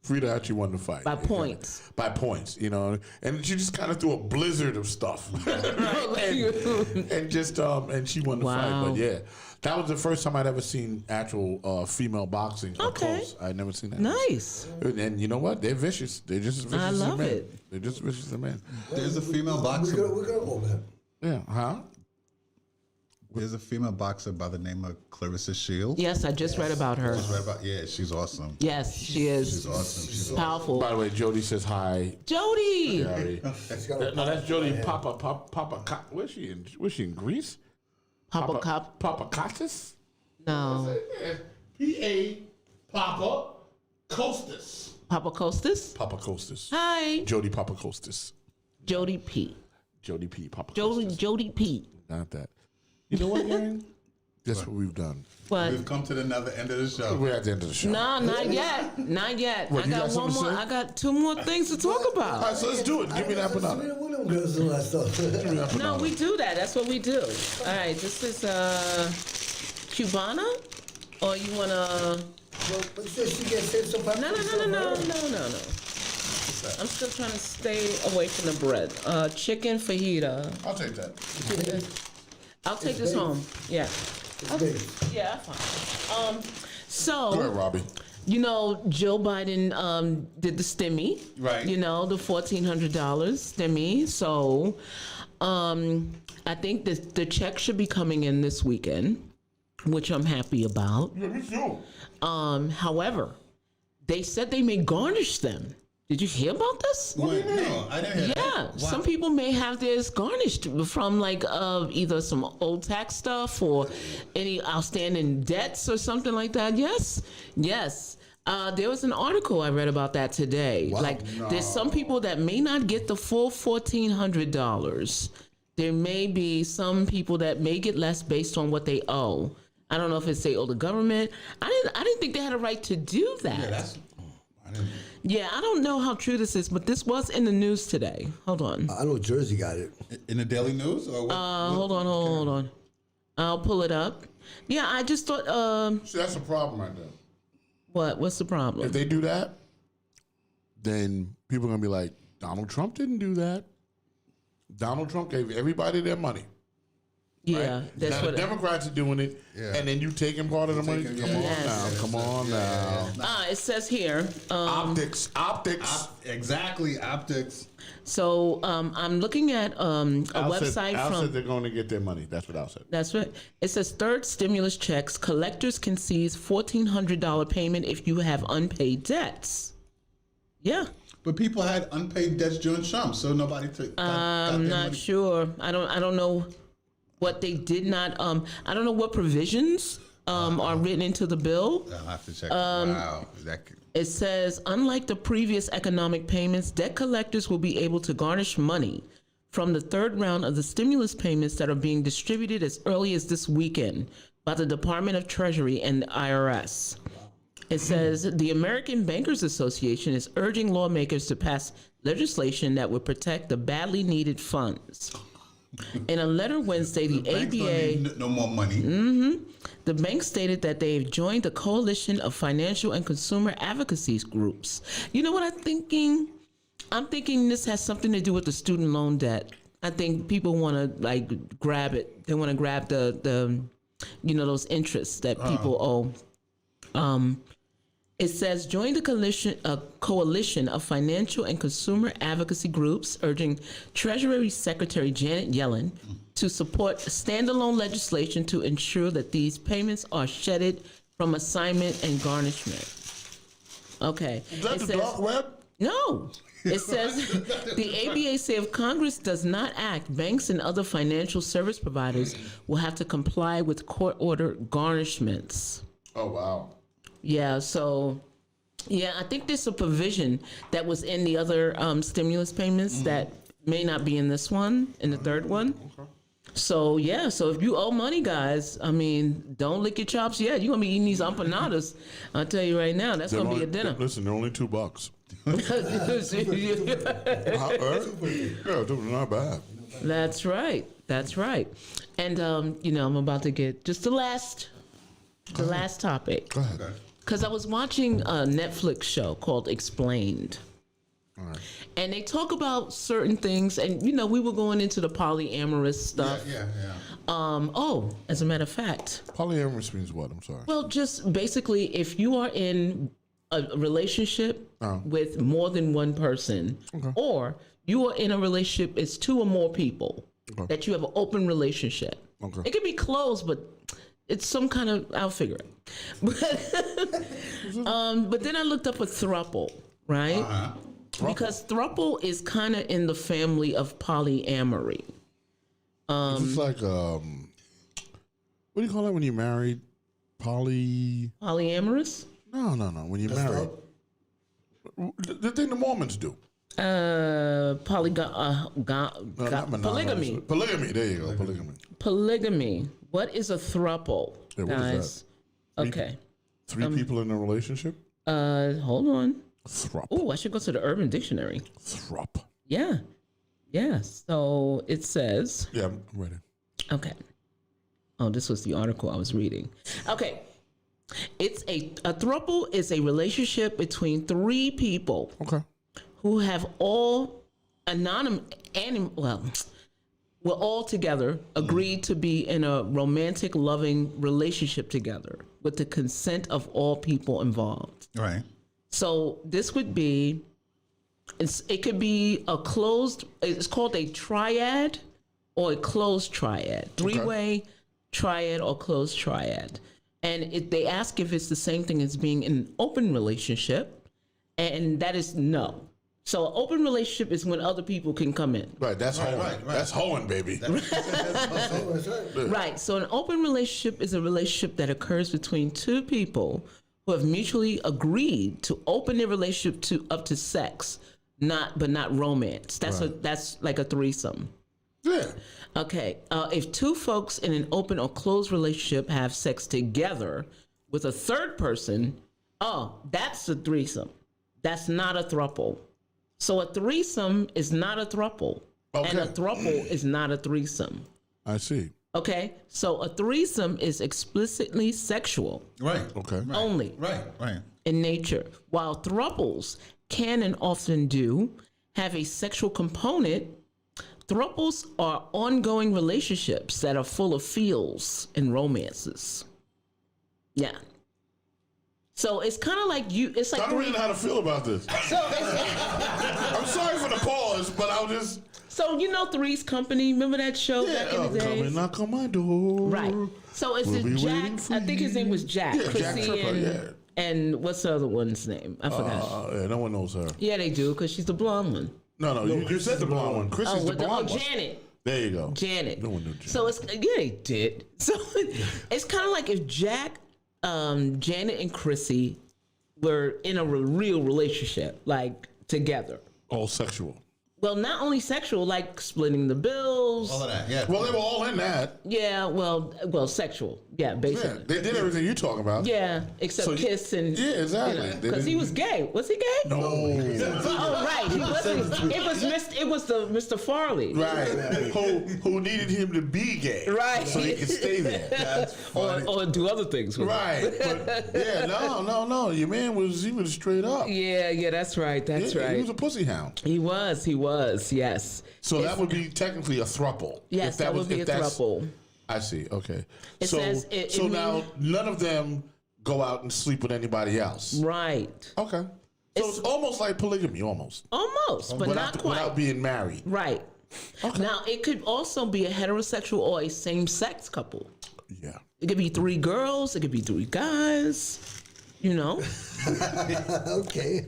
Frida actually won the fight. By points. By points, you know. And she just kind of threw a blizzard of stuff. and she won the fight. But yeah, that was the first time I'd ever seen actual female boxing up close. I'd never seen that. Nice. And you know what? They're vicious. They're just as vicious as men. it. They're just as vicious as men. There's a female boxer. We're gonna go there. Yeah, huh? There's a female boxer by the name of Clarissa Shields. Yes, I just read about her. She's awesome. Yes, she is. She's awesome. She's powerful. By the way, Jody says hi. Jody. No, that's Jody. Papa. Where's she in? Was she in Greece? Papa Costas? No. P.A. Papa Costas. Papa Costas? Papa Costas. Hi. Jody Papa Costas. Jody P. Jody P. Papa Jody Costas. Jody P. Not that. You know what, gang? That's what we've done. What? We've come to the other end of the show. We're at the end of the show. No, not yet. Not yet. What, I you got got one something more. to say? I got 2 more things to talk All about. right, so let's do it. Give me that banana. No, we do that. That's what we do. All right, this is Cubana, or you wanna? No. I'm still trying to stay away from the bread. Chicken fajita. I'll take that. I'll take this home. Yeah. Yeah, fine. So. Go ahead, Robbie. You know, Joe Biden did the stimmy. Right. You know, the $1,400 stimmy. So I think the check should be coming in this weekend, which I'm happy about. Yeah, me too. However, they said they may garnish them. Did you hear about this? No, I didn't hear that. Yeah, some people may have theirs garnished from like either some old tax stuff or any outstanding debts or something like that. Yes. There was an article I read about that today. Wow. There's some people that may not get the full $1,400. There may be some people that may get less based on what they owe. I don't know if it's they owe the government. I didn't think they had a right to do that. Yeah, I don't know how true this is, but this was in the news today. Hold on. I know Jersey got it. In the Daily News? Or what, Hold on. I'll pull it up. Yeah, I just thought. See, that's the problem right there. What's the problem? If they do that, then people are gonna be like, Donald Trump didn't do that. Donald Trump gave everybody their money. Yeah, right? that's now what the Democrats are doing it, and then you taking part of the money. Come on now. It says here. Optics. Exactly, optics. So I'm looking at a website Al from. said they're going to get their money. That's what Al said. That's right. It says third stimulus checks. Collectors can seize $1,400 payment if you have unpaid debts. Yeah. But people had unpaid debts during Trump, so nobody took. I'm not sure. I don't know what they did not. I don't know what provisions are written into the bill. I'll have to check. Wow. It says, unlike the previous economic payments, debt collectors will be able to garnish money from the third round of the stimulus payments that are being distributed as early as this weekend by the Department of Treasury and the IRS. It says the American Bankers Association is urging lawmakers to pass legislation that would protect the badly needed funds. In a letter Wednesday, the ABA... Don't need no more money. The bank stated that they've joined the coalition of financial and consumer advocacy groups. You know what I'm thinking? I'm thinking this has something to do with the student loan debt. I think people want to grab it. They want to grab the those interests that people owe. It says, join the coalition of financial and consumer advocacy groups, urging Treasury Secretary Janet Yellen to support standalone legislation to ensure that these payments are shedded from assignment and garnishment. Okay. Is that the dark web? No. It says the ABA say if Congress does not act, banks and other financial service providers will have to comply with court order garnishments. Oh, wow. Yeah, so, I think there's a provision that was in the other stimulus payments that may not be in this one, in the third one. Okay. So, so if you owe money, guys, I mean, don't lick your chops yet. You're going to be eating these empanadas. I'll tell you right now, that's going to be a dinner. Listen, they're only $2. Yeah, not bad. That's right. And, I'm about to get just the last topic. Go ahead. Because I was watching a Netflix show called Explained. All right. And they talk about certain things, and we were going into the polyamorous stuff. Yeah. As a matter of fact. Polyamorous means what? I'm sorry. Well, just basically, if you are in a relationship with more than one person, or you are in a relationship, it's 2 or more people, that you have an open relationship. Okay. It could be closed, but it's some kind of, I'll figure it. But then I looked up a throuple, right? Uh-huh. Because throuple is kind of in the family of polyamory. It's like, what do you call that when you're married? Polyamorous? No. When you're married. The thing the Mormons do. Polygamy. Polygamy. There you go. Polygamy. Polygamy. What is a throuple, Yeah, what is guys? that? Okay. Three people in a relationship? Hold on. Thrup. Oh, I should go to the Urban Dictionary. Thrup. Yeah. Yeah. So it says. Yeah, I'm ready. Okay. Oh, this was the article I was reading. Okay. It's a throuple is a relationship between three people. Okay. Who have all we're all together, agreed to be in a romantic, loving relationship together with the consent of all people involved. Right. So this would be, it could be it's called a triad or a closed triad, three-way triad or closed triad. And they ask if it's the same thing as being in an open relationship, and that is no. So an open relationship is when other people can come in. Right, that's hoeing. Right. That's hoeing, baby. Right. So an open relationship is a relationship that occurs between two people who have mutually agreed to open their relationship up to sex, but not romance. That's like a threesome. Yeah. Okay. If two folks in an open or closed relationship have sex together with a third person, that's a threesome. That's not a throuple. So a threesome is not a throuple. Okay. And a throuple is not a threesome. I see. Okay? So a threesome is explicitly sexual. Right. Okay. Right. Only. Right. In nature. While throuples can and often do have a sexual component, throuples are ongoing relationships that are full of feels and romances. Yeah. So it's kind of like it's like. I don't really know how to feel about this. I'm sorry for the pause, but I was just. So Three's Company, remember that show back in the day? Come and knock on my door. Right. So it's We'll be Jack. waiting for I think his name was Jack. Yeah, Jack Chrissy Tripper, and what's the other one's name? I forgot. Yeah, no one knows her. Yeah, they do because she's the blonde one. No, you said the blonde one. Chris is the blonde one. Janet. There you go. Janet. No one knew Janet. So they did. So it's kind of like if Jack, Janet, and Chrissy were in a real relationship, like together. All sexual. Well, not only sexual, like splitting the bills. All of that, yeah. Well, they were all in that. Yeah, well, sexual. Yeah, basically. Yeah, they did everything you're talking about. Yeah, except kiss and. Yeah, exactly. Because he was gay. Was he gay? No. Oh, right. He wasn't. It was the Mr. Farley. Right. Who needed him to be gay. Right. So he could stay there. That's funny. Or do other things with Right. But yeah, no. Your man was straight up. Yeah, that's right. That's right. He was a pussy hound. He was, yes. So that would be technically a throuple. Yes, that would be a throuple. I see. Okay. It says it now none of them go out and sleep with anybody else. Right. Okay. So it's almost like polygamy, almost. Almost, but not quite. Without being married. Right. Okay. Now, it could also be a heterosexual or a same-sex couple. Yeah. It could be 3 girls. It could be 3 guys. Okay.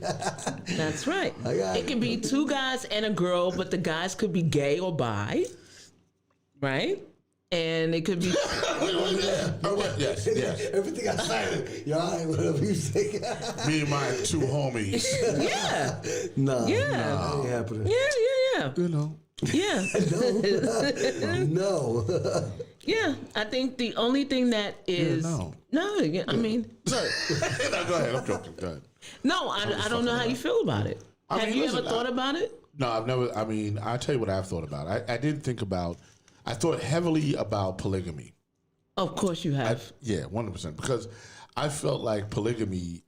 That's right. It could be 2 guys and a girl, but the guys could be gay or bi. Right? And it could be. Yes. Everything I said, you're all right, whatever you say. Me and my 2 homies. Yeah. No. Yeah. That ain't happening. Yeah. You know. Yeah. No. Yeah, I think the only thing that is I mean, look. No, go ahead. I'm joking. Go ahead. No, I don't know how you feel about it. Have you ever thought about it? No, I've never. I mean, I'll tell you what I've thought about. I didn't think about. I thought heavily about polygamy. Of course, you have. 100%. Because I felt like polygamy,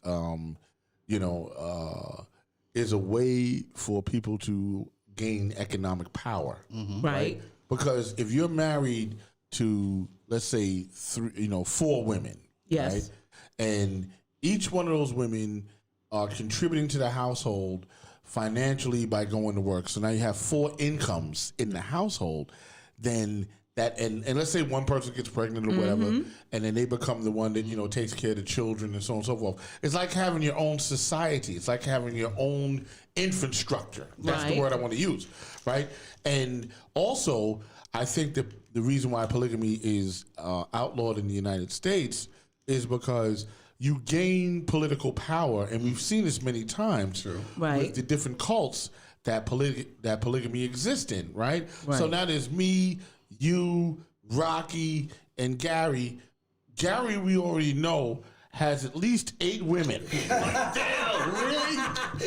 is a way for people to gain economic power. Mm-hmm. Right. Because if you're married to, let's say, 4 women, yes, right? And each one of those women are contributing to the household financially by going to work. So now you have 4 incomes in the household. Then that, and let's say one person gets pregnant or whatever, and then they become the one that takes care of the children and so on and so forth. It's like having your own society. It's like having your own infrastructure. That's the word I want to use, right? And also, I think that the reason why polygamy is outlawed in the United States is because you gain political power, and we've seen this many times with the different cults that polygamy exists in, right? So now there's me, you, Rocky, and Gary. Gary, we already know, has at least 8 women. Damn, really?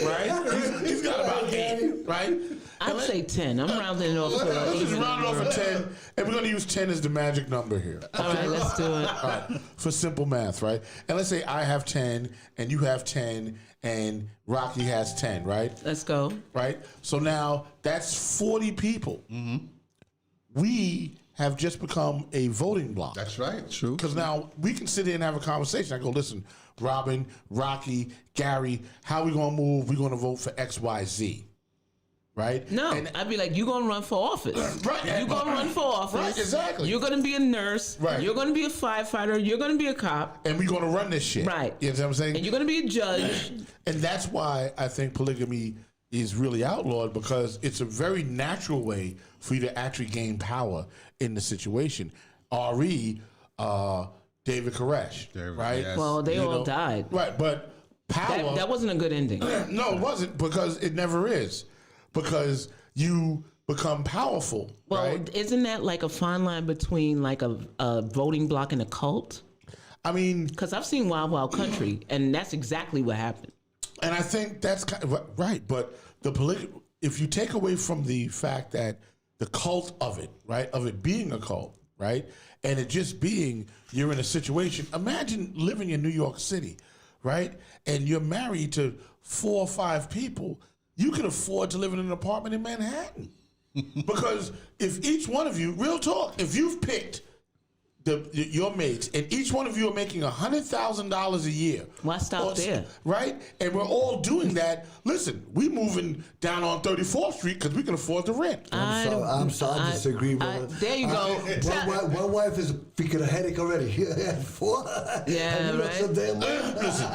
Right? He's got about 8, right? I'd say 10. I'm rounding it off to Let's just round it off at 10, and we're going to use 10 as the magic number here. All right, let's do it. All right, for simple math, right? And let's say I have 10, and you have 10, and Rocky has 10, right? Let's go. Right? So now that's 40 people. Mm-hmm. We have just become a voting block. That's right. True. Because now we can sit here and have a conversation. I go, listen, Robin, Rocky, Gary, how we going to move? We're going to vote for X, Y, Z. Right? No, and I'd be like, you're going to run for office. Right. You're going to run for office. Right, exactly. You're going to be a nurse. Right. You're going to be a firefighter. You're going to be a cop. And we're going to run this shit. Right. You know what I'm saying? And you're going to be a judge. And that's why I think polygamy is really outlawed, because it's a very natural way for you to actually gain power in the situation. R.E., David Koresh, right? Yes. Well, they all died. Right, but power... That wasn't a good ending. No, it wasn't, because it never is. Because you become powerful, Well, right? isn't that like a fine line between like a voting block and a cult? I mean... Because I've seen Wild Wild Country, and that's exactly what happened. And I think that's kind of right, but if you take away from the fact that the cult of it, right, of it being a cult, right, and it just being you're in a situation. Imagine living in New York City, right, and you're married to 4 or 5 people. You can afford to live in an apartment in Manhattan, because if each one of you, real talk, if you've picked your mates, and each one of you are making $100,000 a year. Why stop there? Right? And we're all doing that. Listen, we moving down on 34th Street because we can afford the rent. I'm sorry, I disagree with her. There you go. One wife is freaking a headache already. 4. Yeah, right. So damn Listen,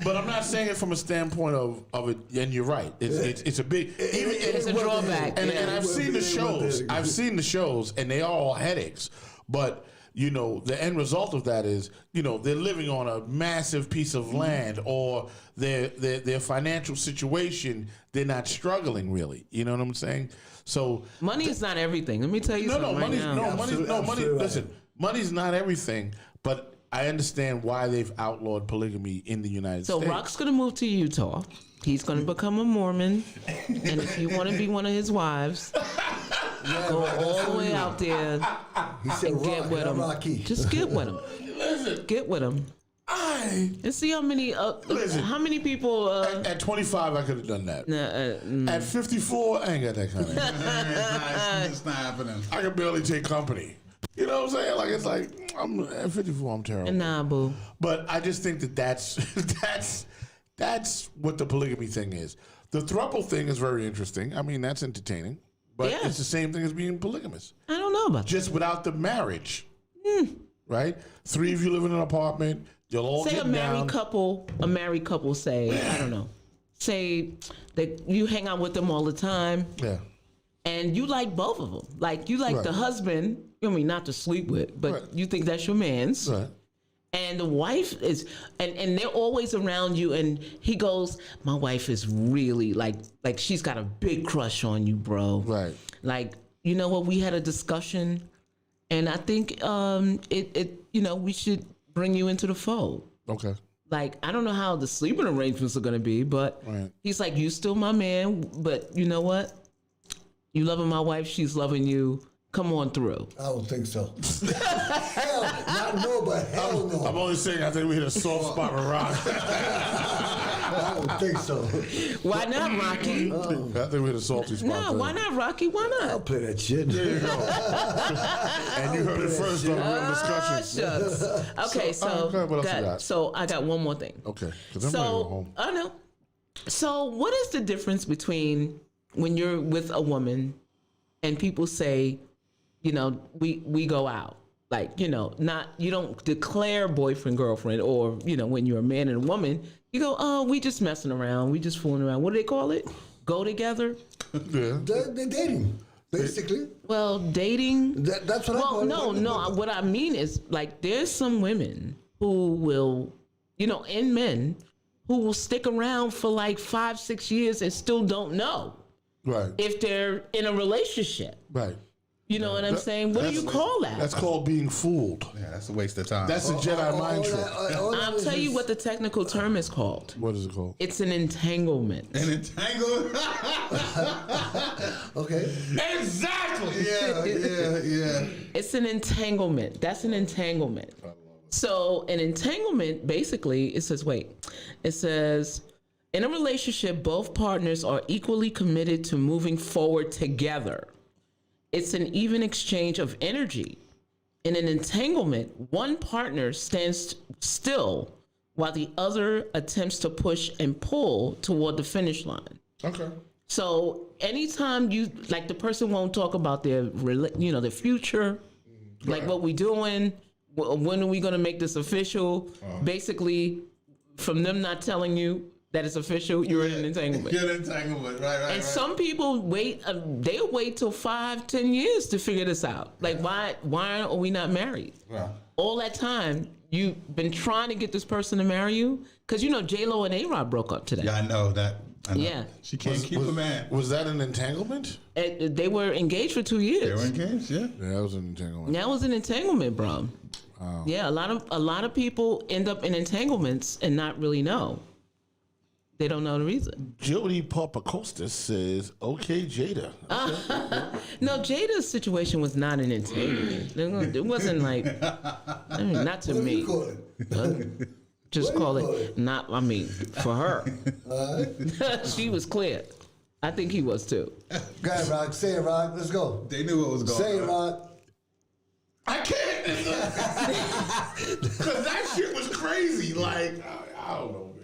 but I'm not saying it from a standpoint of it, and you're right. It's a big... It's a drawback. And I've seen the shows. I've seen the shows, and they are all headaches. But... you know, the end result of that is, you know, they're living on a massive piece of land, or their financial situation, they're not struggling really. You know what I'm saying? So money is not everything. Let me tell you something. Money. Listen, money's not everything, but I understand why they've outlawed polygamy in the United States. So Rock's gonna move to Utah. He's gonna become a Mormon, and if you want to be one of his wives. Go all the way out there and get with him. Just get with him. Listen, get with him. And see how many people. At 25, I could have done that. At 54, I ain't got that kind of. It's not happening. I can barely take company. You know what I'm saying? Like, it's like I'm at 54. I'm terrible. Nah, boo. But I just think that's what the polygamy thing is. The throuple thing is very interesting. I mean, that's entertaining. But it's the same thing as being polygamous. I don't know about just without the marriage, right? 3 of you live in an apartment. You'll all say get a married down. couple. A married couple say, I don't know. Say that you hang out with them all the time. Yeah. And you like both of them. Like you like the husband. I mean, not to sleep with, but you think that's your man's. Right. And the wife is, and they're always around you. And he goes, my wife is really like she's got a big crush on you, bro. Right. Like, you know what? We had a discussion, and I think we should bring you into the fold. Okay. Like, I don't know how the sleeping arrangements are going to be, but he's like, you still my man, but you know what? You loving my wife, she's loving you. Come on through. I don't think so. Hell, not no, but hell no. I'm only saying I think we hit a soft spot with Rock. I don't think so. Why not, Rocky? I think we hit a salty spot. No, why not, Rocky? Why not? I'll play that shit. There you go. And you heard it first on Real Discussions. Shucks. Okay, what else you got? So I got one more thing. Okay, because I'm ready to go home. I know. So what is the difference between when you're with a woman and people say, you know, we go out, like, you know, not, you don't declare boyfriend, girlfriend, or, you know, when you're a man and a woman, you go, oh, we just messing around. We just fooling around. What do they call it? Go together? Yeah. They're dating, basically. Well, dating. That's what I call it. No. What I mean is, like, there's some women who will, you know, and men who will stick around for like 5-6 years and still don't know. Right. if they're in a relationship. Right. You know what I'm saying? What do you call that? That's called being fooled. Yeah, that's a waste of time. That's a Jedi mind trick. I'll tell you what the technical term is called. What is it called? It's an entanglement. An entanglement. Okay. Exactly. Yeah. It's an entanglement. That's an entanglement. So an entanglement, basically, it says, in a relationship, both partners are equally committed to moving forward together. It's an even exchange of energy. In an entanglement, one partner stands still while the other attempts to push and pull toward the finish line. Okay. So anytime the person won't talk about their future, like what we doing, when are we going to make this official? Basically, from them not telling you that it's official, you're in an entanglement. You're in an entanglement, right. And some people wait, they'll wait till 5-10 years to figure this out. Like, why are we not married? Yeah. All that time, you've been trying to get this person to marry you? Because, J-Lo and A-Rod broke up today. Yeah, I know that. Yeah. She can't keep a man. Was that an entanglement? They were engaged for 2 years. They were engaged, yeah. Yeah, that was an entanglement. That was an entanglement, bro. Wow. Yeah, a lot of people end up in entanglements and not really know. They don't know the reason. Jody Papacosta says, "Okay, Jada." Okay. No, Jada's situation was not an entanglement. It wasn't like, not to me. Just call it not. I mean, for her, she was clear. I think he was too. Go ahead, Rock. Say it, Rock. Let's go. They knew what was going on. Say it, Rock. I can't, because that shit was crazy. Like, I don't know, man.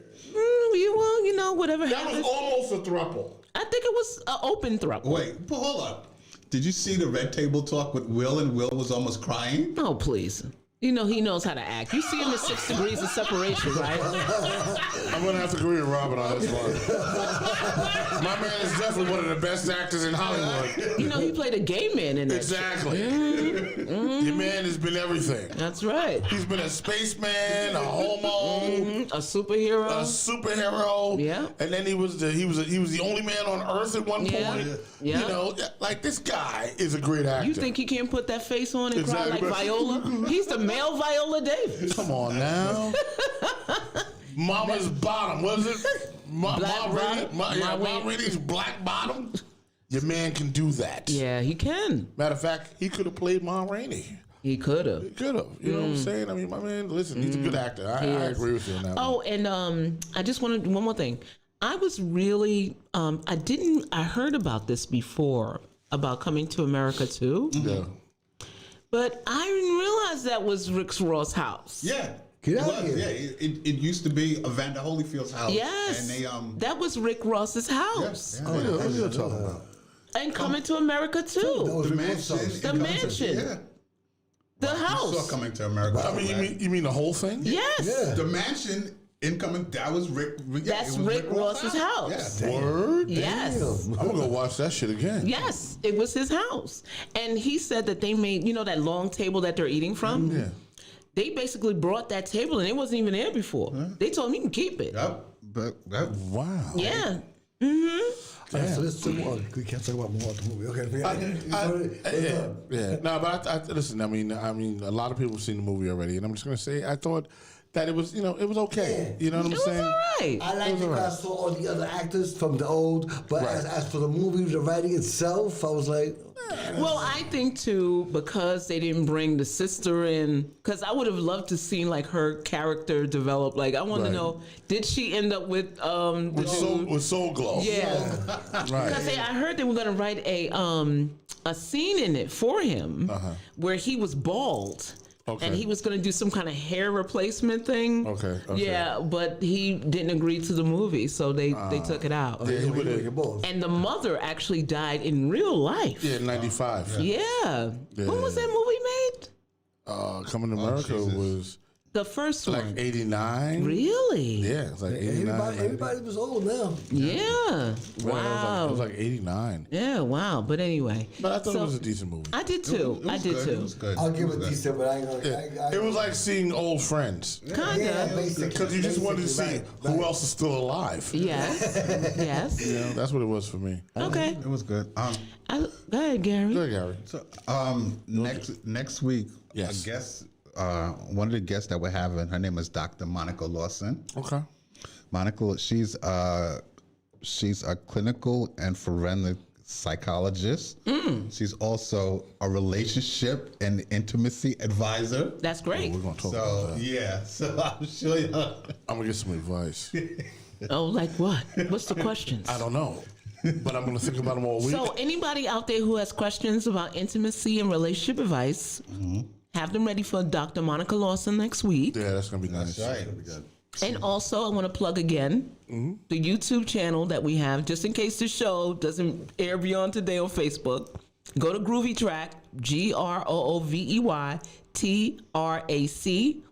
Whatever That happened. was almost a throuple. I think it was an open throuple. Wait, but hold on. Did you see the Red Table Talk with Will, and Will was almost crying? Oh, please. He knows how to act. You see him in 6 Degrees of Separation, right? I'm going to have to agree with Robin on this one. My man is definitely one of the best actors in Hollywood. He played a gay man in that. Exactly. Your man has been everything. That's right. He's been a spaceman, a homo, a superhero. Yeah. And then he was the only man on Earth at one point. Yeah. Like, this guy is a great actor. You think he can't put that face on and Exactly. cry like Viola? He's the male Viola Davis. Come on now. Mama's Bottom. What is it? Ma Rainey's Black Bottom. Your man can do that. Yeah, he can. Matter of fact, he could have played Ma Rainey. He could have. You know what I'm saying? I mean, my man, listen, he's a good actor. I agree with you on that one. Oh, and I just want to do one more thing. I was really, I heard about this before, about Coming to America too. Yeah. But I didn't realize that was Rick Ross' house. Yeah. Get out here. Yeah, it used to be Evander Holyfield's house. Yes. And that was Rick Ross's house. What are you talking about? And Coming to America too. The mansion. The mansion. Yeah. The house. You saw Coming to America. I mean, you mean the whole thing? Yes. Yeah. The mansion incoming, that was Rick. That's it was Rick Ross's house. Yeah. Word? Yes. I'm going to go watch that shit again. Yes, it was his house. And he said that they made, that long table that they're eating from? Yeah. They basically brought that table and it wasn't even there before. They told him you can keep it. Yep. Wow. Yeah. Right, so let's we can't talk about more of the movie. Okay. Yeah. No, but I listen. I mean, a lot of people have seen the movie already, and I'm just gonna say, I thought that it was, it was okay. You know what I'm saying? It was all right. I like the cast for all the other actors from the old, but as for the movie, the writing itself, I was like, well, I think too, because they didn't bring the sister in, because I would have loved to see like her character develop. Like I want to know, did she end up with Soul Glow? Yeah, right. Because I heard they were going to write a scene in it for him where he was bald. Okay. And he was going to do some kind of hair replacement thing. Okay. Yeah, but he didn't agree to the movie, so they took it out. Yeah, and the mother actually died in real life. Yeah, in 95. Yeah. When was that movie made? Coming to America was The first like one. 89. Really? Yeah, it's like 89. Everybody was old now. Yeah. Wow. It was like 89. Yeah, wow. But anyway. But I thought it was a decent movie. I did too. It was good. I'll give it decent, but I ain't gonna. Yeah. It was like seeing old friends. Kinda. Yeah, basically. Because you just wanted to see who else is still alive. Yes. Yes. You know, that's what it was for me. Okay. It was good. Go ahead, Gary. Go ahead, Gary. So next week, Yes. a guest, one of the guests that we're having, her name is Dr. Monica Lawson. Okay. Monica, she's a clinical and forensic psychologist. She's also a relationship and intimacy advisor. That's great. We're gonna talk about that. Yeah, so I'm sure I'm gonna get some advice. Oh, like what? What's the questions? I don't know, but I'm gonna think about them all week. So anybody out there who has questions about intimacy and relationship advice, have them ready for Dr. Monica Lawson next week. Yeah, that's gonna be nice. That's right. And also, I want to plug again the YouTube channel that we have, just in case the show doesn't air beyond today on Facebook. Go to Groovy Track, GROOVEYTRAC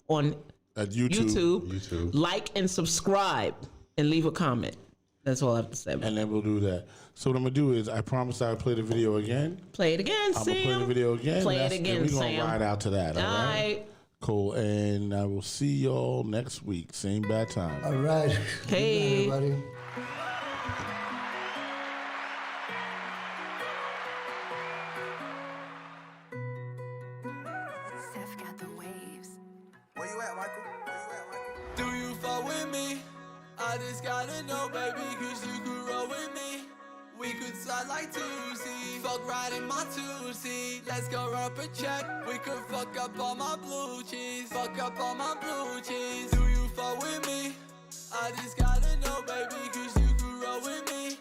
on At YouTube. YouTube. Like and subscribe and leave a comment. That's all I have to say. And then we'll do that. So what I'm gonna do is, I promise I'll play the video again. Play it again, I'm Sam. gonna play the video again. Play it Then again, we're gonna Sam. ride out to that. All right. Cool. And I will see y'all next week. Same bad time. All right. Hey. Good night, everybody. Steph got the waves. Where you at, Michael? Do you fuck with me? I just gotta know, baby, cause you could roll with me. We could slide like 2C. Fuck riding my 2C. Let's go up a check. We could fuck up all my blue cheese. Fuck up all my blue cheese. Do you fuck with me? I just gotta know, baby, cause you could roll with me.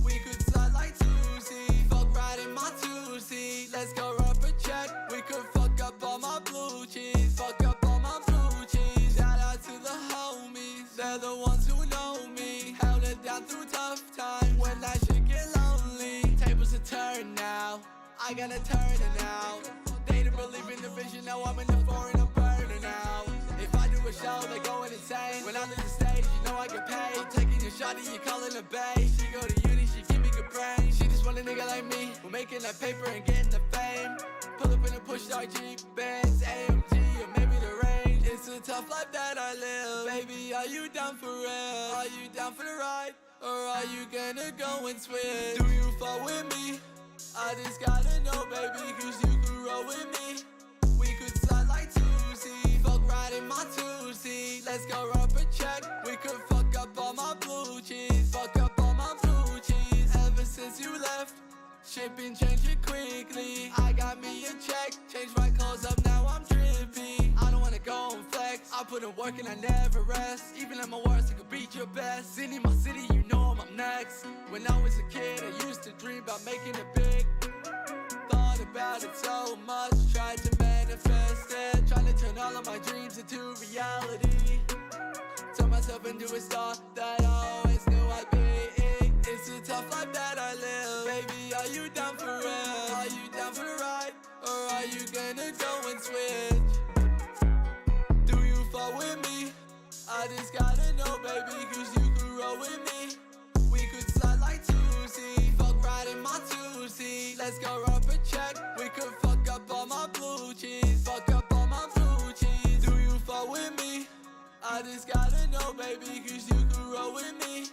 We could slide like 2C. Fuck riding my 2C. Let's go up a check. We could fuck up all my blue cheese. Fuck up all my blue cheese. Shout out to the homies. They're the ones who know me. Held it down through tough times. When that shit get lonely. Tables are turned now. I gotta turn it now. They didn't believe in the vision. Now I'm in the foreign. I'm burning now. If I do a show, they going insane. When I leave the stage, you know I get paid. I'm taking a shot and you calling a bae. She go to uni, she give me good brain. She just want a nigga like me, who making that paper and getting the fame. Pull up in a push start Jeep, Benz, AMG, or maybe the range. It's a tough life that I live. Baby, are you down for real? Are you down for the ride? Or are you gonna go and switch? Do you fuck with me? I just gotta know, baby, cause you could roll with me. We could slide like 2C. Fuck riding my 2C. Let's go up a check. We could fuck up all my blue cheese. Fuck up all my blue cheese. Ever since you left, shit been changing quickly. I got me a check. Change my clothes up, now I'm drippy. I don't wanna go and flex. I put in work and I never rest. Even at my worst, I could beat your best. Sitting in my city, you know I'm up next. When I was a kid, I used to dream about making it big. Thought about it so much, tried to manifest it. Trying to turn all of my dreams into reality. Turn myself into a star that I always knew I'd be. It's a tough life that I live. Baby, are you down for real? Are you down for the ride? Or are you gonna go and switch? Do you fuck with me? I just gotta know, baby, cause you could roll with me. We could slide like 2C. Fuck riding my 2C. Let's go up a check. We could fuck up all my blue cheese. Fuck up all my blue cheese. Do you fuck with me? I just gotta know, baby, cause you could roll with me.